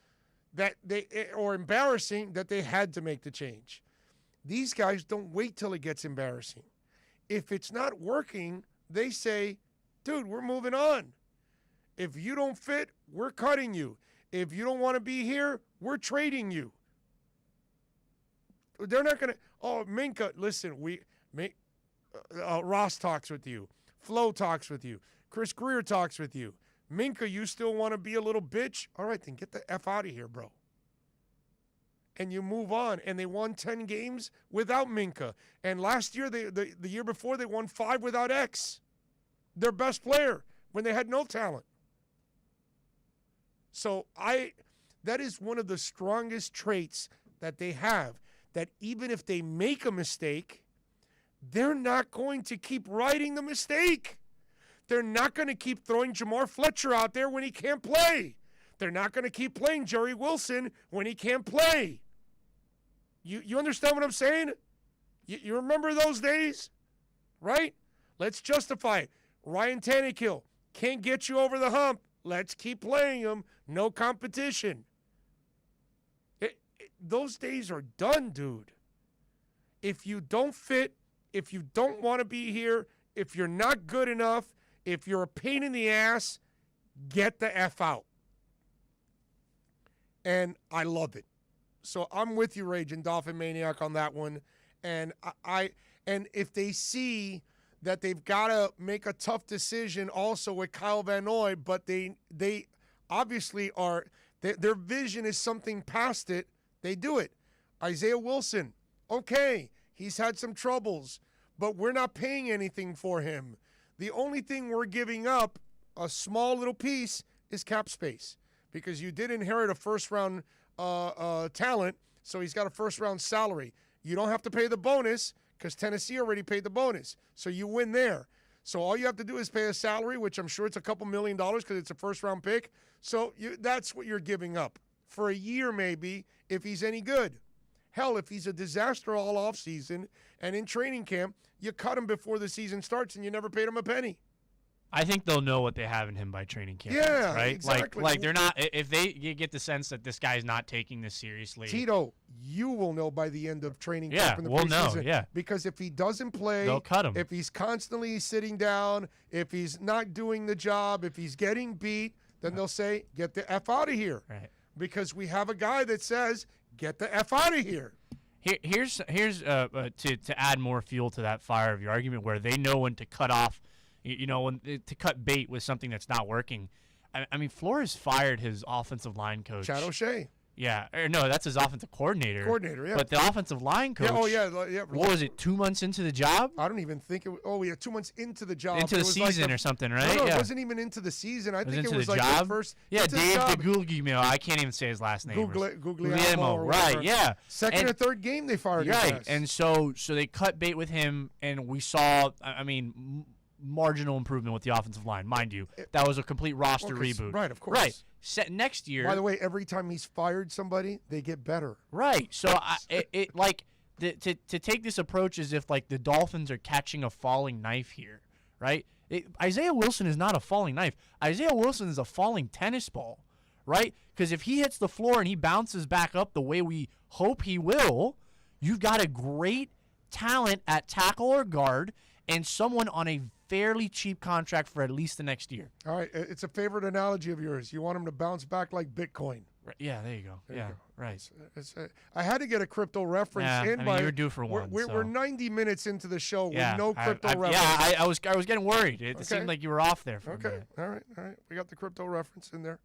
that or embarrassing that they had to make the change. These guys don't wait till it gets embarrassing. If it's not working, they say, dude, we're moving on. If you don't fit, we're cutting you. If you don't want to be here, we're trading you. They're not going to, oh, Minka, listen, Ross talks with you. Flo talks with you. Chris Greer talks with you. Minka, you still want to be a little bitch? All right, then get the F out of here, bro. And you move on. And they won 10 games without Minka. And last year, the year before, they won 5 without X, their best player, when they had no talent. So that is one of the strongest traits that they have, that even if they make a mistake, they're not going to keep riding the mistake. They're not going to keep throwing Jamar Fletcher out there when he can't play. They're not going to keep playing Jerry Wilson when he can't play. You understand what I'm saying? You remember those days? Right? Let's justify it. Ryan Tannehill can't get you over the hump. Let's keep playing him. No competition. Those days are done, dude. If you don't fit, if you don't want to be here, if you're not good enough, if you're a pain in the ass, get the F out. And I love it. So I'm with you, Raging Dolphin Maniac, on that one. And and if they see that they've got to make a tough decision also with Kyle Van Noy, but they obviously are, their vision is something past it, they do it. Isaiah Wilson, okay, he's had some troubles, but we're not paying anything for him. The only thing we're giving up, a small little piece, is cap space, because you did inherit a first-round talent, so he's got a first-round salary. You don't have to pay the bonus because Tennessee already paid the bonus, so you win there. So all you have to do is pay a salary, which I'm sure it's a couple $1 million because it's a first-round pick. So that's what you're giving up for a year maybe if he's any good. Hell, if he's a disaster all offseason and in training camp, you cut him before the season starts and you never paid him a penny. I think they'll know what they have in him by training camp. Yeah, right? exactly. Like they're not. If they get the sense that this guy's not taking this seriously, Tito, you will know by the end of training Yeah, camp in the we'll preseason. know, yeah. Because if he doesn't play, they'll cut him. if he's constantly sitting down, if he's not doing the job, if he's getting beat, then they'll say, get the F out of here. Right. Because we have a guy that says, get the F out of here. Here's to add more fuel to that fire of your argument, where they know when to cut off, when to cut bait with something that's not working. I mean, Flores fired his offensive line coach, Chad O'Shea. Yeah, no, that's his offensive coordinator. Yeah. But the offensive line coach. Yeah. What was it? 2 months into the job? I don't even think it. Yeah, 2 months into the job. Into the season or something, right? No, yeah. it wasn't even into the season. I think it was the like job? the first. Yeah, Dave DeGuglielmo. I can't even say his last name. Guglielmo, right? Yeah. Second or third game they fired him. Right, and so they cut bait with him, and we saw. I mean, marginal improvement with the offensive line, mind you. That was a complete roster reboot. Right, of course. Right. Set next year. By the way, every time he's fired somebody, they get better. Right. So to take this approach as if like the Dolphins are catching a falling knife here, right? Isaiah Wilson is not a falling knife. Isaiah Wilson is a falling tennis ball, right? Because if he hits the floor and he bounces back up the way we hope he will, you've got a great talent at tackle or guard and someone on a fairly cheap contract for at least the next year. All right, it's a favorite analogy of yours. You want him to bounce back like Bitcoin. Right. Yeah, there you go. Right. I had to get a crypto reference in. You're due for one. We're 90 minutes into the show with no crypto reference. Yeah, I was getting worried. It seemed like you were off there for a minute. All right. We got the crypto reference in there.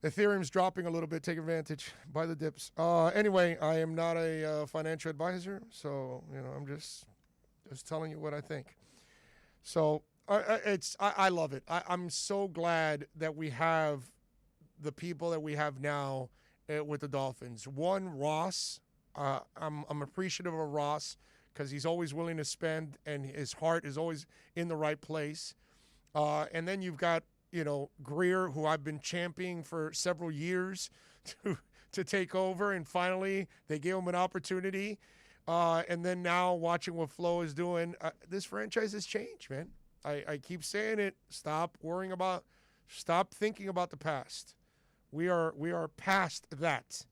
Ethereum's dropping a little bit. Take advantage. Buy the dips. Anyway, I am not a financial advisor, so I'm just telling you what I think. So I love it. I'm so glad that we have the people that we have now with the Dolphins. One, Ross. I'm appreciative of Ross because he's always willing to spend and his heart is always in the right place. And then you've got Greer, who I've been championing for several years to take over, and finally they gave him an opportunity. And then now watching what Flo is doing, this franchise has changed, man. I keep saying it. Stop thinking about the past. We are past that.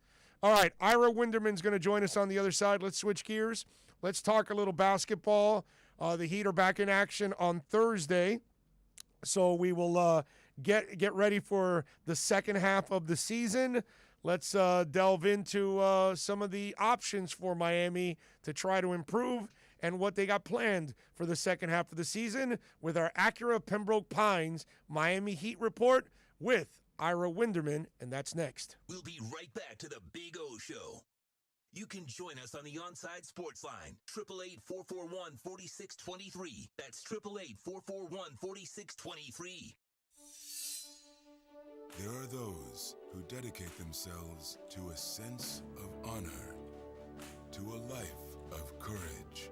All right, Ira Winderman's going to join us on the other side. Let's switch gears. Let's talk a little basketball. The Heat are back in action on Thursday, so we will get ready for the second half of the season. Let's delve into some of the options for Miami to try to improve and what they got planned for the second half of the season with our Acura Pembroke Pines Miami Heat report with Ira Winderman, and that's next. We'll be right back to the Big O Show. You can join us on the OnSide Sports Line, 888-441-4623. That's 888-441-4623. There are those who dedicate themselves to a sense of honor, to a life of courage,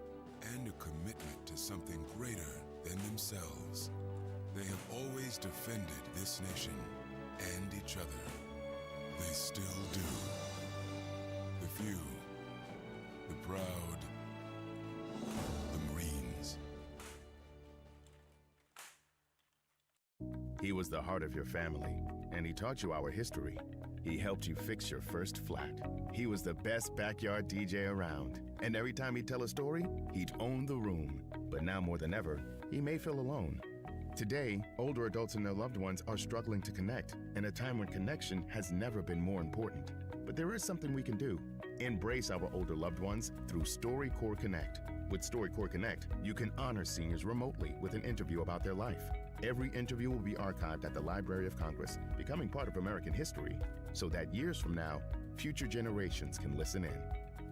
and a commitment to something greater than themselves. They have always defended this nation and each other. They still do. The few, the proud, the Marines. He was the heart of your family, and he taught you our history. He helped you fix your first flat. He was the best backyard DJ around, and every time he'd tell a story, he'd own the room. But now more than ever, he may feel alone. Today, older adults and their loved ones are struggling to connect, in a time when connection has never been more important. But there is something we can do. Embrace our older loved ones through StoryCorps Connect. With StoryCorps Connect, you can honor seniors remotely with an interview about their life. Every interview will be archived at the Library of Congress, becoming part of American history, so that years from now, future generations can listen in.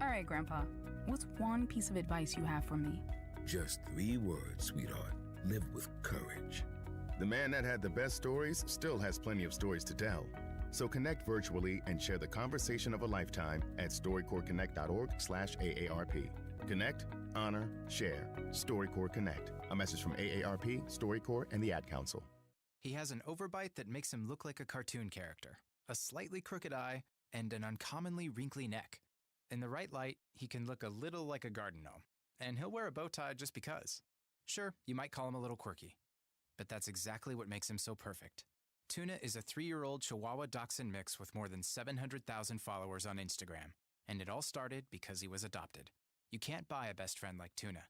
All right, Grandpa, what's one piece of advice you have for me? Just 3 words, sweetheart. Live with courage. The man that had the best stories still has plenty of stories to tell. So connect virtually and share the conversation of a lifetime at storycorpsconnect.org/AARP. Connect, honor, share. StoryCorps Connect. A message from AARP, StoryCorps, and the Ad Council. He has an overbite that makes him look like a cartoon character, a slightly crooked eye, and an uncommonly wrinkly neck. In the right light, he can look a little like a garden gnome, and he'll wear a bow tie just because. Sure, you might call him a little quirky. but that's exactly what makes him so perfect. Tuna is a 3-year-old Chihuahua Dachshund mix with more than 700,000 followers on Instagram, and it all started because he was adopted. You can't buy a best friend like Tuna,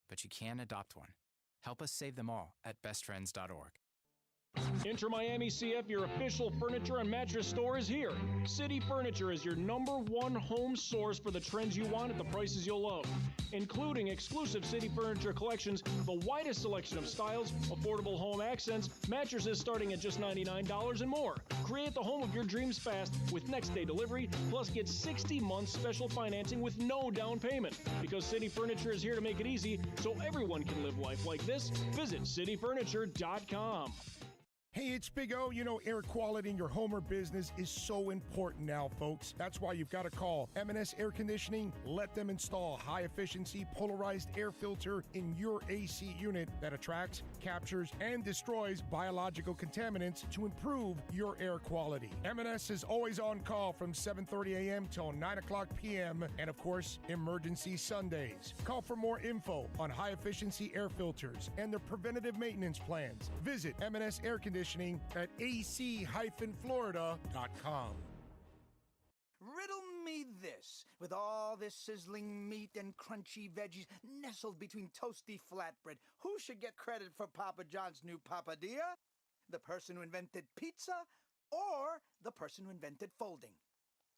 but you can adopt one. Help us save them all at bestfriends.org. Inter Miami CF, your official furniture and mattress store, is here. City Furniture is your #1 home source for the trends you want at the prices you'll love, including exclusive City Furniture collections, the widest selection of styles, affordable home accents, mattresses starting at just $99 and more. Create the home of your dreams fast with next-day delivery, plus get 60 months special financing with no down payment. Because City Furniture is here to make it easy so everyone can live life like this, visit cityfurniture.com. Hey, it's Big O. You know, air quality in your home or business is so important now, folks. That's why you've got to call M&S Air Conditioning. Let them install a high-efficiency polarized air filter in your AC unit that attracts, captures, and destroys biological contaminants to improve your air quality. M&S is always on call from 7:30 a.m. till 9 o'clock p.m. and, of course, emergency Sundays. Call for more info on high-efficiency air filters and their preventative maintenance plans. Visit M&S Air Conditioning at ac-florida.com. Riddle me this. With all this sizzling meat and crunchy veggies nestled between toasty flatbread, who should get credit for Papa John's new papadilla? The person who invented pizza or the person who invented folding?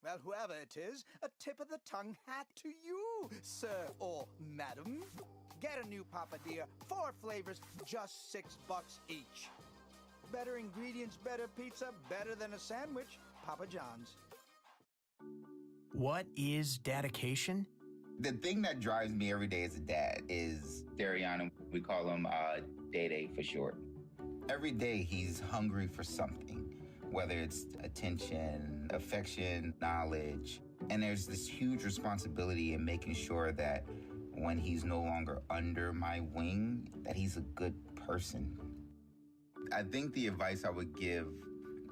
Well, whoever it is, a tip of the tongue hat to you, sir or madam. Get a new papadilla, 4 flavors, just $6 each. Better ingredients, better pizza, better than a sandwich. Papa John's. What is dedication? The thing that drives me every day as a dad is Dariana. We call him Day-Day for short. Every day he's hungry for something, whether it's attention, affection, knowledge. And there's this huge responsibility in making sure that when he's no longer under my wing, that he's a good person. I think the advice I would give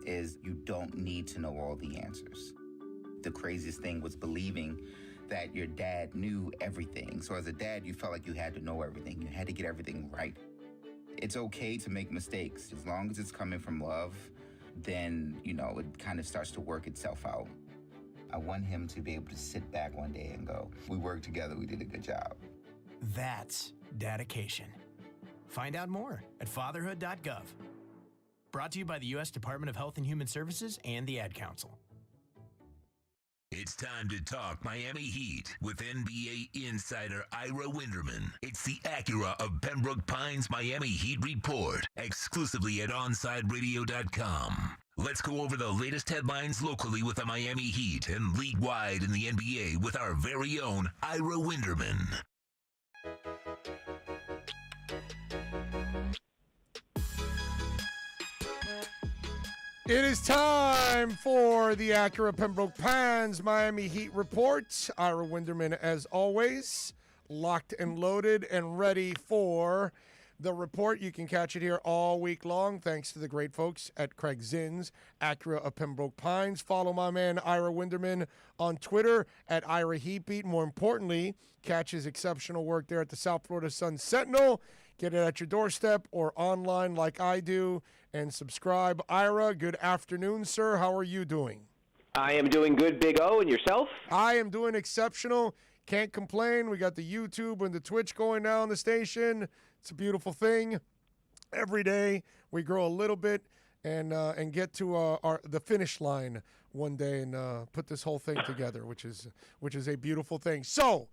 is you don't need to know all the answers. The craziest thing was believing that your dad knew everything. So as a dad, you felt like you had to know everything. You had to get everything right. It's okay to make mistakes. As long as it's coming from love, then, you know, it kind of starts to work itself out. I want him to be able to sit back one day and go, we worked together, we did a good job. That's dedication. Find out more at fatherhood.gov. Brought to you by the U.S. Department of Health and Human Services and the Ad Council. It's time to talk Miami Heat with NBA insider Ira Winderman. It's the Acura of Pembroke Pines Miami Heat Report, exclusively at OnSideRadio.com. Let's go over the latest headlines locally with the Miami Heat and league-wide in the NBA with our very own Ira Winderman. It is time for the Acura Pembroke Pines Miami Heat Report. Ira Winderman, as always, locked and loaded and ready for the report. You can catch it here all week long, thanks to the great folks at Craig Zinn's Acura of Pembroke Pines. Follow my man Ira Winderman on Twitter at Ira Heatbeat. More importantly, catch his exceptional work there at the South Florida Sun Sentinel. Get it at your doorstep or online like I do, and subscribe. Ira, good afternoon, sir. How are you doing? I am doing good, Big O, and yourself? I am doing exceptional. Can't complain. We got the YouTube and the Twitch going now on the station. It's a beautiful thing. Every day we grow a little bit and get to the finish line one day and put this whole thing together, which is a beautiful thing. So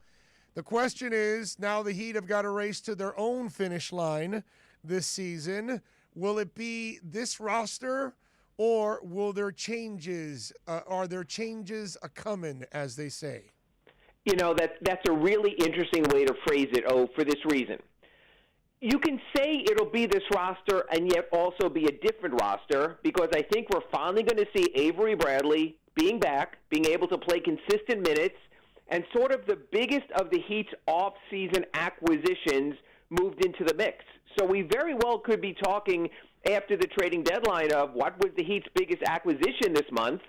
the question is, now the Heat have got to race to their own finish line this season. Will it be this roster, or will there changes? Are there changes a-coming, as they say? You know, that's a really interesting way to phrase it, for this reason. You can say it'll be this roster and yet also be a different roster, because I think we're finally going to see Avery Bradley being back, being able to play consistent minutes, and sort of the biggest of the Heat's off-season acquisitions moved into the mix. So we very well could be talking after the trading deadline of what was the Heat's biggest acquisition this month,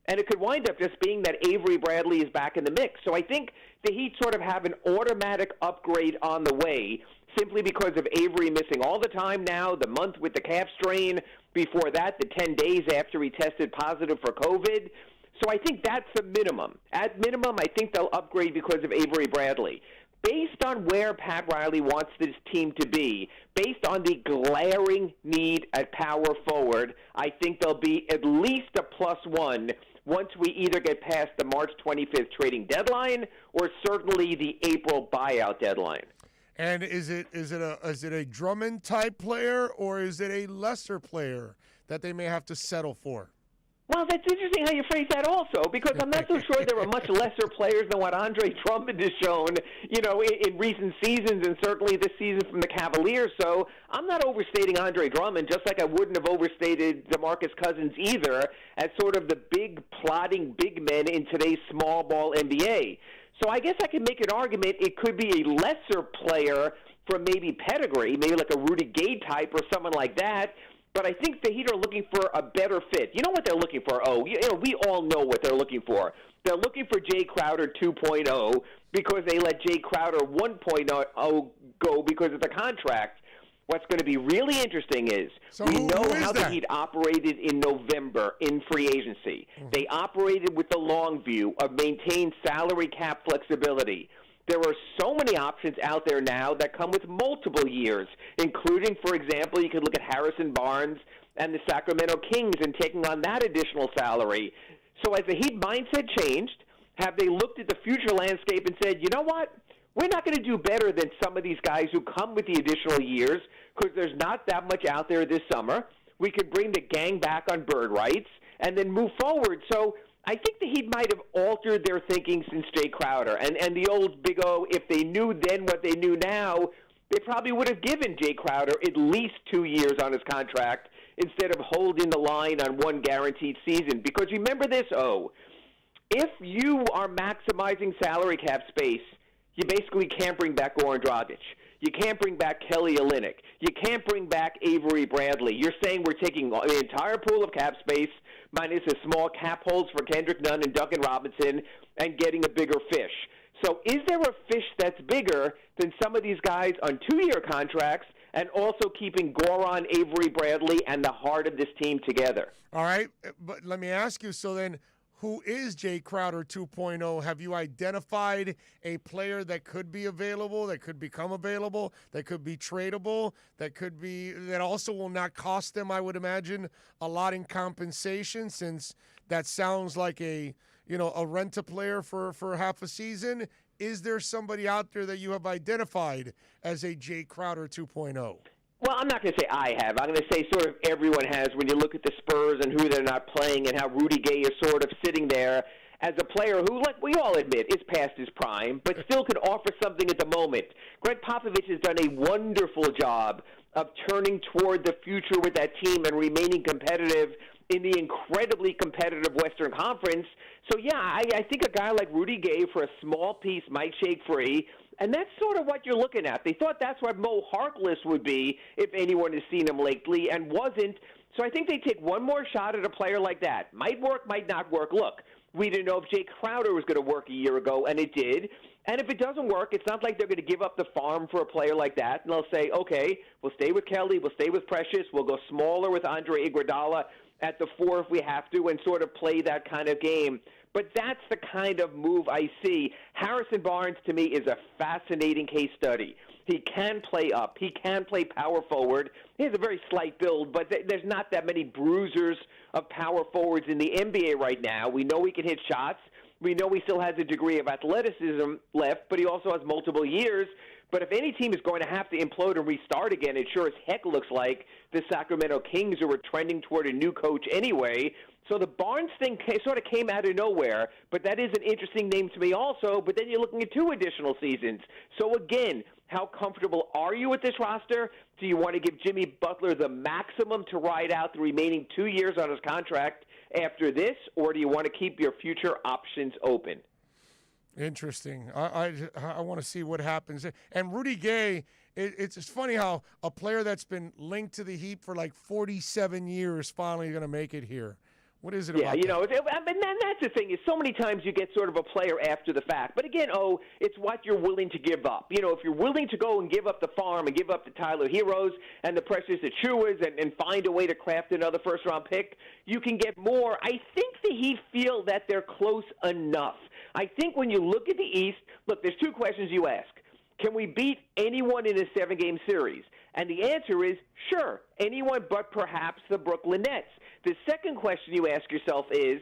And it could wind up just being that Avery Bradley is back in the mix. So I think the Heat sort of have an automatic upgrade on the way simply because of Avery missing all the time now, the month with the calf strain, before that, the 10 days after he tested positive for COVID. So I think that's the minimum. At minimum, I think they'll upgrade because of Avery Bradley. Based on where Pat Riley wants this team to be, based on the glaring need at power forward, I think they'll be at least a +1 once we either get past the March 25th trading deadline or certainly the April buyout deadline. And is it a Drummond type player, or is it a lesser player that they may have to settle for? Well, that's interesting how you phrase that also, because I'm not so sure there are much lesser players than what Andre Drummond has shown, in recent seasons, and certainly this season from the Cavaliers. So I'm not overstating Andre Drummond, just like I wouldn't have overstated DeMarcus Cousins either, as sort of the big, plotting big men in today's small ball NBA. So I guess I can make an argument it could be a lesser player from maybe pedigree, maybe like a Rudy Gay type or someone like that. But I think the Heat are looking for a better fit. You know what they're looking for? We all know what they're looking for. They're looking for Jay Crowder 2.0 because they let Jay Crowder 1.0 go because of the contract. What's going to be really interesting is we know how the Heat operated in November in free agency. They operated with the long view of maintain salary cap flexibility. There are so many options out there now that come with multiple years, including, for example, you could look at Harrison Barnes and the Sacramento Kings and taking on that additional salary. So as the Heat mindset changed, have they looked at the future landscape and said, you know what? We're not going to do better than some of these guys who come with the additional years because there's not that much out there this summer. We could bring the gang back on bird rights and then move forward. So I think the Heat might have altered their thinking since Jay Crowder. And the old Big O, if they knew then what they knew now, they probably would have given Jay Crowder at least 2 years on his contract instead of holding the line on one guaranteed season. Because remember this, if you are maximizing salary cap space, you basically can't bring back Goran Dragic. You can't bring back Kelly Olynyk. You can't bring back Avery Bradley. You're saying we're taking the entire pool of cap space minus a small cap holds for Kendrick Nunn and Duncan Robinson and getting a bigger fish. So is there a fish that's bigger than some of these guys on 2-year contracts and also keeping Goran, Avery Bradley, and the heart of this team together? All right, but let me ask you, so then who is Jay Crowder 2.0? Have you identified a player that could be available, that could become available, that could be tradable, that also will not cost them, I would imagine, a lot in compensation, since that sounds like a rent-a-player for half a season? Is there somebody out there that you have identified as a Jay Crowder 2.0? Well, I'm not going to say I have. I'm going to say sort of everyone has when you look at the Spurs and who they're not playing and how Rudy Gay is sort of sitting there as a player who, like we all admit, is past his prime, but still can offer something at the moment. Greg Popovich has done a wonderful job of turning toward the future with that team and remaining competitive in the incredibly competitive Western Conference. So, yeah, I think a guy like Rudy Gay for a small piece might shake free. And that's sort of what you're looking at. They thought that's what Mo Harkless would be if anyone has seen him lately and wasn't. So I think they take one more shot at a player like that. Might work, might not work. Look, we didn't know if Jay Crowder was going to work a year ago, and it did. And if it doesn't work, it's not like they're going to give up the farm for a player like that. And they'll say, okay, we'll stay with Kelly, we'll stay with Precious, we'll go smaller with Andre Iguodala at the 4 if we have to, and sort of play that kind of game. But that's the kind of move I see. Harrison Barnes, to me, is a fascinating case study. He can play up. He can play power forward. He has a very slight build, but there's not that many bruisers of power forwards in the NBA right now. We know he can hit shots. We know he still has a degree of athleticism left, but he also has multiple years. But if any team is going to have to implode and restart again, it sure as heck looks like the Sacramento Kings, who are trending toward a new coach anyway. So the Barnes thing sort of came out of nowhere, but that is an interesting name to me also. But then you're looking at 2 additional seasons. So again, how comfortable are you with this roster? Do you want to give Jimmy Butler the maximum to ride out the remaining 2 years on his contract after this, or do you want to keep your future options open? Interesting. I want to see what happens. And Rudy Gay, it's funny how a player that's been linked to the Heat for like 47 years finally going to make it here. What is it yeah, about you know, I mean, that's the thing is so many times you get sort of a player after the fact. But again, it's what you're willing to give up. You know, if you're willing to go and give up the farm and give up the Tyler Heroes and the Precious Achuas and find a way to craft another first-round pick, you can get more. I think the Heat feel that they're close enough. I think when you look at the East, look, there's two questions you ask. Can we beat anyone in a 7-game series? And the answer is, sure, anyone but perhaps the Brooklyn Nets. The second question you ask yourself is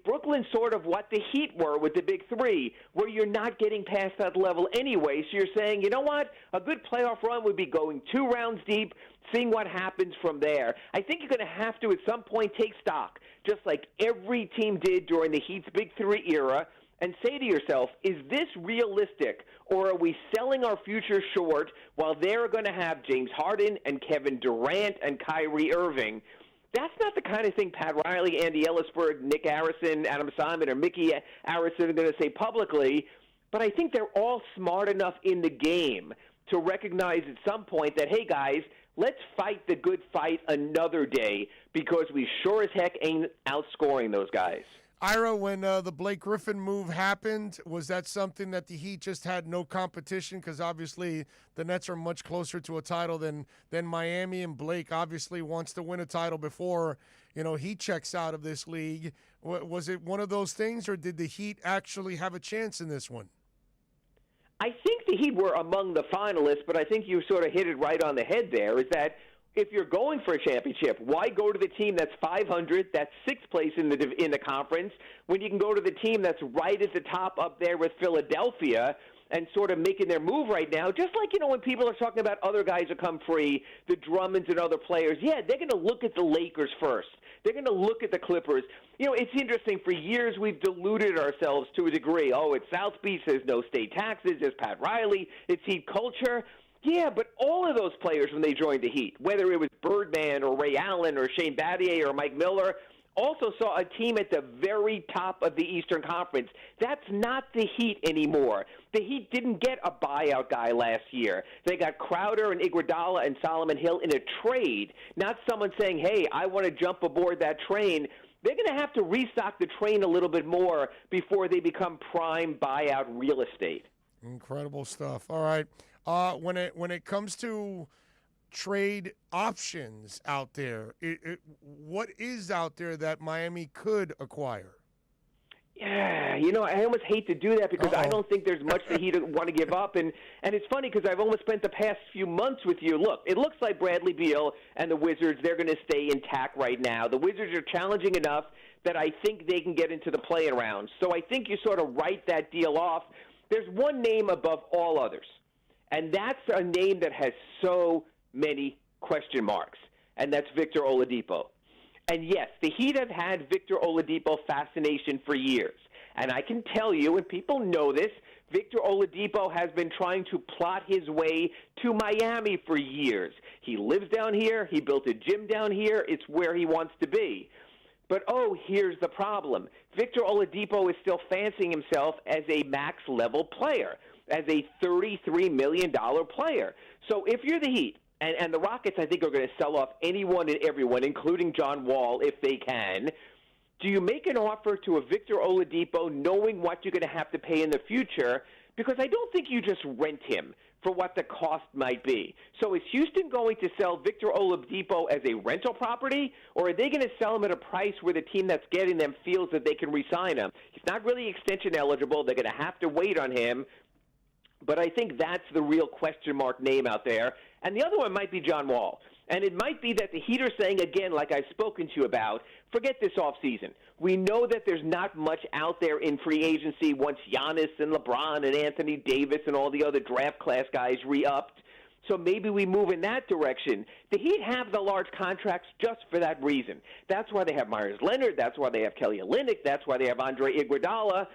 Brooklyn sort of what the Heat were with the Big Three, where you're not getting past that level anyway? So you're saying, you know what, a good playoff run would be going 2 rounds deep, seeing what happens from there. I think you're going to have to at some point take stock, just like every team did during the Heat's Big Three era, and say to yourself, is this realistic, or are we selling our future short while they're going to have James Harden and Kevin Durant and Kyrie Irving? That's not the kind of thing Pat Riley, Andy Ellisberg, Nick Harrison, Adam Simon, or Mickey Harrison are going to say publicly, but I think they're all smart enough in the game to recognize at some point that, hey, guys, let's fight the good fight another day because we sure as heck ain't outscoring those guys. Ira, when the Blake Griffin move happened, was that something that the Heat just had no competition? Because obviously the Nets are much closer to a title than Miami, and Blake obviously wants to win a title before, you know, he checks out of this league. Was it one of those things, or did the Heat actually have a chance in this one? I think the Heat were among the finalists, but I think you sort of hit it right on the head there, is that if you're going for a championship, why go to the team that's 500, that's 6th place in the conference, when you can go to the team that's right at the top up there with Philadelphia and sort of making their move right now? Just like, you know, when people are talking about other guys who come free, the Drummonds and other players, yeah, they're going to look at the Lakers first. They're going to look at the Clippers. You know, it's interesting. For years, we've deluded ourselves to a degree. Oh, it's South Beach. There's no state taxes. There's Pat Riley. It's Heat culture. Yeah, but all of those players, when they joined the Heat, whether it was Birdman or Ray Allen or Shane Battier or Mike Miller, also saw a team at the very top of the Eastern Conference. That's not the Heat anymore. The Heat didn't get a buyout guy last year. They got Crowder and Iguodala and Solomon Hill in a trade, not someone saying, hey, I want to jump aboard that train. They're going to have to restock the train a little bit more before they become prime buyout real estate. Incredible stuff. All right. When it comes to trade options out there, what is out there that Miami could acquire? Yeah, you know, I almost hate to do that because I don't think there's much that he'd want to give up. And it's funny because I've almost spent the past few months with you. Look, it looks like Bradley Beal and the Wizards, they're going to stay intact right now. The Wizards are challenging enough that I think they can get into the play-in round. So I think you sort of write that deal off. There's one name above all others, and that's a name that has so many question marks, and that's Victor Oladipo. And yes, the Heat have had Victor Oladipo fascination for years. And I can tell you, and people know this, Victor Oladipo has been trying to plot his way to Miami for years. He lives down here. He built a gym down here. It's where he wants to be. But, here's the problem. Victor Oladipo is still fancying himself as a max-level player, as a $33 million player. So if you're the Heat, and the Rockets, I think, are going to sell off anyone and everyone, including John Wall, if they can, do you make an offer to a Victor Oladipo knowing what you're going to have to pay in the future? Because I don't think you just rent him for what the cost might be. So is Houston going to sell Victor Oladipo as a rental property, or are they going to sell him at a price where the team that's getting them feels that they can re-sign him? He's not really extension eligible. They're going to have to wait on him. But I think that's the real question mark name out there. And the other one might be John Wall. And it might be that the Heat are saying, again, like I've spoken to you about, forget this offseason. We know that there's not much out there in free agency once Giannis and LeBron and Anthony Davis and all the other draft class guys re-upped. So maybe we move in that direction. The Heat have the large contracts just for that reason. That's why they have Myers Leonard. That's why they have Kelly Olynyk. That's why they have Andre Iguodala.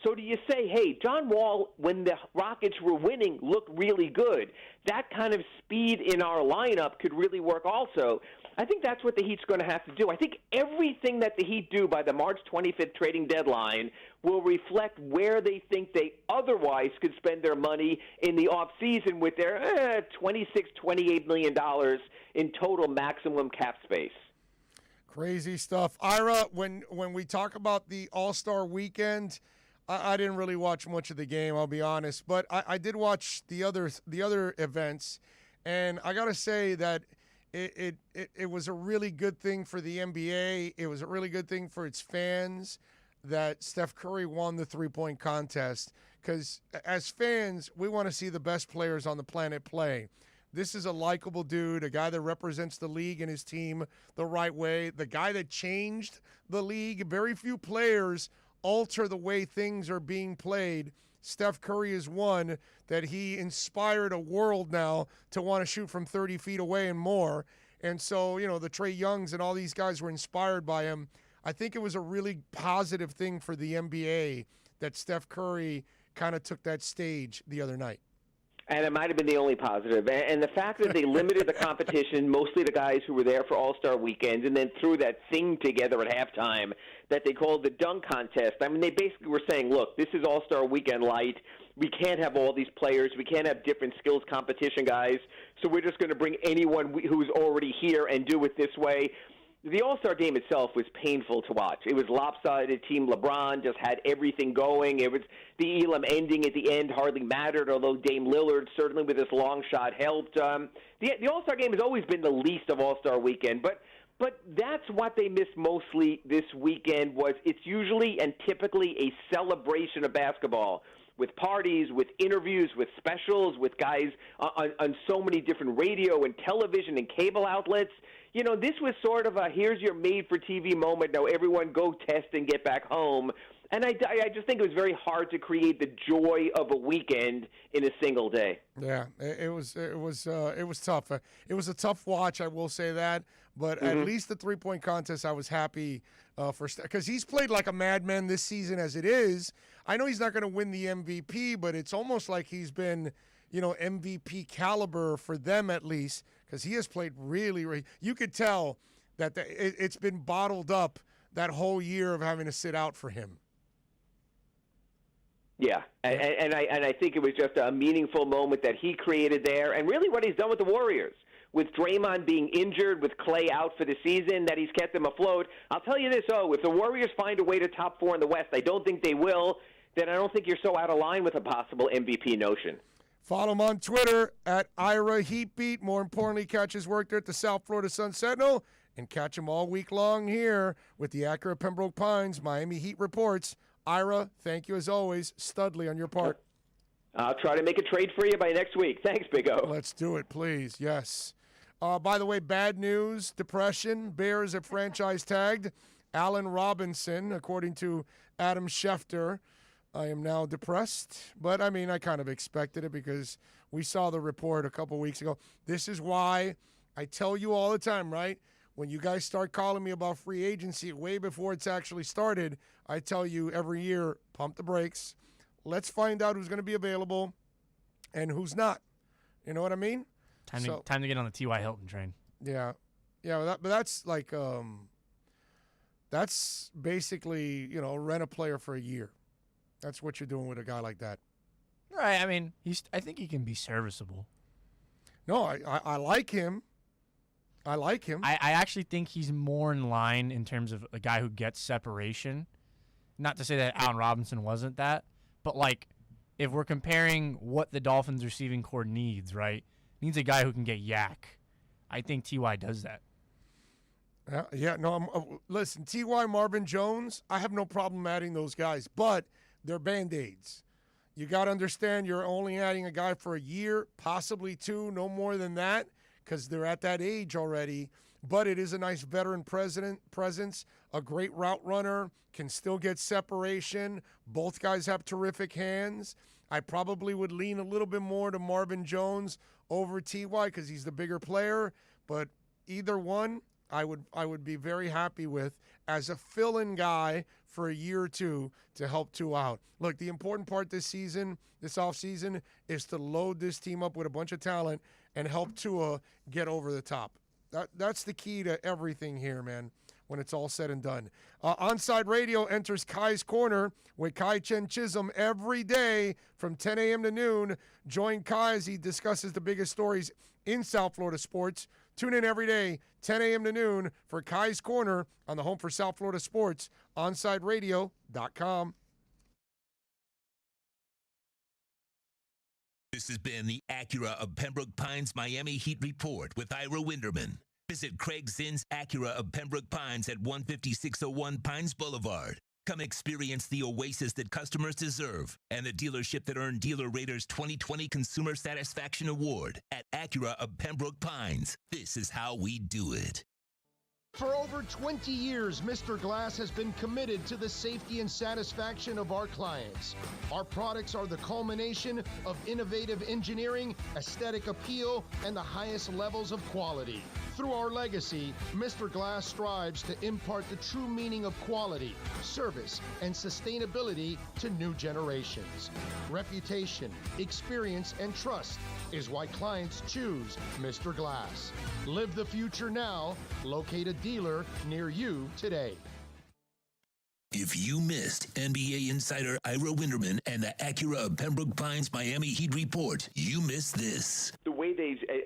So do you say, hey, John Wall, when the Rockets were winning, looked really good. That kind of speed in our lineup could really work also. I think that's what the Heat's going to have to do. I think everything that the Heat do by the March 25th trading deadline will reflect where they think they otherwise could spend their money in the offseason with their $26, $28 million in total maximum cap space. Crazy stuff. Ira, when we talk about the All-Star Weekend, I didn't really watch much of the game, I'll be honest, but I did watch the other events, and I got to say that it was a really good thing for the NBA. It was a really good thing for its fans that Steph Curry won the three-point contest, because as fans, we want to see the best players on the planet play. This is a likable dude, a guy that represents the league and his team the right way, the guy that changed the league. Very few players alter the way things are being played. Steph Curry is one that he inspired a world now to want to shoot from 30 feet away and more. And so, the Trae Youngs and all these guys were inspired by him. I think it was a really positive thing for the NBA that Steph Curry kind of took that stage the other night. And it might have been the only positive. And the fact that they limited the competition, mostly the guys who were there for All-Star Weekend, and then threw that thing together at halftime that they called the dunk contest. I mean, they basically were saying, look, this is All-Star Weekend light. We can't have all these players. We can't have different skills competition guys. So we're just going to bring anyone who's already here and do it this way. The All-Star game itself was painful to watch. It was lopsided. Team LeBron just had everything going. It was the Elam ending at the end hardly mattered, although Dame Lillard certainly with his long shot helped. The All-Star game has always been the least of All-Star weekend, but that's what they missed mostly this weekend. Was it's usually and typically a celebration of basketball, with parties, with interviews, with specials, with guys on so many different radio and television and cable outlets. This was sort of a here's your made-for-TV moment. Now everyone go test and get back home. And I just think it was very hard to create the joy of a weekend in a single day. Yeah, it was tough. It was a tough watch, I will say that. But at least the three-point contest, I was happy for because he's played like a madman this season as it is. I know he's not going to win the MVP, but it's almost like he's been, MVP caliber for them at least, because he has played really. You could tell that it's been bottled up that whole year of having to sit out for him. Yeah, and I think it was just a meaningful moment that he created there, and really what he's done with the Warriors. With Draymond being injured, with Clay out for the season, that he's kept them afloat. I'll tell you this, if the Warriors find a way to top four in the West, I don't think they will, then I don't think you're so out of line with a possible MVP notion. Follow him on Twitter at Ira Heatbeat. More importantly, catch his work there at the South Florida Sun Sentinel, and catch him all week long here with the Acura Pembroke Pines Miami Heat reports. Ira, thank you as always. Studley on your part. I'll try to make a trade for you by next week. Thanks, Big O. Let's do it, please. Yes. By the way, bad news, depression. Bears have franchise tagged Allen Robinson, according to Adam Schefter. I am now depressed, but I kind of expected it because we saw the report a couple weeks ago. This is why I tell you all the time, right? When you guys start calling me about free agency way before it's actually started, I tell you every year, pump the brakes. Let's find out who's going to be available and who's not. You know what I mean? Time to get on the T.Y. Hilton train. Yeah. But that's like that's basically, rent a player for a year. That's what you're doing with a guy like that. Right. I think he can be serviceable. No, I like him. I like him. I actually think he's more in line in terms of a guy who gets separation. Not to say that Allen Robinson wasn't that, but if we're comparing what the Dolphins receiving core needs, right? Needs a guy who can get yak. I think T.Y. does that. Listen, T.Y., Marvin Jones, I have no problem adding those guys, but they're Band-Aids. You got to understand you're only adding a guy for a year, possibly two, no more than that, because they're at that age already. But it is a nice veteran presence, a great route runner, can still get separation. Both guys have terrific hands. I probably would lean a little bit more to Marvin Jones over T.Y. because he's the bigger player. But either one, I would be very happy with as a fill-in guy for a year or two to help Tua out. Look, the important part this offseason, is to load this team up with a bunch of talent and help Tua get over the top. That's the key to everything here, man, when it's all said and done. OnSide Radio enters Kai's Corner with Kai Chen Chisholm every day from 10 a.m. to noon. Join Kai as he discusses the biggest stories in South Florida sports Tune in every day, 10 a.m. to noon, for Kai's Corner on the home for South Florida sports, OnSideRadio.com. This has been the Acura of Pembroke Pines Miami Heat Report with Ira Winderman. Visit Craig Zinn's Acura of Pembroke Pines at 15601 Pines Boulevard. Come experience the oasis that customers deserve and the dealership that earned Dealer Rater's 2020 Consumer Satisfaction Award at Acura of Pembroke Pines. This is how we do it. For over 20 years, Mr. Glass has been committed to the safety and satisfaction of our clients. Our products are the culmination of innovative engineering, aesthetic appeal, and the highest levels of quality. Through our legacy, Mr. Glass strives to impart the true meaning of quality, service, and sustainability to new generations. Reputation, experience, and trust is why clients choose Mr. Glass. Live the future now. Locate a dealer near you today. If you missed NBA insider Ira Winderman and the Acura of Pembroke Pines Miami Heat Report, you missed this. The way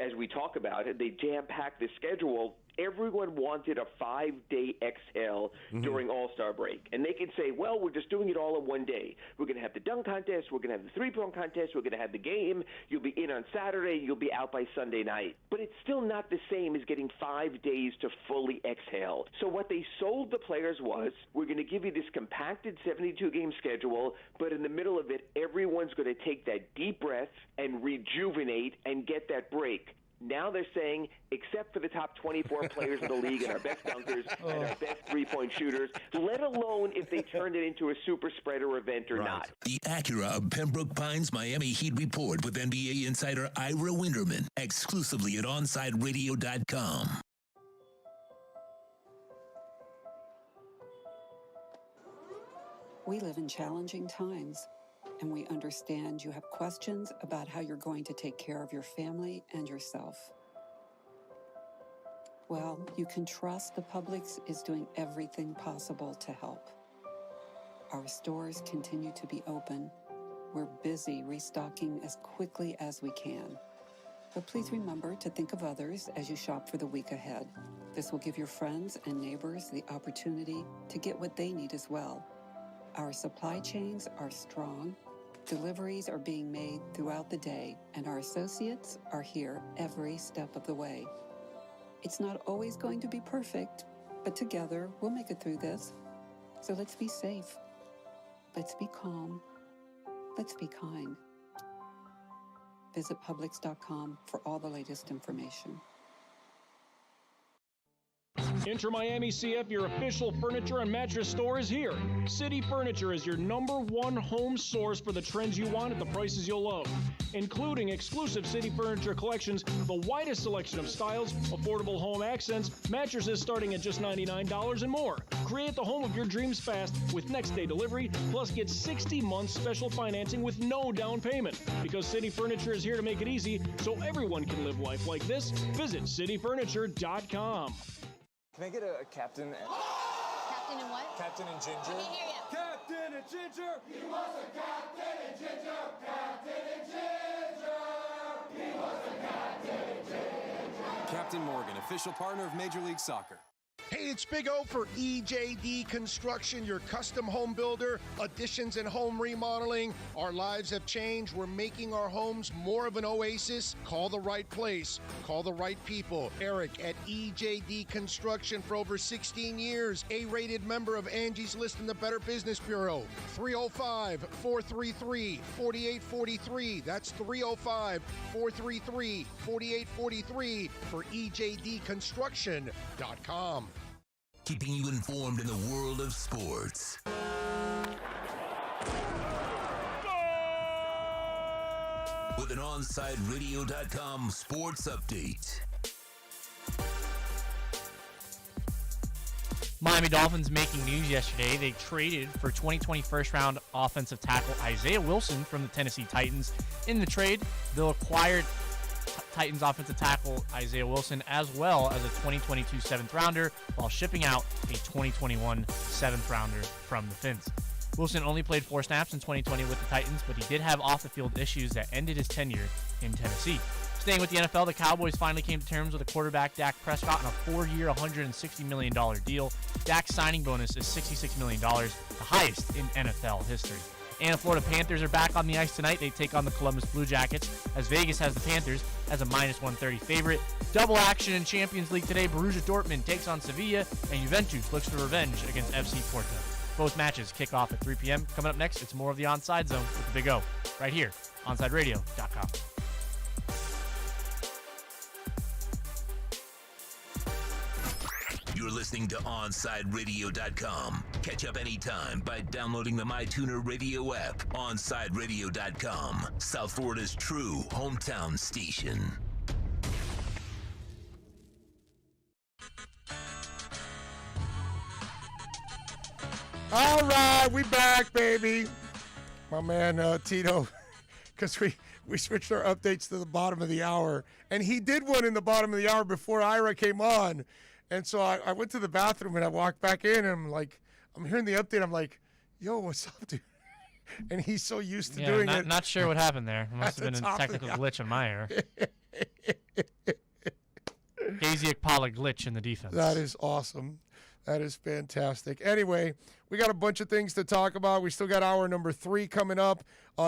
as we talk about it, they jam-packed the schedule. Everyone wanted a 5-day exhale during All-Star break. And they could say, well, we're just doing it all in one day. We're going to have the dunk contest. We're going to have the three-point contest. We're going to have the game. You'll be in on Saturday. You'll be out by Sunday night. But it's still not the same as getting 5 days to fully exhale. So what they sold the players was, we're going to give you this compacted 72-game schedule, but in the middle of it, everyone's going to take that deep breath and rejuvenate and get that break. Now they're saying, except for the top 24 players in the league and our best dunkers and our best three-point shooters, let alone if they turned it into a super spreader event or not. The Acura of Pembroke Pines Miami Heat Report with NBA insider Ira Winderman, exclusively at OnSideRadio.com. We live in challenging times, and we understand you have questions about how you're going to take care of your family and yourself. Well, you can trust the Publix is doing everything possible to help. Our stores continue to be open. We're busy restocking as quickly as we can. But please remember to think of others as you shop for the week ahead. This will give your friends and neighbors the opportunity to get what they need as well. Our supply chains are strong. Deliveries are being made throughout the day, and our associates are here every step of the way. It's not always going to be perfect, but together we'll make it through this. So let's be safe. Let's be calm. Let's be kind. Visit Publix.com for all the latest information. Enter Miami CF, your official furniture and mattress store, is here. City Furniture is your #1 home source for the trends you want at the prices you'll love, including exclusive City Furniture collections, the widest selection of styles, affordable home accents, mattresses starting at just $99 and more. Create the home of your dreams fast with next-day delivery, plus get 60 months special financing with no down payment. Because City Furniture is here to make it easy so everyone can live life like this, visit cityfurniture.com. Can I get a captain? Captain and what? Captain and ginger. I can't hear you. Captain and ginger. He was a captain and ginger. Captain and ginger. He was a captain and ginger. Captain Morgan, official partner of Major League Soccer. Hey, it's Big O for EJD Construction, your custom home builder, additions and home remodeling. Our lives have changed. We're making our homes more of an oasis. Call the right place. Call the right people. Eric at EJD Construction for over 16 years. A-rated member of Angie's List and the Better Business Bureau. 305-433-4843. That's 305-433-4843 for EJDconstruction.com. Keeping you informed in the world of sports. With an OnSideRadio.com sports update. Miami Dolphins making news yesterday. They traded for 2020 first-round offensive tackle Isaiah Wilson from the Tennessee Titans. In the trade, they'll acquire Titans offensive tackle Isaiah Wilson as well as a 2022 7th-rounder while shipping out a 2021 7th-rounder from the Fins. Wilson only played 4 snaps in 2020 with the Titans, but he did have off-the-field issues that ended his tenure in Tennessee. Staying with the NFL, the Cowboys finally came to terms with a quarterback, Dak Prescott, on a 4-year, $160 million deal. Dak's signing bonus is $66 million, the highest in NFL history. And the Florida Panthers are back on the ice tonight. They take on the Columbus Blue Jackets, as Vegas has the Panthers as a -130 favorite. Double action in Champions League today. Borussia Dortmund takes on Sevilla, and Juventus looks for revenge against FC Porto. Both matches kick off at 3 p.m. Coming up next, it's more of the OnSide Zone with the Big O, right here, OnSideRadio.com. You're listening to OnSideRadio.com. Catch up anytime by downloading the MyTuner Radio app. OnSideRadio.com, South Florida's true hometown station. All right, we back, baby. My man Tito, because we switched our updates to the bottom of the hour, and he did one in the bottom of the hour before Ira came on. And so I went to the bathroom and I walked back in and I'm hearing the update. I'm like, yo, what's up, dude? And he's so used to doing it. Not sure what happened there. It must have been a technical glitch on my end. Hazy Ekpala glitch in the defense. That is awesome. That is fantastic. Anyway, we got a bunch of things to talk about. We still got hour number 3 coming up.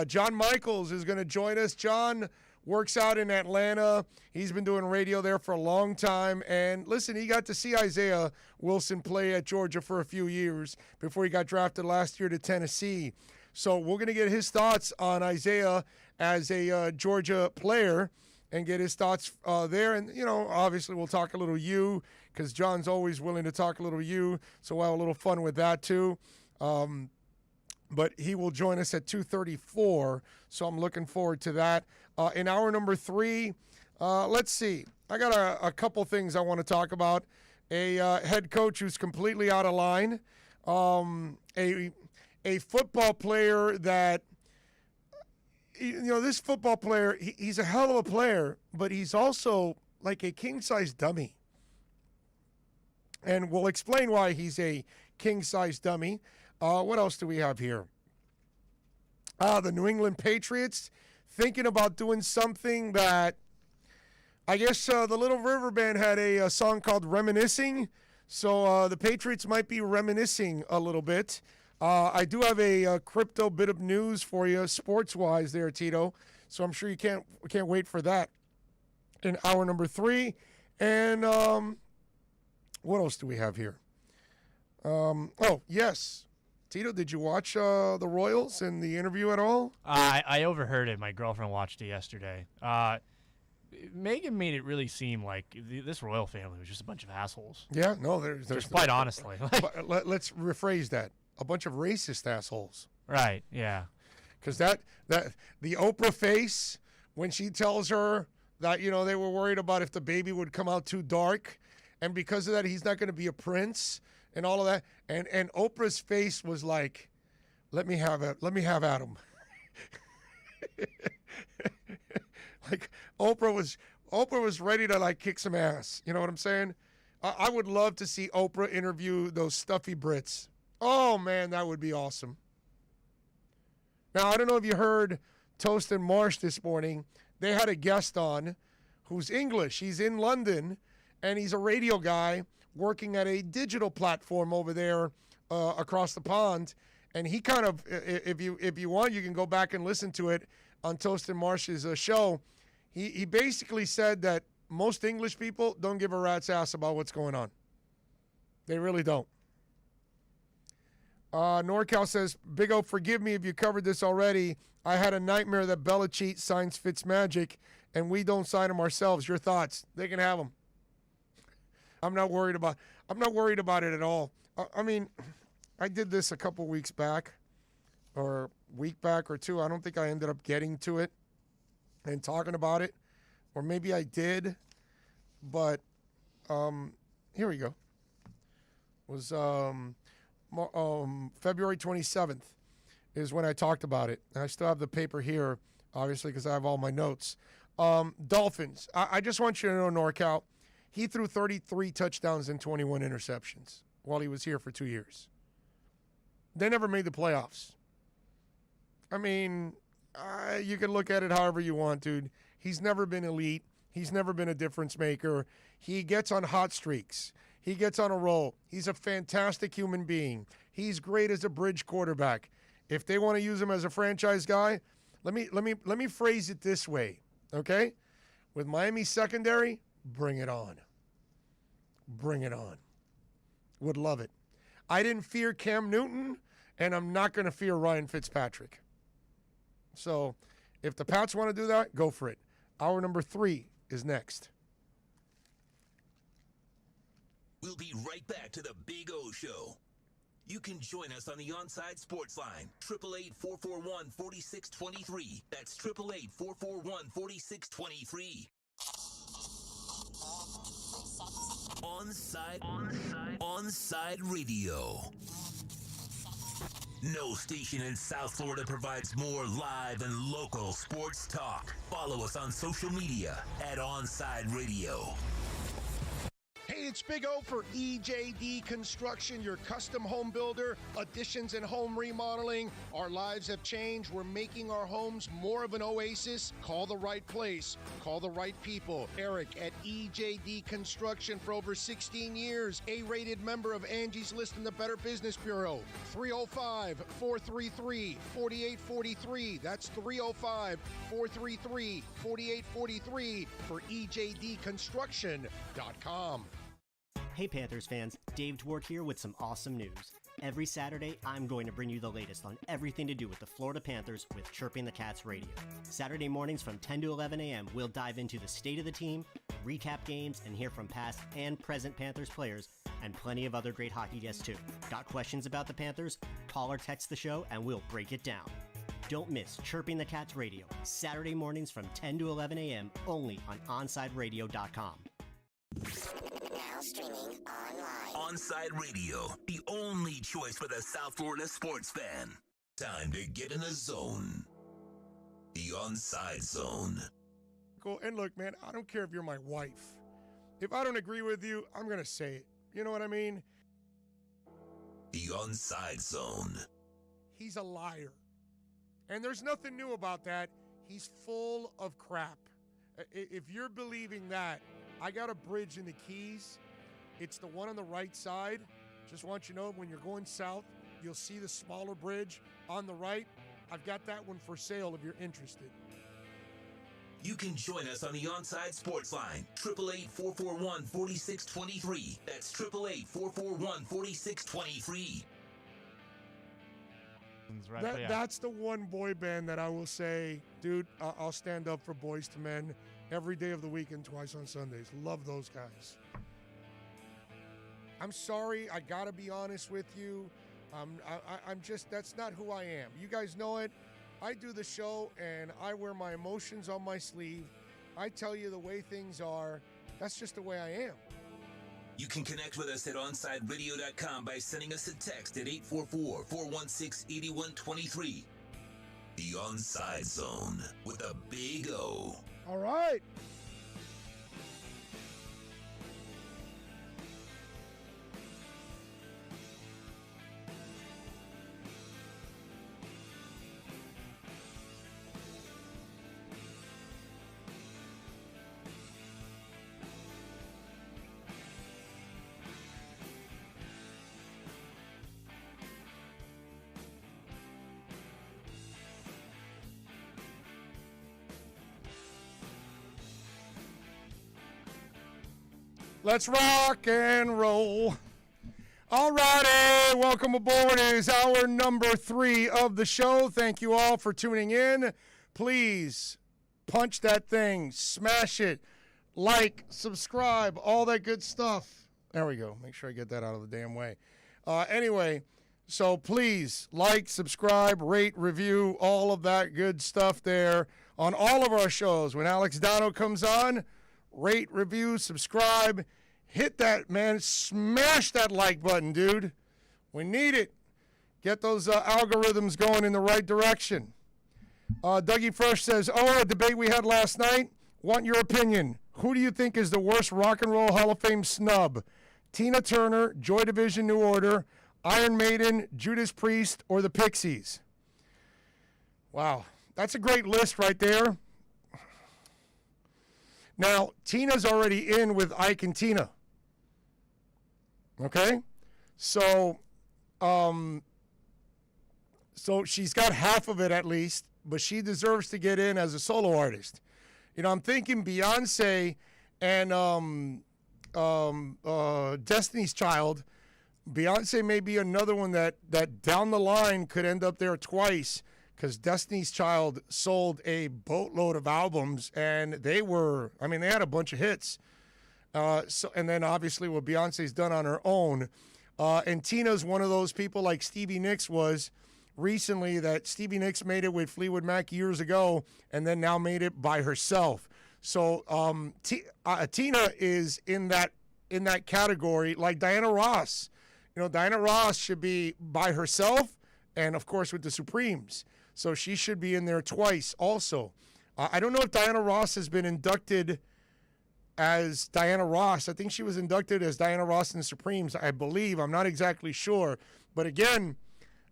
John Michaels is going to join us. John works out in Atlanta. He's been doing radio there for a long time. And listen, he got to see Isaiah Wilson play at Georgia for a few years before he got drafted last year to Tennessee. So we're going to get his thoughts on Isaiah as a Georgia player and get his thoughts there. And, obviously we'll talk a little U because John's always willing to talk a little U. So we'll have a little fun with that too. But he will join us at 2:34. So I'm looking forward to that. In hour number 3, let's see. I got a couple things I want to talk about. A head coach who's completely out of line. A football player that, this football player, he's a hell of a player, but he's also like a king-size dummy. And we'll explain why he's a king-size dummy. What else do we have here? The New England Patriots thinking about doing something that I guess the Little River Band had a song called Reminiscing. So the Patriots might be reminiscing a little bit. I do have a crypto bit of news for you, sports-wise there, Tito. So I'm sure you can't wait for that in hour number 3. And what else do we have here? Oh, yes. Tito, did you watch the Royals and the interview at all? I overheard it. My girlfriend watched it yesterday. Megan made it really seem like this royal family was just a bunch of assholes. Yeah, no, there's just quite honestly. Let's rephrase that. A bunch of racist assholes. Right, yeah. Because that the Oprah face, when she tells her that, they were worried about if the baby would come out too dark, and because of that, he's not going to be a prince and all of that. And Oprah's face was like, let me have Adam. Like Oprah was ready to kick some ass. You know what I'm saying? I would love to see Oprah interview those stuffy Brits. Oh man, that would be awesome. Now I don't know if you heard Toast and Marsh this morning. They had a guest on who's English. He's in London and he's a radio guy working at a digital platform over there across the pond. And he kind of, if you want, you can go back and listen to it on Toast and Marsh's show. He basically said that most English people don't give a rat's ass about what's going on. They really don't. NorCal says, Big O, forgive me if you covered this already. I had a nightmare that Belichick signs Fitzmagic, and we don't sign him ourselves. Your thoughts? They can have him. I'm not worried about it at all. I mean, I did this a couple weeks back, or week back or two. I don't think I ended up getting to it and talking about it, or maybe I did, but here we go. It was February 27th is when I talked about it. And I still have the paper here, obviously, because I have all my notes. Dolphins. I just want you to know, NorCal, he threw 33 touchdowns and 21 interceptions while he was here for 2 years. They never made the playoffs. I mean, You can look at it however you want, dude. He's never been elite. He's never been a difference maker. He gets on hot streaks. He gets on a roll. He's a fantastic human being. He's great as a bridge quarterback. If they want to use him as a franchise guy, let me phrase it this way, okay? With Miami secondary, bring it on. Bring it on. Would love it. I didn't fear Cam Newton, and I'm not going to fear Ryan Fitzpatrick. So if the Pats want to do that, go for it. Hour number 3 is next. We'll be right back to the Big O Show. You can join us on the OnSide Sports Line, 888-441-4623. That's 888-441-4623. OnSide Radio. No station in South Florida provides more live and local sports talk. Follow us on social media at OnSide Radio. Hey, it's Big O for EJD Construction, your custom home builder, additions and home remodeling. Our lives have changed. We're making our homes more of an oasis. Call the right place. Call the right people. Eric at EJD Construction for over 16 years. A-rated member of Angie's List in the Better Business Bureau. 305-433-4843. That's 305-433-4843 for EJDconstruction.com. Hey Panthers fans, Dave Dwork here with some awesome news. Every Saturday, I'm going to bring you the latest on everything to do with the Florida Panthers with Chirping the Cats Radio. Saturday mornings from 10 to 11 a.m., we'll dive into the state of the team, recap games, and hear from past and present Panthers players, and plenty of other great hockey guests too. Got questions about the Panthers? Call or text the show and we'll break it down. Don't miss Chirping the Cats Radio, Saturday mornings from 10 to 11 a.m. only on OnSideRadio.com. Now streaming online. OnSide Radio, the only choice for the South Florida sports fan. Time to get in the zone. The OnSide Zone. Cool. And look, man, I don't care if you're my wife. If I don't agree with you, I'm going to say it. You know what I mean? The OnSide Zone. He's a liar. And there's nothing new about that. He's full of crap. If you're believing that, I got a bridge in the Keys. It's the one on the right side. Just want you to know, when you're going south, you'll see the smaller bridge on the right. I've got that one for sale if you're interested. You can join us on the OnSide Sports Line, 888-441-4623. That's 888-441-4623. Right, that's the one boy band that I will say, dude, I'll stand up for Boys to Men every day of the week and twice on Sundays. Love those guys. I'm sorry, I gotta be honest with you. I'm just, that's not who I am. You guys know it. I do the show and I wear my emotions on my sleeve. I tell you the way things are. That's just the way I am. You can connect with us at OnSideRadio.com by sending us a text at 844-416-8123. The OnSide Zone with a Big O. All right. Let's rock and roll. All righty, welcome aboard. It is hour number 3 of the show. Thank you all for tuning in. Please punch that thing, smash it, like, subscribe, all that good stuff. There we go. Make sure I get that out of the damn way. Anyway, so please like, subscribe, rate, review, all of that good stuff there on all of our shows. When Alex Dano comes on, rate, review, subscribe, hit that, man. Smash that like button, dude. We need it. Get those algorithms going in the right direction. Dougie Fresh says, a debate we had last night. Want your opinion. Who do you think is the worst Rock and Roll Hall of Fame snub? Tina Turner, Joy Division, New Order, Iron Maiden, Judas Priest, or the Pixies? Wow. that's a great list right there. Now, Tina's already in with Ike and Tina. Okay? So she's got half of it at least, but she deserves to get in as a solo artist. You know, I'm thinking Beyonce and Destiny's Child. Beyonce may be another one that down the line could end up there twice, because Destiny's Child sold a boatload of albums, and they had a bunch of hits. And then obviously what Beyonce's done on her own. And Tina's one of those people like Stevie Nicks was recently, that Stevie Nicks made it with Fleetwood Mac years ago and then now made it by herself. So Tina is in that category, like Diana Ross. You know, Diana Ross should be by herself and, of course, with the Supremes. So she should be in there twice also. I don't know if Diana Ross has been inducted as Diana Ross. I think she was inducted as Diana Ross and the Supremes, I believe. I'm not exactly sure. But again,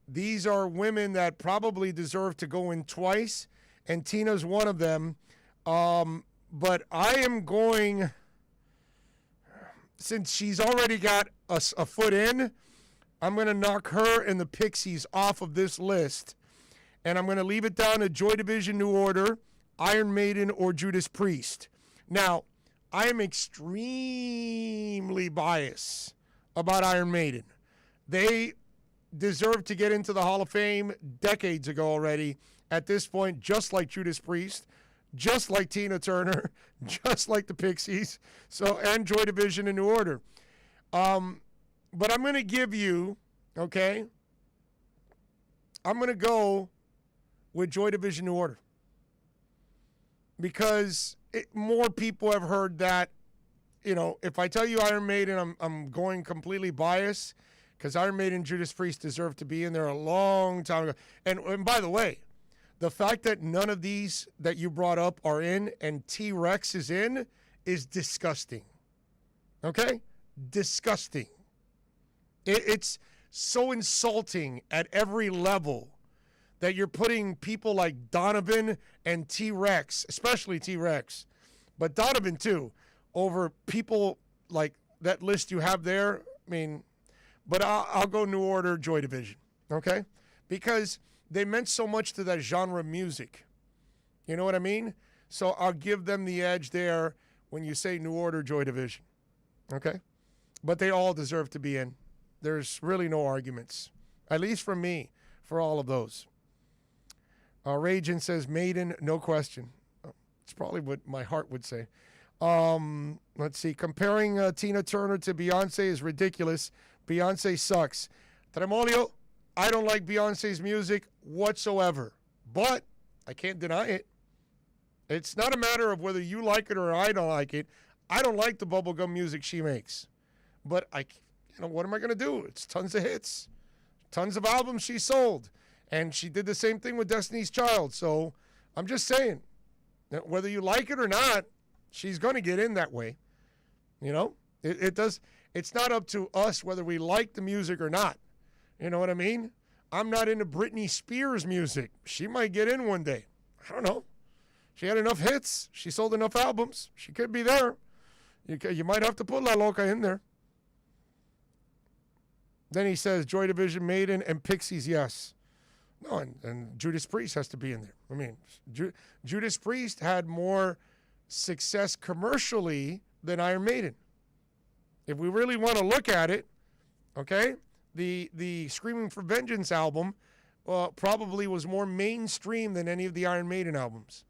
these are women that probably deserve to go in twice, and Tina's one of them. But I am going, since she's already got a foot in, I'm going to knock her and the Pixies off of this list, and I'm going to leave it down to Joy Division, New Order, Iron Maiden, or Judas Priest. Now, I am extremely biased about Iron Maiden. They deserve to get into the Hall of Fame decades ago already. At this point, just like Judas Priest, just like Tina Turner, just like the Pixies, and Joy Division and New Order. But I'm going to give you, okay, I'm going to go with Joy Division, New Order, because more people have heard that. You know, if I tell you Iron Maiden, I'm going completely biased, because Iron Maiden and Judas Priest deserve to be in there a long time ago. And by the way, the fact that none of these that you brought up are in and T-Rex is in is disgusting. Okay? Disgusting. It's so insulting at every level that you're putting people like Donovan and T-Rex, especially T-Rex, but Donovan too, over people like that list you have there. I mean, but I'll go New Order, Joy Division, okay? Because they meant so much to that genre of music. You know what I mean? So I'll give them the edge there when you say New Order, Joy Division, okay? But they all deserve to be in. There's really no arguments, at least from me, for all of those. Ragin says Maiden, no question. It's probably what my heart would say. Let's see. Comparing Tina Turner to Beyonce is ridiculous. Beyonce sucks. Tremolio, I don't like Beyonce's music whatsoever, but I can't deny it. It's not a matter of whether you like it or I don't like it. I don't like the bubblegum music she makes, but what am I going to do? It's tons of hits, tons of albums she sold, and she did the same thing with Destiny's Child. So I'm just saying, that whether you like it or not, she's going to get in that way. You know, it does. It's not up to us whether we like the music or not. You know what I mean? I'm not into Britney Spears music. She might get in one day. I don't know. She had enough hits. She sold enough albums. She could be there. You might have to put La Loca in there. Then he says Joy Division, Maiden, and Pixies, yes. No, and Judas Priest has to be in there. I mean, Judas Priest had more success commercially than Iron Maiden. If we really want to look at it, okay, the Screaming for Vengeance album probably was more mainstream than any of the Iron Maiden albums.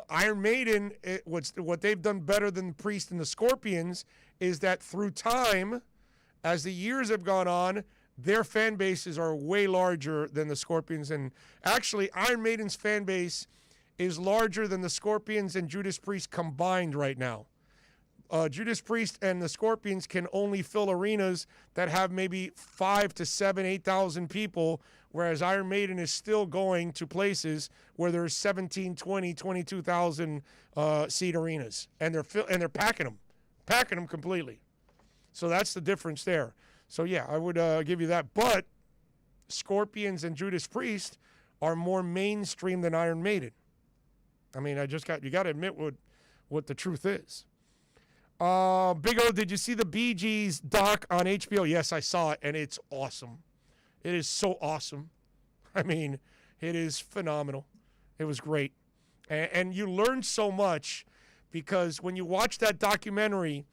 Iron Maiden, what they've done better than Priest and the Scorpions is that through time, as the years have gone on, their fan bases are way larger than the Scorpions. And actually, Iron Maiden's fan base is larger than the Scorpions and Judas Priest combined right now. Judas Priest and the Scorpions can only fill arenas that have maybe 5,000 to 7,000, 8,000 people, whereas Iron Maiden is still going to places where there's 17, 20, 22,000 seat arenas, and they're packing them completely. So that's the difference there. So yeah, I would give you that. But Scorpions and Judas Priest are more mainstream than Iron Maiden. I mean, you got to admit what the truth is. Big O, did you see the Bee Gees doc on HBO? Yes, I saw it, and it's awesome. It is so awesome. I mean, it is phenomenal. It was great. And you learn so much because when you watch that documentary,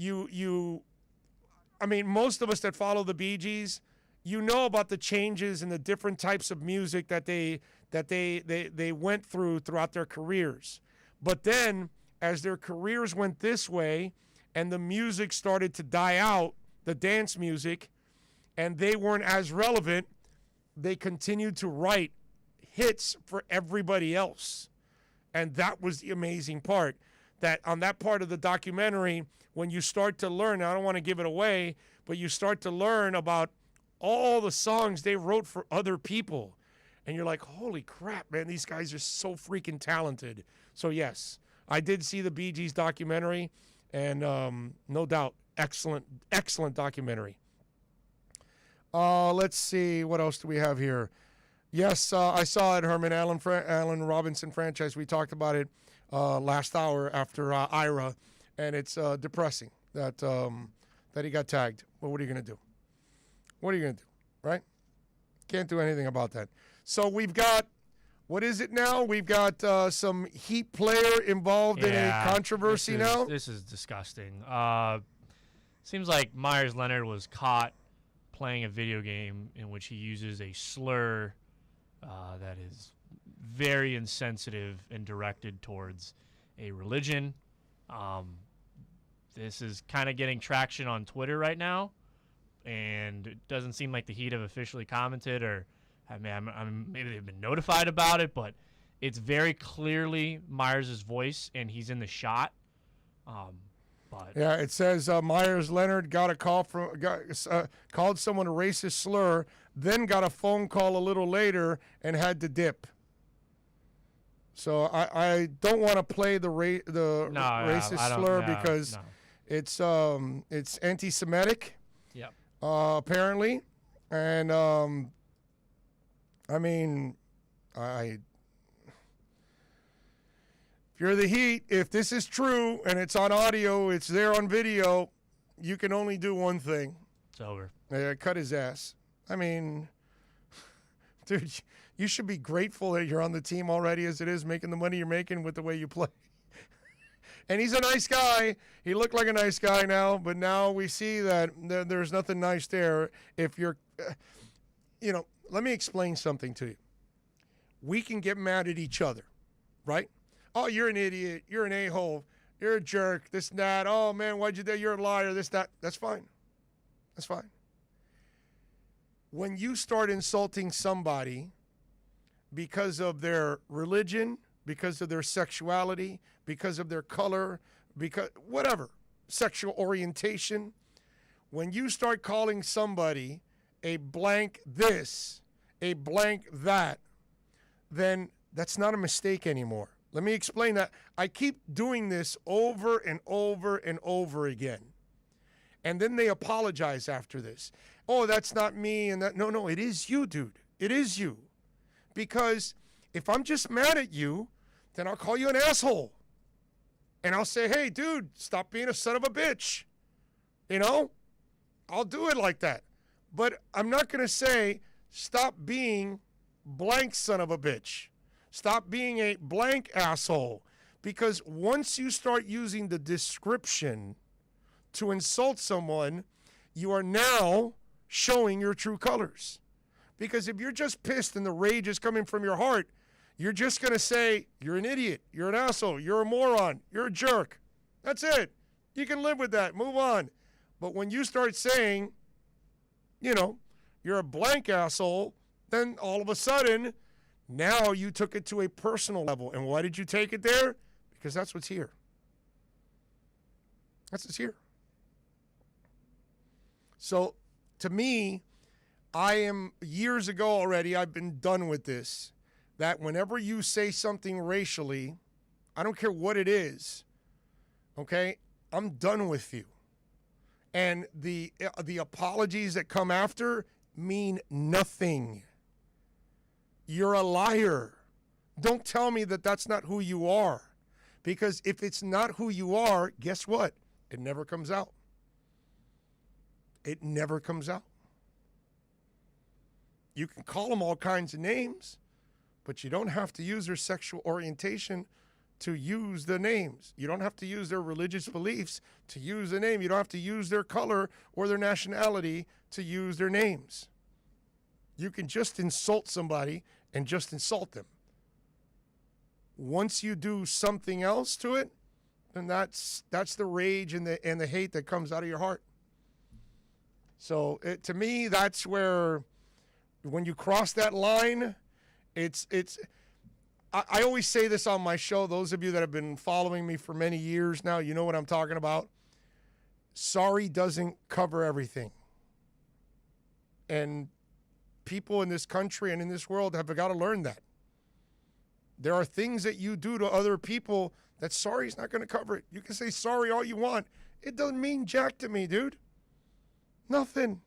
I mean, most of us that follow the Bee Gees, you know about the changes and the different types of music that they went throughout their careers. But then, as their careers went this way and the music started to die out, the dance music, and they weren't as relevant, they continued to write hits for everybody else. And that was the amazing part, that on that part of the documentary, when you start to learn, I don't want to give it away, but you start to learn about all the songs they wrote for other people. And you're like, holy crap, man, these guys are so freaking talented. So yes, I did see the Bee Gees documentary, and no doubt, excellent documentary. Let's see, what else do we have here? Yes, I saw it, Herman. Allen Robinson franchise. We talked about it last hour after Ira, and it's depressing that he got tagged. Well, what are you going to do? What are you going to do, right? Can't do anything about that. So we've got, what is it now? We've got some Heat player involved in a controversy now. This is disgusting. Seems like Myers Leonard was caught playing a video game in which he uses a slur that is very insensitive and directed towards a religion. This is kind of getting traction on Twitter right now, and it doesn't seem like the Heat have officially commented, or maybe they've been notified about it, but it's very clearly Myers' voice, and he's in the shot. Yeah, it says Myers Leonard got a call called someone a racist slur, then got a phone call a little later and had to dip. So I don't want to play the racist slur because it's anti-Semitic. Yep. Apparently, and I mean, if you're the Heat, if this is true and it's on audio, it's there on video, you can only do one thing. It's over. Cut his ass. I mean, dude, you should be grateful that you're on the team already as it is, making the money you're making with the way you play. And he's a nice guy. He looked like a nice guy now, but now we see that there's nothing nice there. If you're, let me explain something to you. We can get mad at each other, right? Oh, you're an idiot. You're an a-hole. You're a jerk. This and that. Oh, man, why'd you do that? You're a liar. This, that. That's fine. That's fine. When you start insulting somebody because of their religion, because of their sexuality, because of their color, because whatever, sexual orientation, when you start calling somebody a blank this, a blank that, then that's not a mistake anymore. Let me explain that. I keep doing this over and over and over again. And then they apologize after this. Oh, that's not me. And that. No, it is you, dude. It is you. Because if I'm just mad at you, then I'll call you an asshole. And I'll say, hey, dude, stop being a son of a bitch. I'll do it like that. But I'm not going to say, stop being blank son of a bitch. Stop being a blank asshole. Because once you start using the description to insult someone, you are now showing your true colors. Because if you're just pissed and the rage is coming from your heart, you're just going to say, you're an idiot, you're an asshole, you're a moron, you're a jerk. That's it. You can live with that. Move on. But when you start saying, you're a blank asshole, then all of a sudden, now you took it to a personal level. And why did you take it there? Because that's what's here. That's what's here. So, to me, I am, years ago already, I've been done with this, that whenever you say something racially, I don't care what it is, okay, I'm done with you. And the apologies that come after mean nothing. You're a liar. Don't tell me that that's not who you are. Because if it's not who you are, guess what? It never comes out. It never comes out. You can call them all kinds of names, but you don't have to use their sexual orientation to use the names. You don't have to use their religious beliefs to use the name. You don't have to use their color or their nationality to use their names. You can just insult somebody and just insult them. Once you do something else to it, then that's the rage and the hate that comes out of your heart. So to me, that's where, when you cross that line, I always say this on my show. Those of you that have been following me for many years now, you know what I'm talking about. Sorry doesn't cover everything. And people in this country and in this world have got to learn that. There are things that you do to other people that sorry is not going to cover it. You can say sorry all you want. It doesn't mean jack to me, dude. Nothing.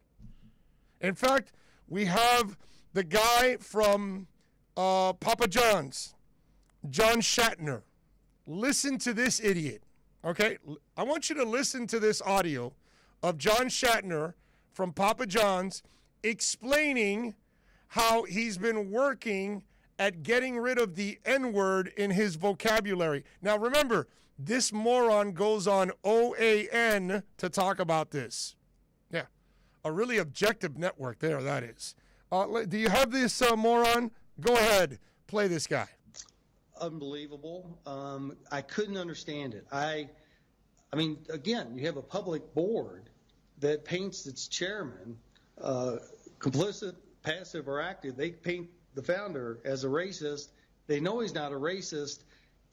In fact, we have the guy from Papa John's, John Shatner. Listen to this idiot, okay? I want you to listen to this audio of John Shatner from Papa John's explaining how he's been working at getting rid of the N-word in his vocabulary. Now, remember, this moron goes on OAN to talk about this. Yeah, a really objective network there, that is. Do you have this moron? Go ahead, play this guy. Unbelievable. I couldn't understand it. I mean, again, you have a public board that paints its chairman complicit, passive, or active. They paint the founder as a racist. They know he's not a racist.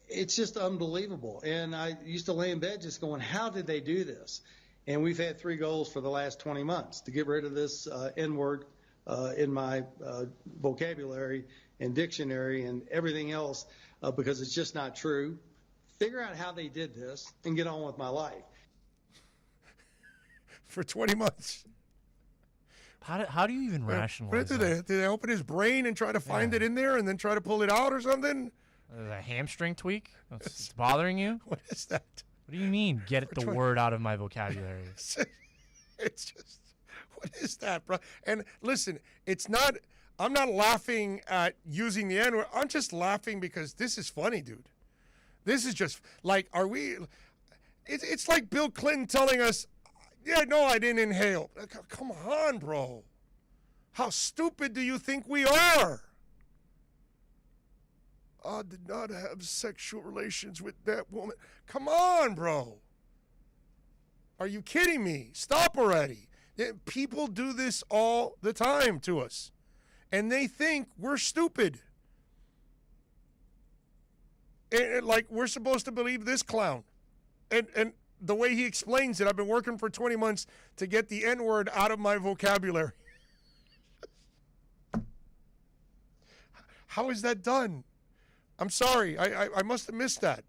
It's just unbelievable. And I used to lay in bed just going, how did they do this? And we've had 3 goals for the last 20 months to get rid of this N-word in my vocabulary and dictionary and everything else because it's just not true. Figure out how they did this and get on with my life. For 20 months. How do you even rationalize that? Did they open his brain and try to find it in there and then try to pull it out or something? A hamstring tweak? It's bothering you? What is that? What do you mean, get the word out of my vocabulary? It's just, what is that, bro? And listen, I'm not laughing at using the N-word. I'm just laughing because this is funny, dude. This is just, like, it's like Bill Clinton telling us, yeah, no, I didn't inhale. Come on, bro. How stupid do you think we are? I did not have sexual relations with that woman. Come on, bro. Are you kidding me? Stop already. People do this all the time to us, and they think we're stupid. And like, we're supposed to believe this clown. And the way he explains it, I've been working for 20 months to get the N-word out of my vocabulary. How is that done? I'm sorry. I must have missed that.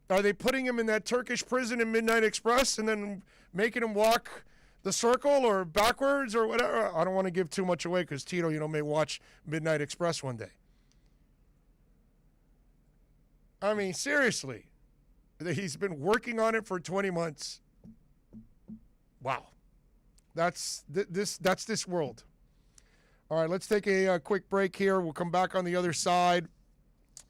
Are they putting him in that Turkish prison in Midnight Express and then making him walk the circle or backwards or whatever? I don't want to give too much away because Tito, may watch Midnight Express one day. I mean, seriously. He's been working on it for 20 months. Wow. That's this world. All right, let's take a quick break here. We'll come back on the other side.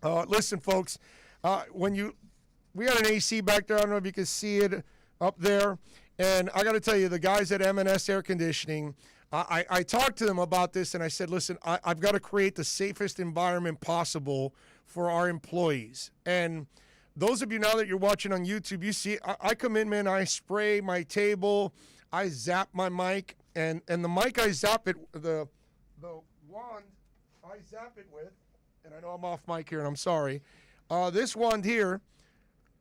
Listen, folks, we got an AC back there. I don't know if you can see it up there. And I got to tell you, the guys at M&S Air Conditioning, I talked to them about this, and I said, listen, I've got to create the safest environment possible for our employees. And those of you now that you're watching on YouTube, you see I come in, man, I spray my table, I zap my mic, and the mic I zap it, the wand I zap it with, and I know I'm off mic here, and I'm sorry. This wand here,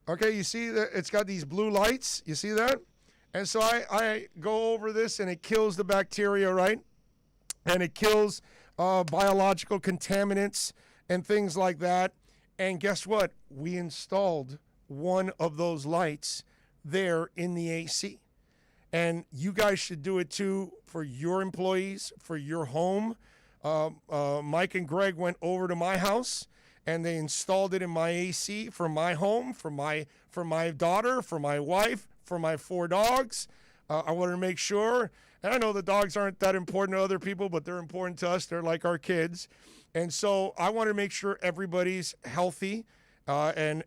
okay, you see that it's got these blue lights, you see that? And so I go over this, and it kills the bacteria, right? And it kills biological contaminants and things like that. And guess what? We installed one of those lights there in the AC. And you guys should do it too for your employees, for your home. Mike and Greg went over to my house and they installed it in my AC for my home, for my daughter, for my wife, for my 4 dogs. I wanted to make sure, and I know the dogs aren't that important to other people, but they're important to us. They're like our kids. And so I want to make sure everybody's healthy. When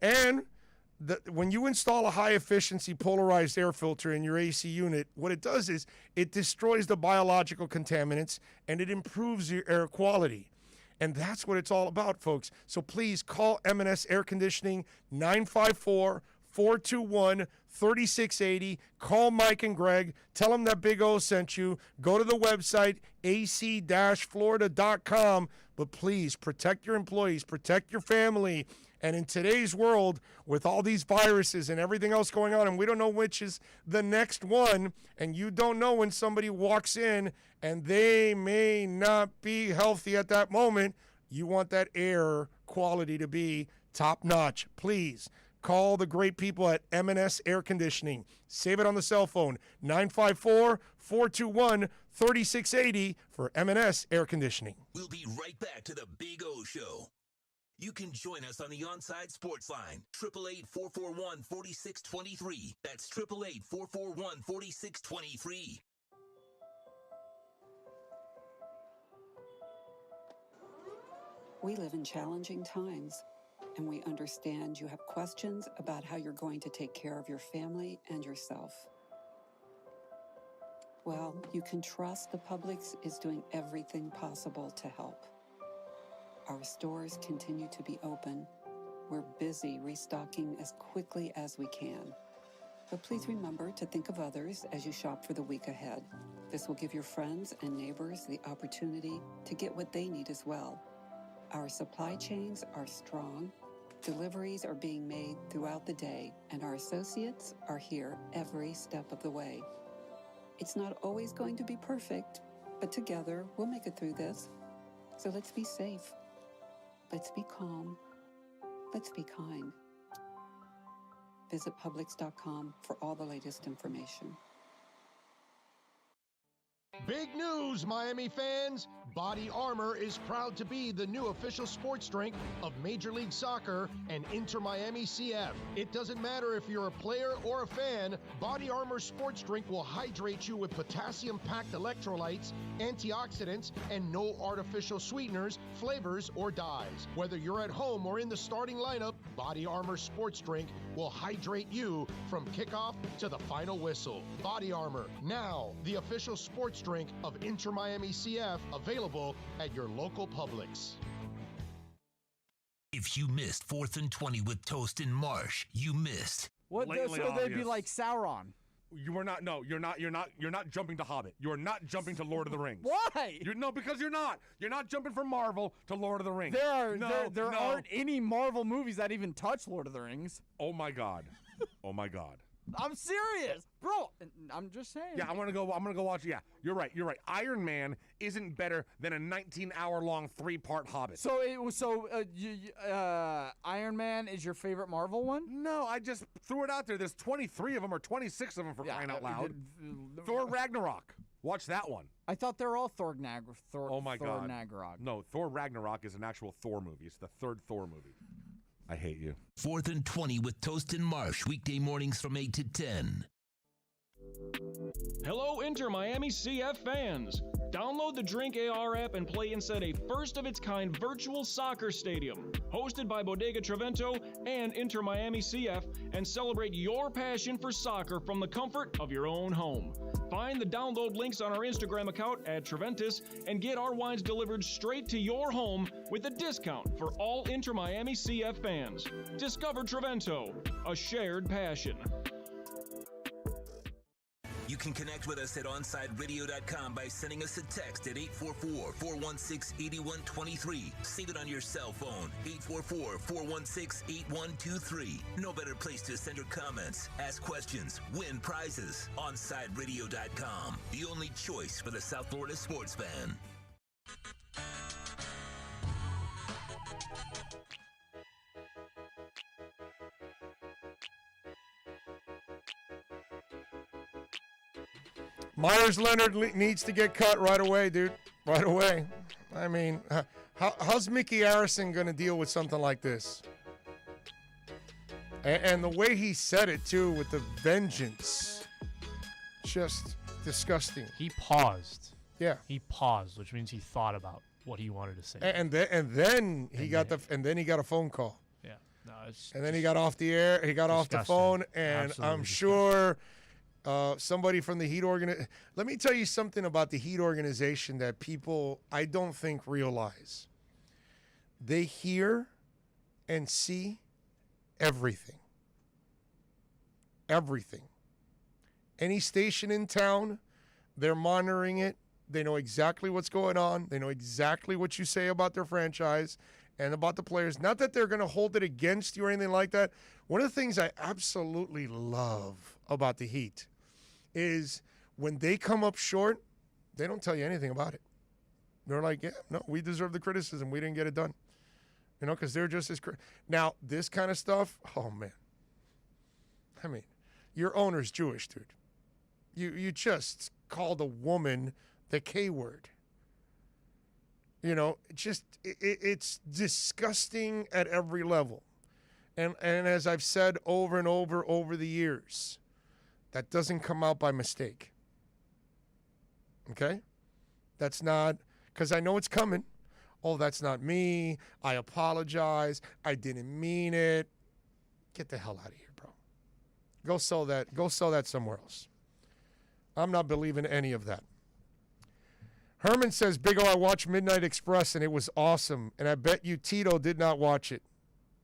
you install a high-efficiency polarized air filter in your AC unit, what it does is it destroys the biological contaminants and it improves your air quality. And that's what it's all about, folks. So please call M&S Air Conditioning, 954-421-3680. Call Mike and Greg. Tell them that Big O sent you. Go to the website, ac-florida.com. But please protect your employees, protect your family. And in today's world, with all these viruses and everything else going on, and we don't know which is the next one, and you don't know when somebody walks in and they may not be healthy at that moment, you want that air quality to be top-notch. Please call the great people at M&S Air Conditioning. Save it on the cell phone, 954-421-3680 for M&S Air Conditioning. We'll be right back to the Big O Show. You can join us on the OnSide Sports Line, 888-441-4623. That's 888-441-4623. We live in challenging times, and we understand you have questions about how you're going to take care of your family and yourself. Well, you can trust the Publix is doing everything possible to help. Our stores continue to be open. We're busy restocking as quickly as we can. But please remember to think of others as you shop for the week ahead. This will give your friends and neighbors the opportunity to get what they need as well. Our supply chains are strong. Deliveries are being made throughout the day, and our associates are here every step of the way. It's not always going to be perfect, but together we'll make it through this. So let's be safe. Let's be calm. Let's be kind. Visit Publix.com for all the latest information. Big news, Miami fans! Body Armor is proud to be the new official sports drink of Major League Soccer and Inter Miami CF. It doesn't matter if you're a player or a fan, Body Armor sports drink will hydrate you with potassium-packed electrolytes, antioxidants, and no artificial sweeteners, flavors, or dyes. Whether you're at home or in the starting lineup, Body Armor sports drink will hydrate you from kickoff to the final whistle. Body Armor, now the official sports drink of Inter Miami CF, available at your local Publix. If you missed 4th and 20 with Toast and Marsh, you missed. What? So they'd be like Sauron. You are not. No, you're not. You're not jumping to Hobbit. You are not jumping to Lord of the Rings. Why? Because you're not. You're not jumping from Marvel to Lord of the Rings. There aren't any Marvel movies that even touch Lord of the Rings. Oh my God. Oh my God. I'm serious, bro. I'm just saying. Yeah, I'm gonna go watch. Yeah, you're right. Iron Man isn't better than a 19-hour-long 3-part Hobbit. So Iron Man is your favorite Marvel one? No, I just threw it out there. There's 23 of them or 26 of them for crying out loud. Thor Ragnarok. Watch that one. I thought they were all Thor Oh my God. Ragnarok. No, Thor Ragnarok is an actual Thor movie. It's the 3rd Thor movie. I hate you. 4th and 20 with Toast and Marsh, weekday mornings from 8 to 10. Hello, Inter Miami CF fans. Download the Drink AR app and play inside a first-of-its-kind virtual soccer stadium, hosted by Bodega Trevento and Inter Miami CF, and celebrate your passion for soccer from the comfort of your own home. Find the download links on our Instagram account at Treventus and get our wines delivered straight to your home with a discount for all Inter Miami CF fans. Discover Trevento, a shared passion. You can connect with us at OnSideRadio.com by sending us a text at 844-416-8123. Save it on your cell phone, 844-416-8123. No better place to send your comments, ask questions, win prizes. OnSideRadio.com, the only choice for the South Florida sports fan. Myers Leonard needs to get cut right away, dude. Right away. I mean, how's Mickey Harrison going to deal with something like this? And the way he said it, too, with the vengeance, just disgusting. He paused. Yeah. He paused, which means he thought about what he wanted to say. And then he got a phone call. Yeah. No, it's and then he got off the air. He got off the phone, and Absolutely I'm sure somebody from the Heat organization. Let me tell you something about the Heat organization that people, I don't think, realize. They hear and see everything. Everything. Any station in town, they're monitoring it. They know exactly what's going on. They know exactly what you say about their franchise and about the players. Not that they're going to hold it against you or anything like that. One of the things I absolutely love about the Heat is when they come up short, they don't tell you anything about it. They're like, yeah, no, we deserve the criticism. We didn't get it done. You know, because they're just as now, this kind of stuff, oh, man. I mean, your owner's Jewish, dude. You just called a woman the K word. You know, it's disgusting at every level. And as I've said over and over the years, that doesn't come out by mistake. Okay? That's not, because I know it's coming. Oh, that's not me. I apologize. I didn't mean it. Get the hell out of here, bro. Go sell that somewhere else. I'm not believing any of that. Herman says, Big O, I watched Midnight Express and it was awesome. And I bet you Tito did not watch it.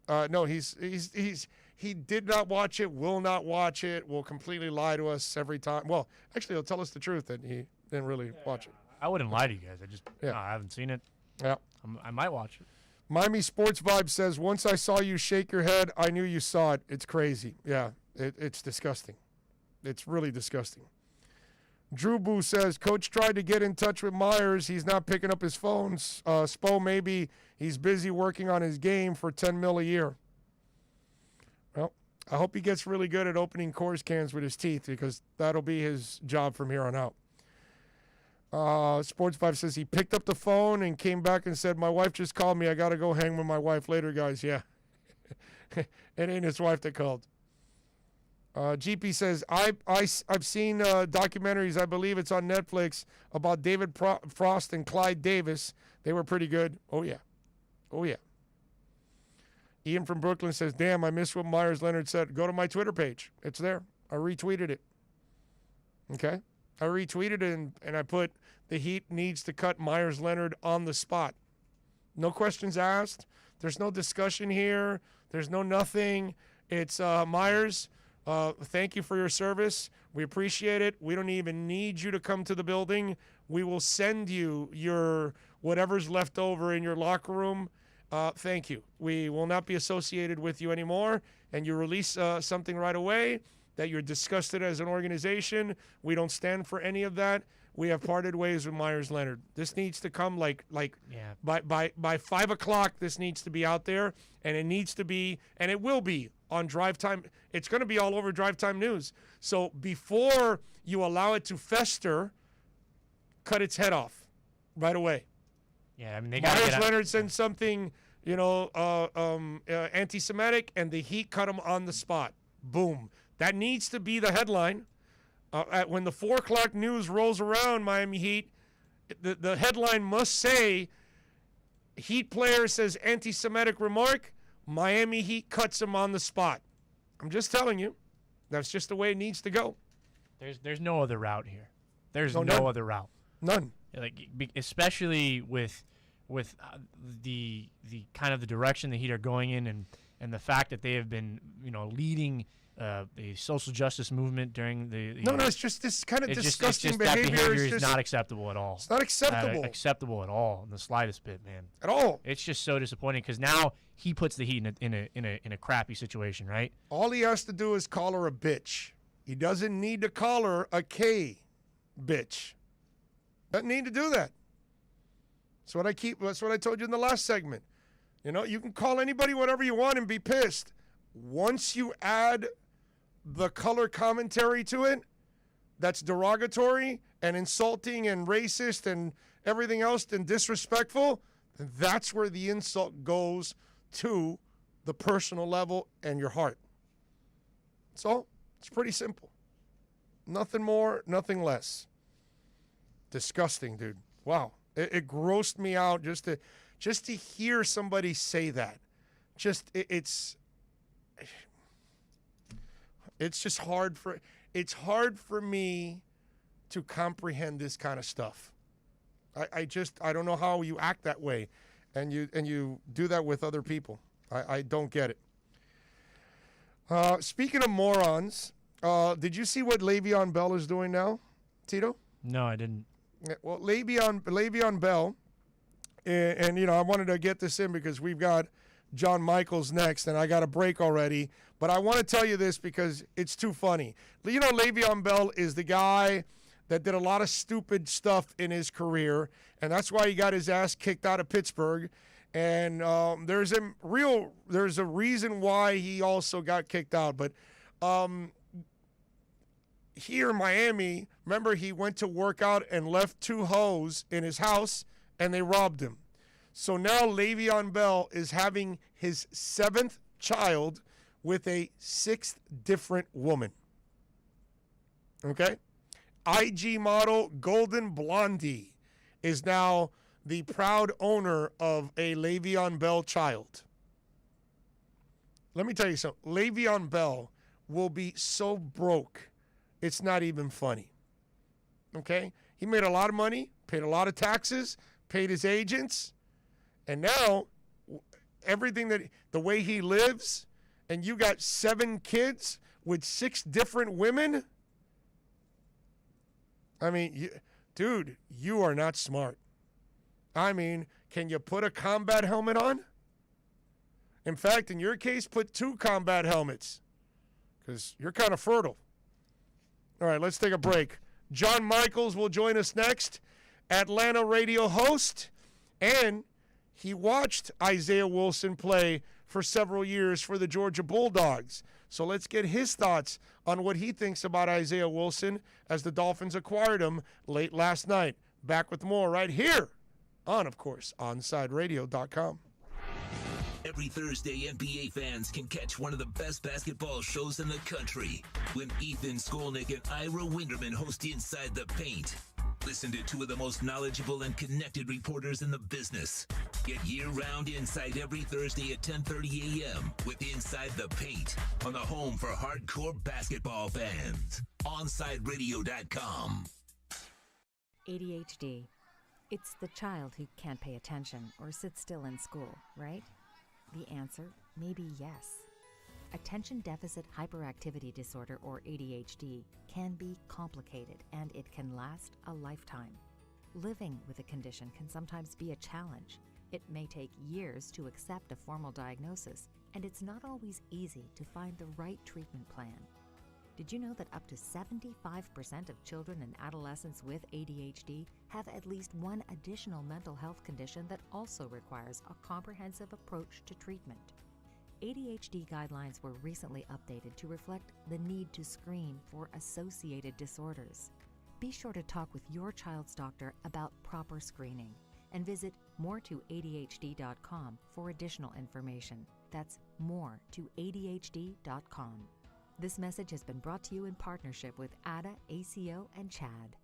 No, he did not watch it, will not watch it, will completely lie to us every time. Well, actually, he'll tell us the truth that he didn't really watch it. I wouldn't lie to you guys. I haven't seen it. Yeah. I might watch it. Miami Sports Vibe says, once I saw you shake your head, I knew you saw it. It's crazy. Yeah, it's disgusting. It's really disgusting. Drew Boo says, Coach tried to get in touch with Myers. He's not picking up his phone. Spo, maybe he's busy working on his game for $10 million a year. Well, I hope he gets really good at opening Coors cans with his teeth because that'll be his job from here on out. Sports 5 says he picked up the phone and came back and said, my wife just called me. I got to go hang with my wife later, guys. Yeah. It ain't his wife that called. GP says, I've seen documentaries, I believe it's on Netflix, about David Frost and Clyde Davis. They were pretty good. Oh, yeah. Oh, yeah. Ian from Brooklyn says, damn, I missed what Myers Leonard said. Go to my Twitter page. It's there. I retweeted it. Okay? I retweeted it, and I put, the Heat needs to cut Myers Leonard on the spot. No questions asked. There's no discussion here. There's no nothing. It's Myers. Thank you for your service. We appreciate it. We don't even need you to come to the building. We will send you your whatever's left over in your locker room. Thank you. We will not be associated with you anymore. And you release something right away that you're disgusted as an organization. We don't stand for any of that. We have parted ways with Myers Leonard. This needs to come by 5 o'clock. This needs to be out there, and it needs to be, and it will be on Drive Time. It's going to be all over Drive Time News. So before you allow it to fester, cut its head off right away. Yeah, I mean, Myers Leonard sent something, anti-Semitic, and the Heat cut him on the spot. Boom. That needs to be the headline. When the 4 o'clock news rolls around, Miami Heat, the headline must say, Heat player says anti-Semitic remark, Miami Heat cuts him on the spot. I'm just telling you. That's just the way it needs to go. There's no other route here. There's none. other route. None. Especially with the kind of the direction the Heat are going in, and the fact that they have been leading the social justice movement during the it's just this kind of disgusting behavior. That behavior is not acceptable at all. It's not acceptable. Not acceptable at all in the slightest bit, man. At all. It's just so disappointing because now he puts the Heat in a crappy situation, right? All he has to do is call her a bitch. He doesn't need to call her a K bitch. Doesn't need to do that. That's what I told you in the last segment. You can call anybody whatever you want and be pissed. Once you add the color commentary to it, that's derogatory and insulting and racist everything else than disrespectful, then that's where the insult goes to the personal level and your heart. So it's pretty simple. Nothing more, nothing less. Disgusting, dude. Wow. It grossed me out just to hear somebody say that. It's just hard for me to comprehend this kind of stuff. I don't know how you act that way, and you do that with other people. I don't get it. Speaking of morons, did you see what Le'Veon Bell is doing now, Tito? No, I didn't. Well, Le'Veon Bell, and I wanted to get this in because we've got John Michaels next, and I got a break already. But I want to tell you this because it's too funny. Le'Veon Bell is the guy that did a lot of stupid stuff in his career, and that's why he got his ass kicked out of Pittsburgh. And there's a reason why he also got kicked out. But here in Miami, remember he went to work out and left 2 hoes in his house, and they robbed him. So now Le'Veon Bell is having his 7th child with a 6th different woman. Okay? IG model Golden Blondie is now the proud owner of a Le'Veon Bell child. Let me tell you something. Le'Veon Bell will be so broke, it's not even funny. Okay? He made a lot of money, paid a lot of taxes, paid his agents, and now everything the way he lives, and you got 7 kids with 6 different women. I mean, dude, you are not smart. I mean, can you put a combat helmet on? In fact, in your case, put 2 combat helmets because you're kind of fertile. All right, let's take a break. John Michaels will join us next, Atlanta radio host, and he watched Isaiah Wilson play for several years for the Georgia Bulldogs. So let's get his thoughts on what he thinks about Isaiah Wilson as the Dolphins acquired him late last night. Back with more right here on, of course, OnSideRadio.com. Every Thursday, NBA fans can catch one of the best basketball shows in the country when Ethan Skolnick and Ira Winderman host Inside the Paint. Listen to 2 of the most knowledgeable and connected reporters in the business. Get year-round insight every Thursday at 10:30 a.m. with Inside the Paint on the home for hardcore basketball fans. OnSideRadio.com. ADHD. It's the child who can't pay attention or sit still in school, right? The answer may be yes. Attention Deficit Hyperactivity Disorder, or ADHD, can be complicated and it can last a lifetime. Living with a condition can sometimes be a challenge. It may take years to accept a formal diagnosis, and it's not always easy to find the right treatment plan. Did you know that up to 75% of children and adolescents with ADHD have at least one additional mental health condition that also requires a comprehensive approach to treatment? ADHD guidelines were recently updated to reflect the need to screen for associated disorders. Be sure to talk with your child's doctor about proper screening and visit moretoadhd.com for additional information. That's moretoadhd.com. This message has been brought to you in partnership with ADA, ACO, and CHAD.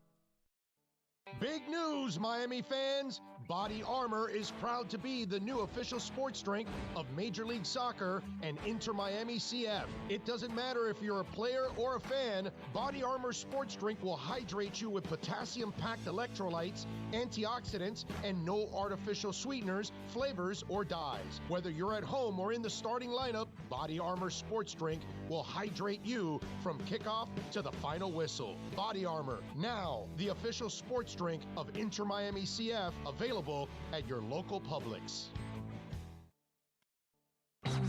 Big news, Miami fans! Body Armor is proud to be the new official sports drink of Major League Soccer and Inter Miami CF. It doesn't matter if you're a player or a fan, Body Armor sports drink will hydrate you with potassium-packed electrolytes, antioxidants, and no artificial sweeteners, flavors, or dyes. Whether you're at home or in the starting lineup, Body Armor sports drink will hydrate you from kickoff to the final whistle. Body Armor, now the official sports drink of Inter Miami CF, available at your local Publix.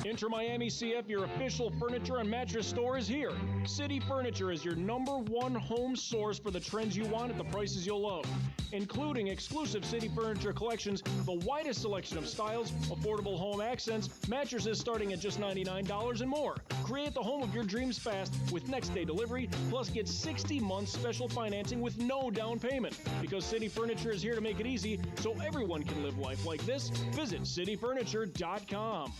Inter Miami CF, your official furniture and mattress store, is here. City Furniture is your #1 home source for the trends you want at the prices you'll love, including exclusive City Furniture collections, the widest selection of styles, affordable home accents, mattresses starting at just $99 and more. Create the home of your dreams fast with next-day delivery, plus get 60 months special financing with no down payment. Because City Furniture is here to make it easy so everyone can live life like this, visit cityfurniture.com.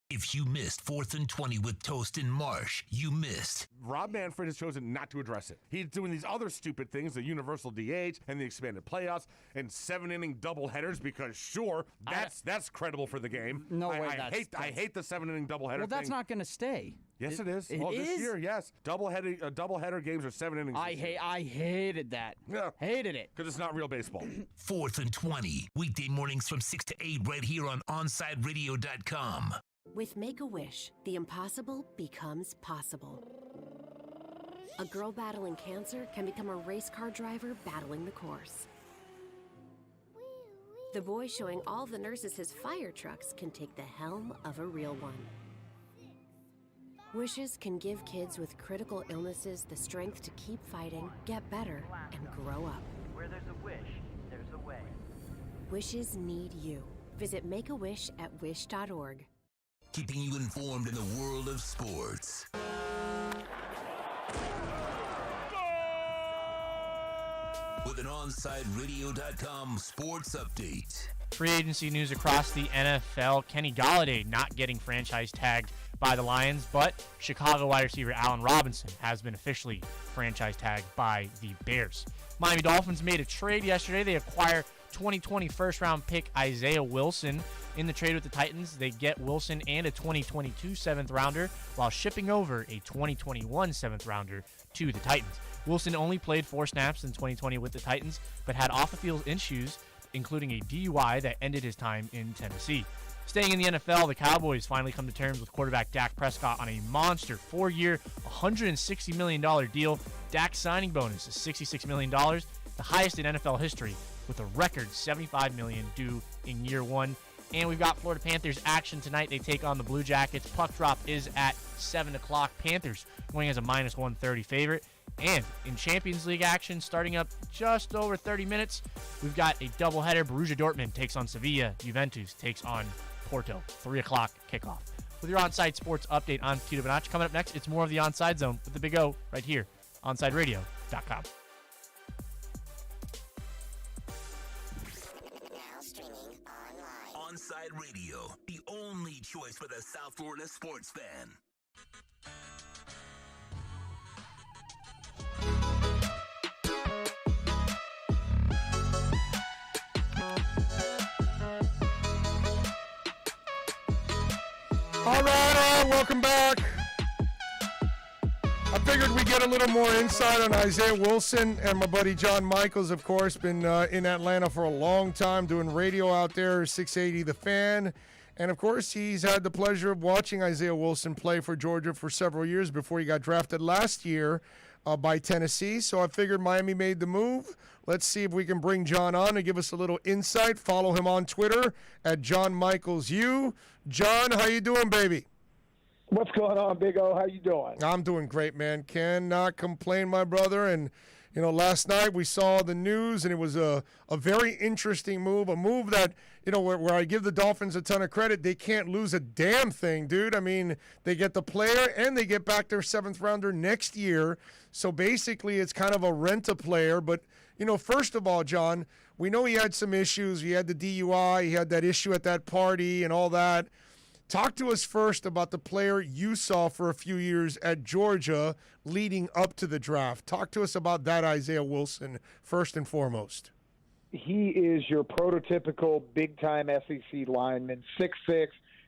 If you missed 4th and 20 with Toast and Marsh, you missed. Rob Manfred has chosen not to address it. He's doing these other stupid things, the universal DH and the expanded playoffs and 7-inning doubleheaders, because sure, that's credible for the game. No way. I hate the 7-inning doubleheader. Well, that's thing. not going to stay. Yes, it is. It This is? year, yes. Doubleheader games are 7 innings. I hated that. Yeah. Hated it. Because it's not real baseball. 4th and 20, weekday mornings from 6 to 8 right here on OnSideRadio.com. With Make-A-Wish, the impossible becomes possible. A girl battling cancer can become a race car driver battling the course. The boy showing all the nurses his fire trucks can take the helm of a real one. Wishes can give kids with critical illnesses the strength to keep fighting, get better, and grow up. Where there's a wish, there's a way. Wishes need you. Visit Make-A-Wish at wish.org. Keeping you informed in the world of sports. With an OnSideRadio.com sports update. Free agency news across the NFL. Kenny Golladay not getting franchise tagged by the Lions, but Chicago wide receiver Allen Robinson has been officially franchise tagged by the Bears. Miami Dolphins made a trade yesterday. They acquire 2020 first-round pick Isaiah Wilson. In the trade with the Titans, they get Wilson and a 2022 7th-rounder while shipping over a 2021 7th-rounder to the Titans. Wilson only played 4 snaps in 2020 with the Titans, but had off-the-field issues, including a DUI that ended his time in Tennessee. Staying in the NFL, the Cowboys finally come to terms with quarterback Dak Prescott on a monster 4-year, $160 million deal. Dak's signing bonus is $66 million, the highest in NFL history, with a record $75 million due in year 1. And we've got Florida Panthers action tonight. They take on the Blue Jackets. Puck drop is at 7 o'clock. Panthers going as a -130 favorite. And in Champions League action, starting up just over 30 minutes, we've got a doubleheader. Borussia Dortmund takes on Sevilla. Juventus takes on Porto. 3 o'clock kickoff. With your on-site sports update, I'm Tito Bonacci. Coming up next, it's more of the OnSide Zone with the Big O right here, OnSideRadio.com. OnSide Radio, the only choice for the South Florida sports fan. All right, welcome back. I figured we'd get a little more insight on Isaiah Wilson, and my buddy John Michaels, of course, been in Atlanta for a long time doing radio out there, 680 The Fan. And, of course, he's had the pleasure of watching Isaiah Wilson play for Georgia for several years before he got drafted last year by Tennessee. So I figured Miami made the move. Let's see if we can bring John on to give us a little insight. Follow him on Twitter at JohnMichaelsU. John, how you doing, baby? What's going on, Big O? How you doing? I'm doing great, man. Cannot complain, my brother. And, you know, last night we saw the news, and it was a very interesting move, a move that, you know, where I give the Dolphins a ton of credit. They can't lose a damn thing, dude. I mean, they get the player, and they get back their 7th-rounder next year. So basically it's kind of a rent-a-player. But, you know, first of all, John, we know he had some issues. He had the DUI. He had that issue at that party and all that. Talk to us first about the player you saw for a few years at Georgia leading up to the draft. Talk to us about that Isaiah Wilson first and foremost. He is your prototypical big-time SEC lineman, 6'6",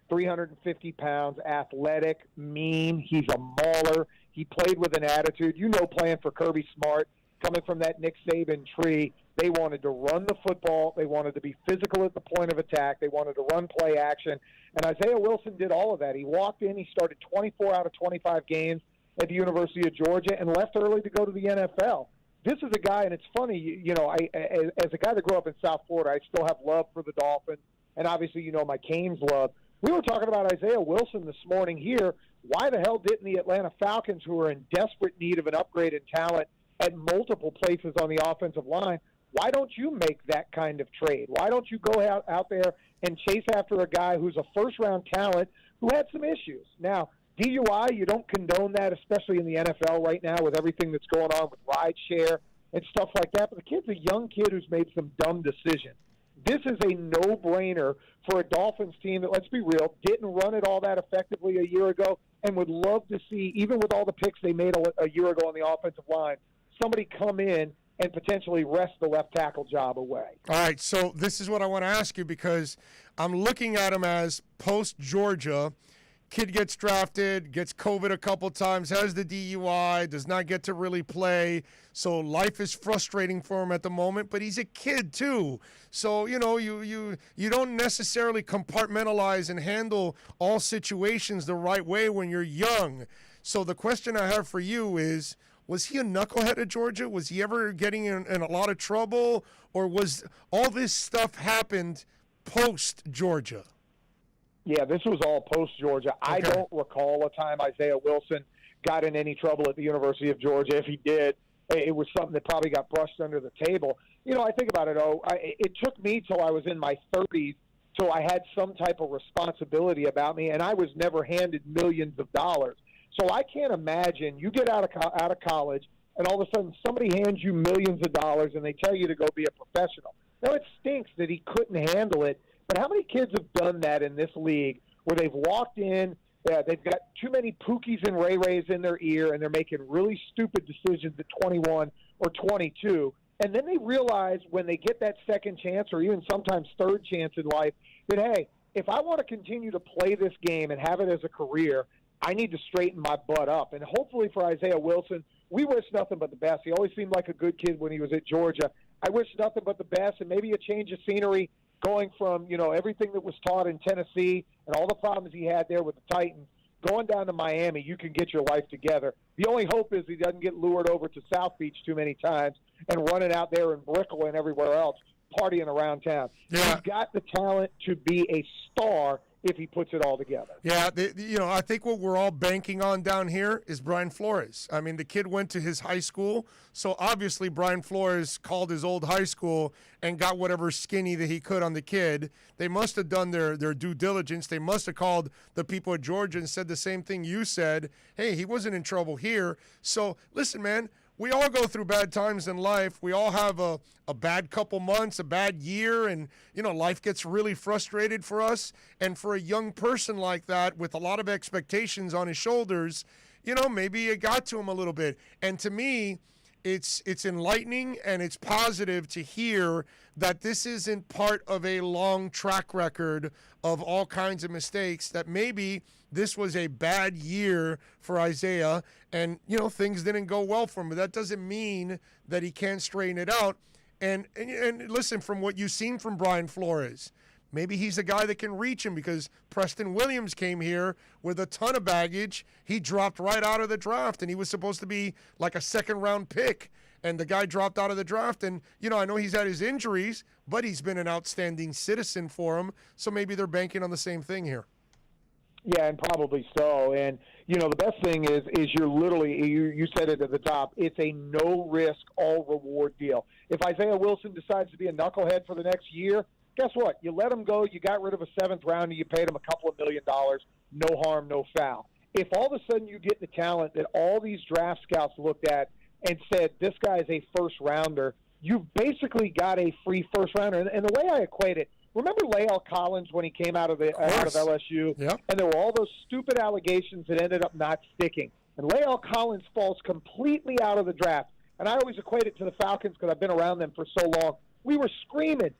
350 pounds, athletic, mean. He's a mauler. He played with an attitude. You know, playing for Kirby Smart, coming from that Nick Saban tree, they wanted to run the football. They wanted to be physical at the point of attack. They wanted to run play action. And Isaiah Wilson did all of that. He walked in. He started 24 out of 25 games at the University of Georgia and left early to go to the NFL. This is a guy, and it's funny, you know, as a guy that grew up in South Florida, I still have love for the Dolphins. And obviously, you know, my Canes love. We were talking about Isaiah Wilson this morning here. Why the hell didn't the Atlanta Falcons, who are in desperate need of an upgrade in talent at multiple places on the offensive line, why don't you make that kind of trade? Why don't you go out there and chase after a guy who's a first-round talent who had some issues? Now, DUI, you don't condone that, especially in the NFL right now with everything that's going on with rideshare and stuff like that. But the kid's a young kid who's made some dumb decisions. This is a no-brainer for a Dolphins team that, let's be real, didn't run it all that effectively a year ago and would love to see, even with all the picks they made a year ago on the offensive line, somebody come in and potentially wrest the left tackle job away. All right, so this is what I want to ask you, because I'm looking at him as post-Georgia. Kid gets drafted, gets COVID a couple times, has the DUI, does not get to really play. So life is frustrating for him at the moment, but he's a kid too. So, you know, you don't necessarily compartmentalize and handle all situations the right way when you're young. So the question I have for you is, was he a knucklehead at Georgia? Was he ever getting in a lot of trouble? Or was all this stuff happened post-Georgia? Yeah, this was all post-Georgia. Okay. I don't recall a time Isaiah Wilson got in any trouble at the University of Georgia. If he did, it was something that probably got brushed under the table. You know, I think about it, it took me till I was in my 30s till I had some type of responsibility about me, and I was never handed millions of dollars. So I can't imagine you get out of college, and all of a sudden somebody hands you millions of dollars, and they tell you to go be a professional. Now, it stinks that he couldn't handle it, but how many kids have done that in this league where they've walked in, they've got too many Pookies and Ray Rays in their ear, and they're making really stupid decisions at 21 or 22, and then they realize when they get that second chance or even sometimes third chance in life that, hey, if I want to continue to play this game and have it as a career, I need to straighten my butt up. And hopefully for Isaiah Wilson, we wish nothing but the best. He always seemed like a good kid when he was at Georgia. I wish nothing but the best, and maybe a change of scenery, going from, you know, everything that was taught in Tennessee and all the problems he had there with the Titans, going down to Miami, you can get your life together. The only hope is he doesn't get lured over to South Beach too many times and running out there in Brickell and everywhere else, partying around town. Yeah. He's got the talent to be a star if he puts it all together. Yeah, I think what we're all banking on down here is Brian Flores. I mean, the kid went to his high school, so obviously Brian Flores called his old high school and got whatever skinny that he could on the kid. They must have done their due diligence. They must have called the people at Georgia and said the same thing you said. Hey, he wasn't in trouble here. So, listen, man, we all go through bad times in life. We all have a bad couple months, a bad year, and, you know, life gets really frustrated for us. And for a young person like that with a lot of expectations on his shoulders, you know, maybe it got to him a little bit. And to me, it's enlightening and it's positive to hear that this isn't part of a long track record of all kinds of mistakes, that maybe this was a bad year for Isaiah and, you know, things didn't go well for him. But that doesn't mean that he can't straighten it out. And listen, from what you've seen from Brian Flores, maybe he's a guy that can reach him, because Preston Williams came here with a ton of baggage. He dropped right out of the draft, and he was supposed to be like a second-round pick. And the guy dropped out of the draft. And, you know, I know he's had his injuries, but he's been an outstanding citizen for him. So maybe they're banking on the same thing here. Yeah, and probably so. And, you know, the best thing is you're literally, you said it at the top, it's a no-risk, all-reward deal. If Isaiah Wilson decides to be a knucklehead for the next year, guess what? You let him go, you got rid of a seventh rounder, you paid him a couple of $1 million, no harm, no foul. If all of a sudden you get the talent that all these draft scouts looked at and said, this guy is a first-rounder, you've basically got a free first-rounder. And the way I equate it, remember Lael Collins when he came out of LSU? Yep. And there were all those stupid allegations that ended up not sticking. And Lael Collins falls completely out of the draft. And I always equate it to the Falcons because I've been around them for so long. We were screaming,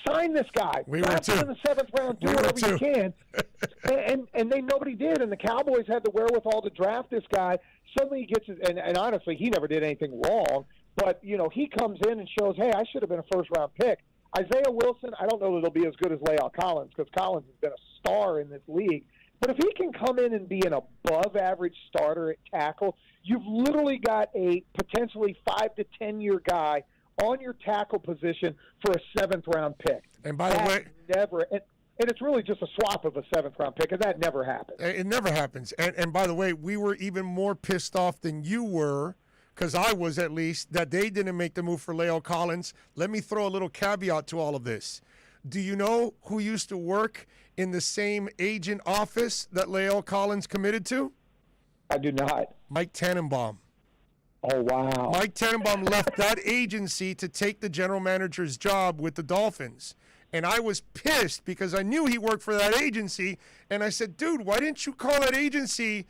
sign this guy. We were too. In the seventh round, do whatever you can. And nobody did. And the Cowboys had the wherewithal to draft this guy. Suddenly he gets it, and honestly, he never did anything wrong. But, you know, he comes in and shows, hey, I should have been a first-round pick. Isaiah Wilson, I don't know that he'll be as good as Lael Collins, because Collins has been a star in this league. But if he can come in and be an above-average starter at tackle, you've literally got a potentially 5 to 10-year guy on your tackle position for a seventh-round pick. And by the way, and it's really just a swap of a 7th-round pick, and that never happens. It never happens. And by the way, we were even more pissed off than you were, because I was at least, that they didn't make the move for La'el Collins. Let me throw a little caveat to all of this. Do you know who used to work in the same agent office that La'el Collins committed to? I do not. Mike Tannenbaum. Oh, wow. Mike Tannenbaum left that agency to take the general manager's job with the Dolphins. And I was pissed because I knew he worked for that agency. And I said, dude, why didn't you call that agency?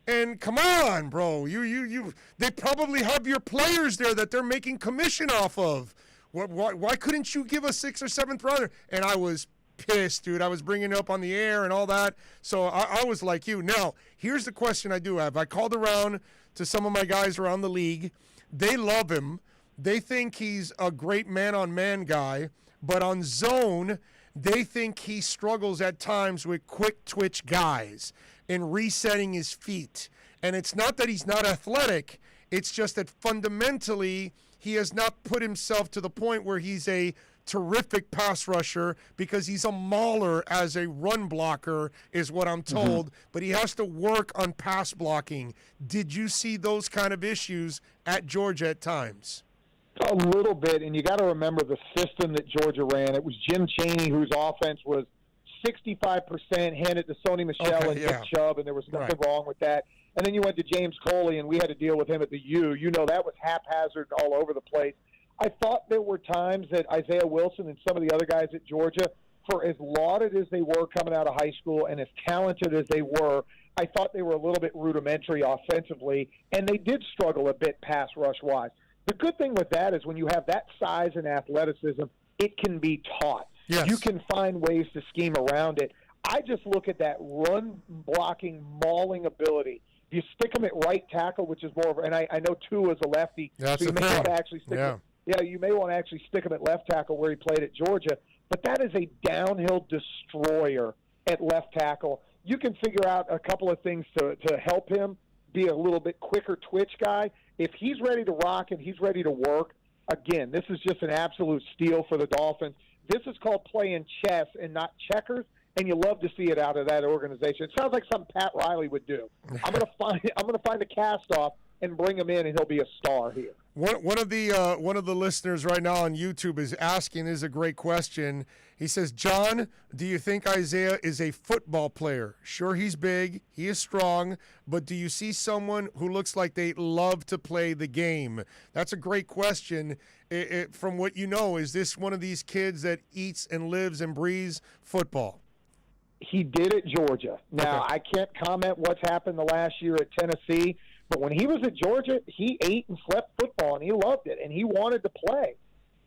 And come on, bro. They probably have your players there that they're making commission off of. Why couldn't you give a 6th or 7th rounder? And I was pissed, dude. I was bringing it up on the air and all that. So I was like you. Now, here's the question I do have. I called around to some of my guys around the league. They love him. They think he's a great man-on-man guy. But on zone, they think he struggles at times with quick twitch guys and resetting his feet. And it's not that he's not athletic. It's just that fundamentally he has not put himself to the point where he's a terrific pass rusher, because he's a mauler as a run blocker is what I'm told, but he has to work on pass blocking. Did you see those kind of issues at Georgia at times? A little bit, and you got to remember the system that Georgia ran. It was Jim Chaney, whose offense was 65% handed to Sony Michel and Nick Chubb, and there was nothing wrong with that. And then you went to James Coley, and we had to deal with him at the U. You know, that was haphazard all over the place. I thought there were times that Isaiah Wilson and some of the other guys at Georgia, for as lauded as they were coming out of high school and as talented as they were, I thought they were a little bit rudimentary offensively, and they did struggle a bit pass rush-wise. The good thing with that is when you have that size and athleticism, it can be taught. Yes. You can find ways to scheme around it. I just look at that run-blocking, mauling ability. If you stick him at right tackle, which is more of, and I know Tua is a lefty, That's so you the may thing. want to actually stick him. Yeah, you may want to actually stick him at left tackle where he played at Georgia. But that is a downhill destroyer at left tackle. You can figure out a couple of things to help him be a little bit quicker twitch guy. If he's ready to rock and he's ready to work, again, this is just an absolute steal for the Dolphins. This is called playing chess and not checkers, and you love to see it out of that organization. It sounds like something Pat Riley would do. I'm going to find the cast off and bring him in, and he'll be a star here. One of the listeners right now on YouTube is asking, is a great question. He says, John, do you think Isaiah is a football player? Sure, he's big, he is strong, but do you see someone who looks like they love to play the game? That's a great question. From what you know, is this one of these kids that eats and lives and breathes football? He did at Georgia. Now, I can't comment what's happened the last year at Tennessee, but when he was at Georgia, he ate and slept football, and he loved it, and he wanted to play.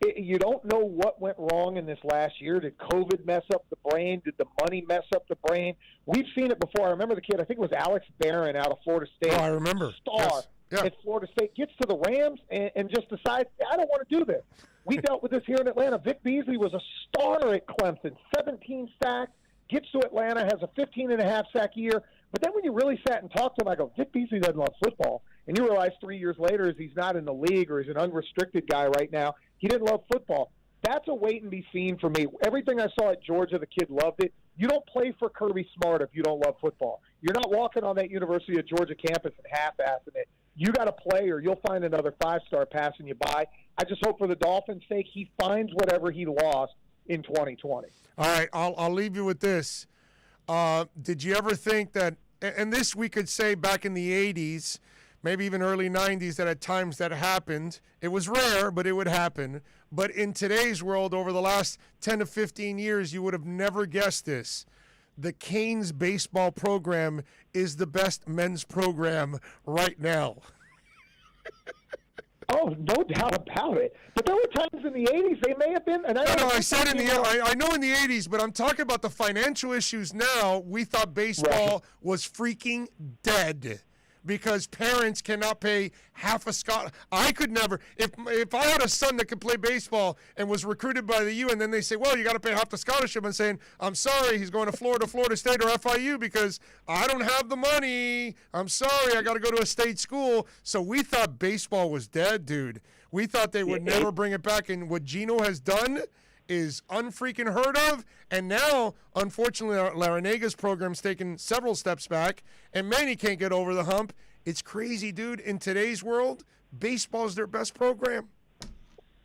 You don't know what went wrong in this last year. Did COVID mess up the brain? Did the money mess up the brain? We've seen it before. I remember the kid, I think it was Alex Barron out of Florida State. Oh, I remember. Star at Florida State, gets to the Rams and just decides, I don't want to do this. We dealt with this here in Atlanta. Vic Beasley was a starter at Clemson, 17 sacks, gets to Atlanta, has a 15.5 sack year. But then when you really sat and talked to him, I go, Vic Beasley doesn't love football. And you realize 3 years later, as he's not in the league or he's an unrestricted guy right now, he didn't love football. That's a wait and be seen for me. Everything I saw at Georgia, the kid loved it. You don't play for Kirby Smart if you don't love football. You're not walking on that University of Georgia campus and half-assing it. You got to play or you'll find another five-star passing you by. I just hope for the Dolphins' sake he finds whatever he lost in 2020. All right, I'll leave you with this. Did you ever think that, and this we could say back in the 80s, maybe even early 90s, that at times that happened. It was rare, but it would happen. But in today's world, over the last 10 to 15 years, you would have never guessed this. The Canes baseball program is the best men's program right now. Oh, no doubt about it. But there were times in the 80s they may have been. And I said I know in the 80s, but I'm talking about the financial issues now. We thought baseball was freaking dead because parents cannot pay half a scholarship. I could never. If I had a son that could play baseball and was recruited by the U, and then they say, well, you got to pay half the scholarship, I'm saying, I'm sorry, he's going to Florida State or FIU because I don't have the money. I'm sorry, I got to go to a state school. So we thought baseball was dead, dude. We thought they would never bring it back. And what Gino has done is unfreaking heard of. And now, unfortunately, Larinaga's program's taken several steps back, and Manny can't get over the hump. It's crazy, dude. In today's world, baseball's their best program.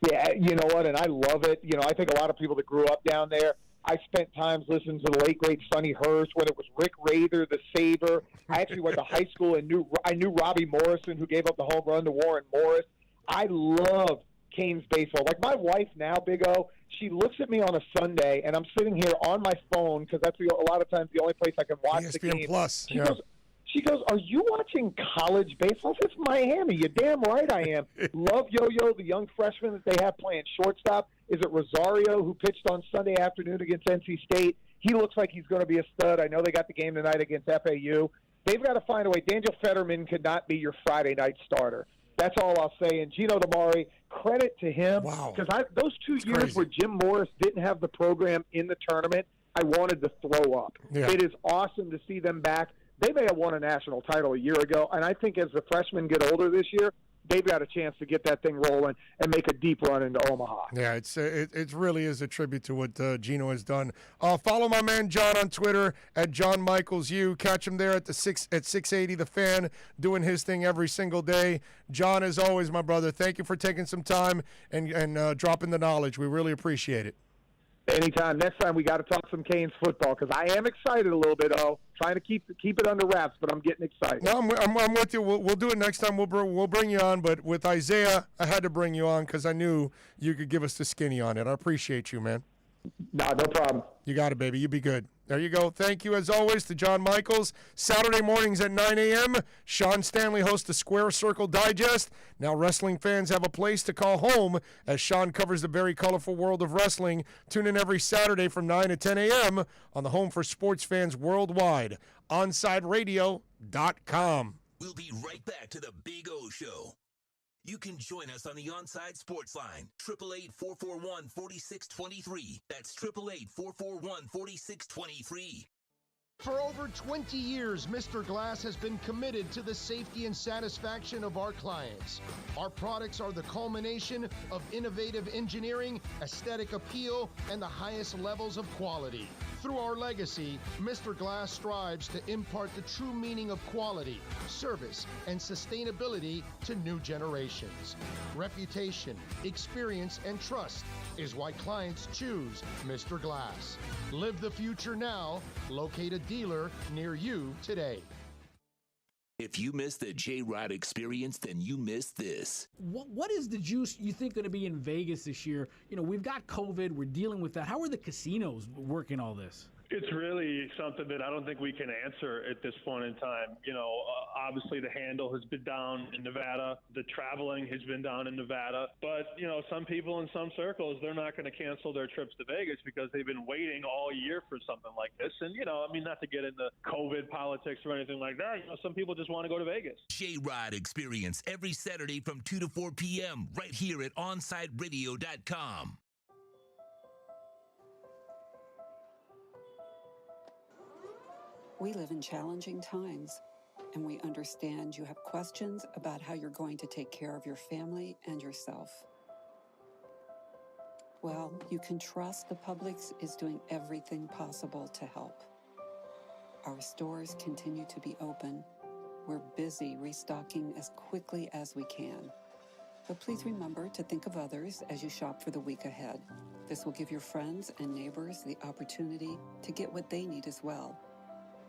Yeah, you know what, and I love it. You know, I think a lot of people that grew up down there, I spent times listening to the late, great Sonny Hurst when it was Rick Rather, the Saber. I actually went to high school and I knew Robbie Morrison, who gave up the home run to Warren Morris. I love Canes baseball. Like my wife now, Big O, she looks at me on a Sunday, and I'm sitting here on my phone because that's a lot of times the only place I can watch the game. ESPN Plus. She goes, are you watching college baseball? It's Miami. You're damn right I am. Love Yo-Yo, the young freshman that they have playing shortstop. Is it Rosario, who pitched on Sunday afternoon against NC State? He looks like he's going to be a stud. I know they got the game tonight against FAU. They've got to find a way. Daniel Fetterman could not be your Friday night starter. That's all I'll say. And Gino DeMari, credit to him. Wow. Because those 2 years where Jim Morris didn't have the program in the tournament, I wanted to throw up. Yeah. It is awesome to see them back. They may have won a national title a year ago, and I think as the freshmen get older this year, they've got a chance to get that thing rolling and make a deep run into Omaha. Yeah, it really is a tribute to what Gino has done. Follow my man John on Twitter at John Michaels U. Catch him there at 680 The Fan, doing his thing every single day. John, as always, my brother, thank you for taking some time and dropping the knowledge. We really appreciate it. Anytime. Next time we got to talk some Canes football because I am excited a little bit. Trying to keep it under wraps, but I'm getting excited. No, I'm with you. We'll do it next time. We'll bring you on. But with Isaiah, I had to bring you on because I knew you could give us the skinny on it. I appreciate you, man. No problem. You got it, baby. You be good. There you go. Thank you, as always, to John Michaels. Saturday mornings at 9 a.m., Sean Stanley hosts the Square Circle Digest. Now wrestling fans have a place to call home as Sean covers the very colorful world of wrestling. Tune in every Saturday from 9 to 10 a.m. on the home for sports fans worldwide, OnSideRadio.com. We'll be right back to the Big O Show. You can join us on the OnSide Sports Line, 888-441-4623. That's 888-441-4623. For over 20 years, Mr. Glass has been committed to the safety and satisfaction of our clients. Our products are the culmination of innovative engineering, aesthetic appeal, and the highest levels of quality. Through our legacy, Mr. Glass strives to impart the true meaning of quality, service, and sustainability to new generations. Reputation, experience, and trust is why clients choose Mr. Glass. Live the future now. Locate a dealer near you today. If you missed the J-Rod experience, then you missed this. What is the juice you think going to be in Vegas this year? You know, we've got COVID. We're dealing with that. How are the casinos working all this? It's really something that I don't think we can answer at this point in time. You know, obviously the handle has been down in Nevada. The traveling has been down in Nevada. But, you know, some people in some circles, they're not going to cancel their trips to Vegas because they've been waiting all year for something like this. And, you know, I mean, not to get into COVID politics or anything like that. You know, some people just want to go to Vegas. J-Rod experience every Saturday from 2 to 4 p.m. right here at OnSideRadio.com. We live in challenging times, and we understand you have questions about how you're going to take care of your family and yourself. Well, you can trust the Publix is doing everything possible to help. Our stores continue to be open. We're busy restocking as quickly as we can. But please remember to think of others as you shop for the week ahead. This will give your friends and neighbors the opportunity to get what they need as well.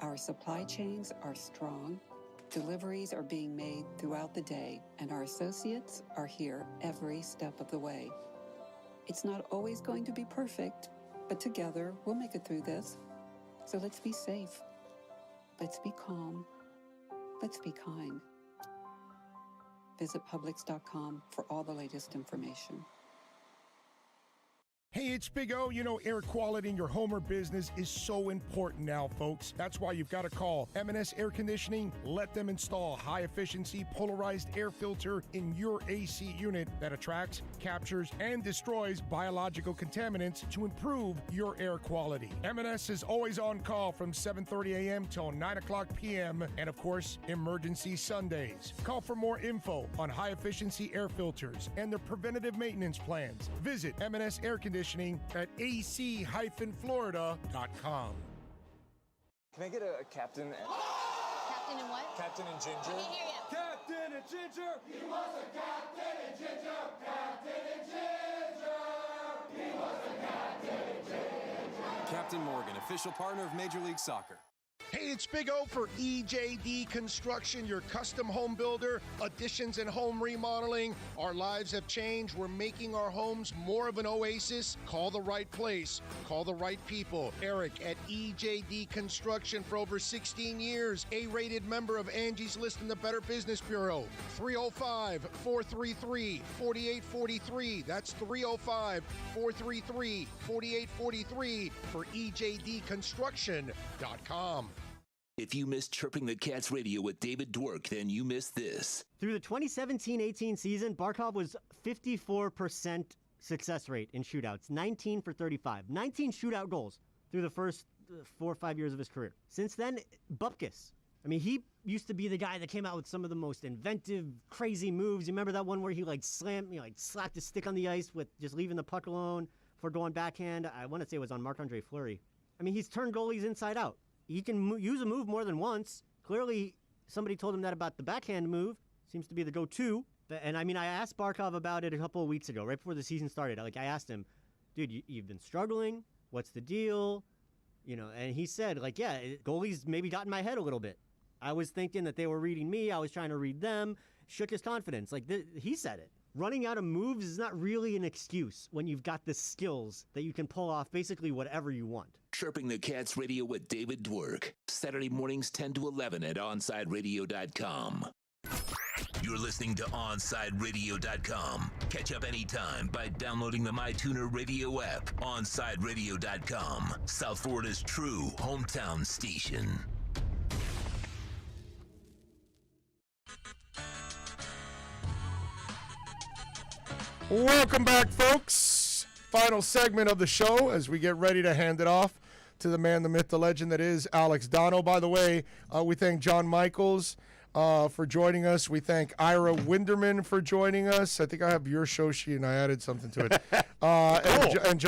Our supply chains are strong, deliveries are being made throughout the day, and our associates are here every step of the way. It's not always going to be perfect, but together we'll make it through this. So let's be safe. Let's be calm. Let's be kind. Visit Publix.com for all the latest information. Hey, it's Big O. You know, air quality in your home or business is so important now, folks. That's why you've got to call M&S Air Conditioning. Let them install a high-efficiency polarized air filter in your AC unit that attracts, captures, and destroys biological contaminants to improve your air quality. M&S is always on call from 7:30 a.m. till 9 o'clock p.m. and, of course, emergency Sundays. Call for more info on high-efficiency air filters and their preventative maintenance plans. Visit M&S Air Conditioning conditioning at ac-florida.com. Can I get a captain? Captain and what? Captain and ginger. I can't hear you. Captain and ginger. He was a captain and ginger, captain and ginger. He was a captain and ginger. Captain Morgan, official partner of Major League Soccer. Hey, it's Big O for EJD Construction, your custom home builder, additions and home remodeling. Our lives have changed. We're making our homes more of an oasis. Call the right place. Call the right people. Eric at EJD Construction for over 16 years. A-rated member of Angie's List in the Better Business Bureau. 305-433-4843. That's 305-433-4843 for EJDconstruction.com. If you missed Chirping the Cats radio with David Dwork, then you missed this. Through the 2017-18 season, Barkov was 54% success rate in shootouts, 19 for 35. 19 shootout goals through the first 4 or 5 years of his career. Since then, Bupkis. I mean, he used to be the guy that came out with some of the most inventive, crazy moves. You remember that one where he slapped his stick on the ice with just leaving the puck alone for going backhand? I want to say it was on Marc-Andre Fleury. I mean, he's turned goalies inside out. He can use a move more than once. Clearly, somebody told him that about the backhand move. Seems to be the go-to. And I mean, I asked Barkov about it a couple of weeks ago, right before the season started. I asked him, dude, you've been struggling. What's the deal? And he said, yeah, goalies maybe got in my head a little bit. I was thinking that they were reading me. I was trying to read them. Shook his confidence. He said it. Running out of moves is not really an excuse when you've got the skills that you can pull off basically whatever you want. Chirping the Cats radio with David Dwork. Saturday mornings 10 to 11 at OnSideRadio.com. You're listening to OnSideRadio.com. Catch up anytime by downloading the MyTuner Radio app. OnSideRadio.com. South Florida's true hometown station. Welcome back, folks. Final segment of the show as we get ready to hand it off to the man, the myth, the legend that is Alex Dono. By the way, we thank John Michaels for joining us. We thank Ira Winderman for joining us. I think I have your show sheet and I added something to it. And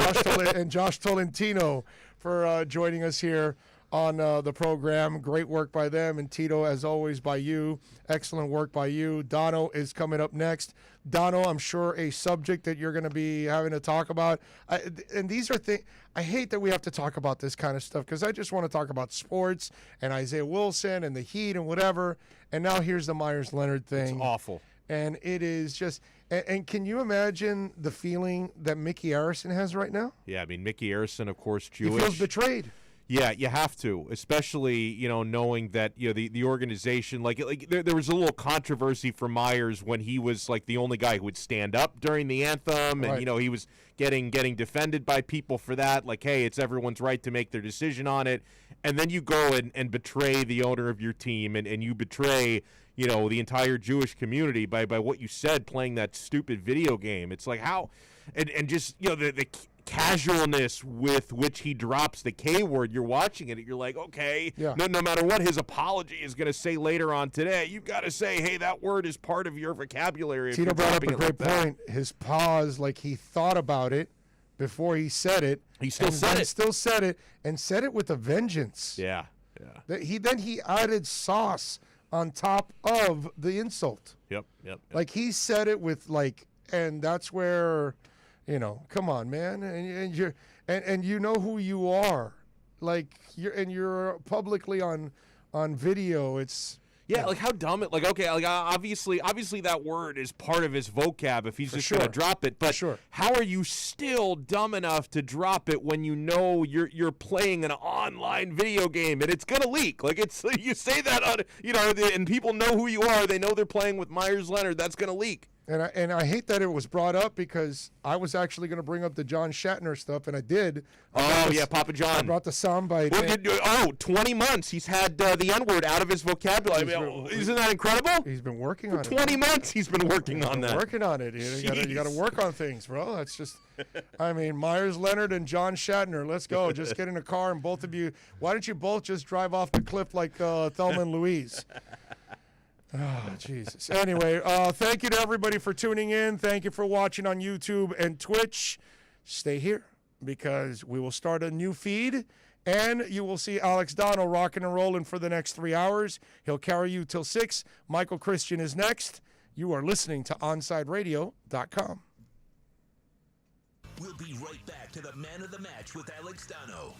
Josh Tolentino for joining us here on the program. Great work by them. And Tito, as always, by you. Excellent work by you. Dono is coming up next. Dono, I'm sure a subject that you're going to be having to talk about. And these are things, I hate that we have to talk about this kind of stuff because I just want to talk about sports and Isaiah Wilson and the Heat and whatever. And now here's the Myers-Leonard thing. It's awful. And it is just, and can you imagine the feeling that Mickey Arison has right now? Yeah, I mean, Mickey Arison, of course, Jewish. He feels betrayed. Yeah, you have to, especially, knowing that, the organization, there was a little controversy for Myers when he was, the only guy who would stand up during the anthem, and, Right. He was getting defended by people for that, hey, it's everyone's right to make their decision on it, and then you go and betray the owner of your team, and you betray, the entire Jewish community by what you said playing that stupid video game. It's how, and just, the casualness with which he drops the K word, you're watching it, you're like, okay, Yeah. no matter what his apology is going to say later on today, you've got to say, hey, that word is part of your vocabulary. Tito brought up a great point. His pause, he thought about it before he said it. He still said it. Still said it, and said it with a vengeance. Yeah. He added sauce on top of the insult. Yep. He said it with and that's where, come on, man, and you're and you know who you are, you're publicly on video. It's. Yeah, how dumb it, obviously that word is part of his vocab if he's just going to drop it, but how are you still dumb enough to drop it when you know you're playing an online video game and it's going to leak? You say that on, and people know who you are, they know they're playing with Myers-Leonard, that's going to leak. And I hate that it was brought up because I was actually going to bring up the John Shatner stuff, and I did. Papa John. I brought the soundbite. 20 months he's had the N-word out of his vocabulary. Isn't that incredible? He's been working on it. 20 months he's been working on that. Working on it. You got to work on things, bro. That's just, Myers-Leonard and John Shatner. Let's go. Just get in a car, and both of you, why don't you both just drive off the cliff like Thelma and Louise? Oh, Jesus. Anyway, thank you to everybody for tuning in. Thank you for watching on YouTube and Twitch. Stay here. because we will start a new feed, and you will see Alex Dono rocking and rolling for the next 3 hours. He'll carry you till 6. Michael Christian is next. You are listening to OnSideRadio.com. We'll be right back to the Man of the Match with Alex Dono.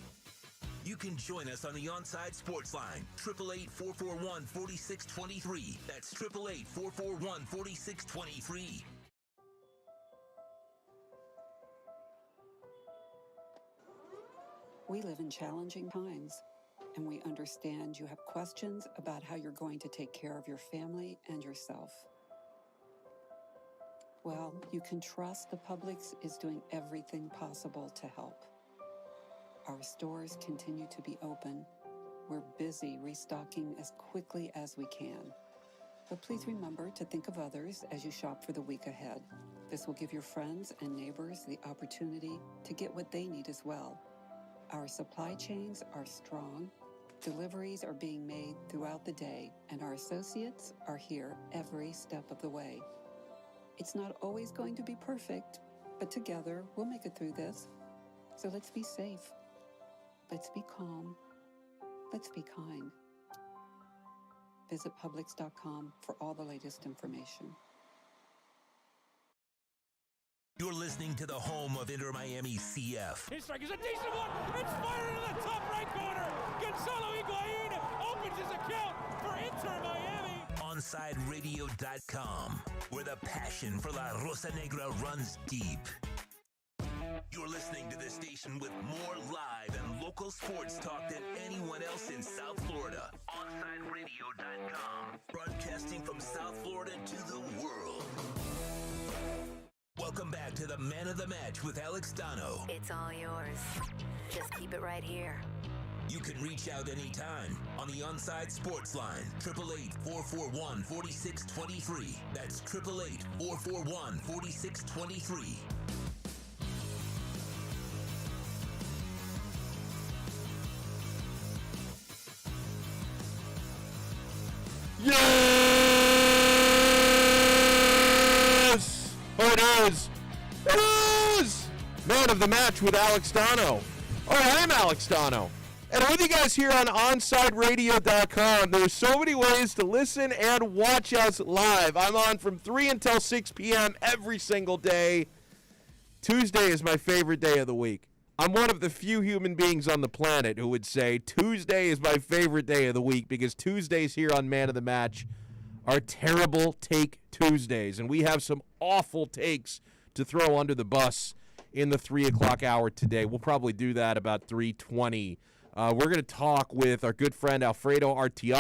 You can join us on the OnSide Sports Line, 888-441-4623. That's 888-441-4623. We live in challenging times, and we understand you have questions about how you're going to take care of your family and yourself. Well, you can trust the Publix is doing everything possible to help. Our stores continue to be open. We're busy restocking as quickly as we can. But please remember to think of others as you shop for the week ahead. This will give your friends and neighbors the opportunity to get what they need as well. Our supply chains are strong, deliveries are being made throughout the day, and our associates are here every step of the way. It's not always going to be perfect, but together we'll make it through this. So let's be safe. Let's be calm. Let's be kind. Visit Publix.com for all the latest information. You're listening to the home of Inter Miami CF. His strike is a decent one. It's fired into the top right corner. Gonzalo Higuain opens his account for Inter Miami. OnSideRadio.com, where the passion for La Rosa Negra runs deep. You're listening to this station with more live and local sports talk than anyone else in South Florida. OnSideRadio.com, broadcasting from South Florida to the world. Welcome back to the Man of the Match with Alex Dono. It's all yours. Just keep it right here. You can reach out anytime on the OnSide Sports Line, 888-441-4623. That's 888-441-4623. Yes! Oh, it is! It is! Man of the Match with Alex Dono. Oh, I'm Alex Dono. And I'm with you guys here on OnSideRadio.com. There's so many ways to listen and watch us live. I'm on from 3 until 6 p.m. every single day. Tuesday is my favorite day of the week. I'm one of the few human beings on the planet who would say Tuesday is my favorite day of the week because Tuesdays here on Man of the Match are terrible take Tuesdays. And we have some awful takes to throw under the bus in the 3 o'clock hour today. We'll probably do that about 3:20. We're going to talk with our good friend Alfredo Arteaga.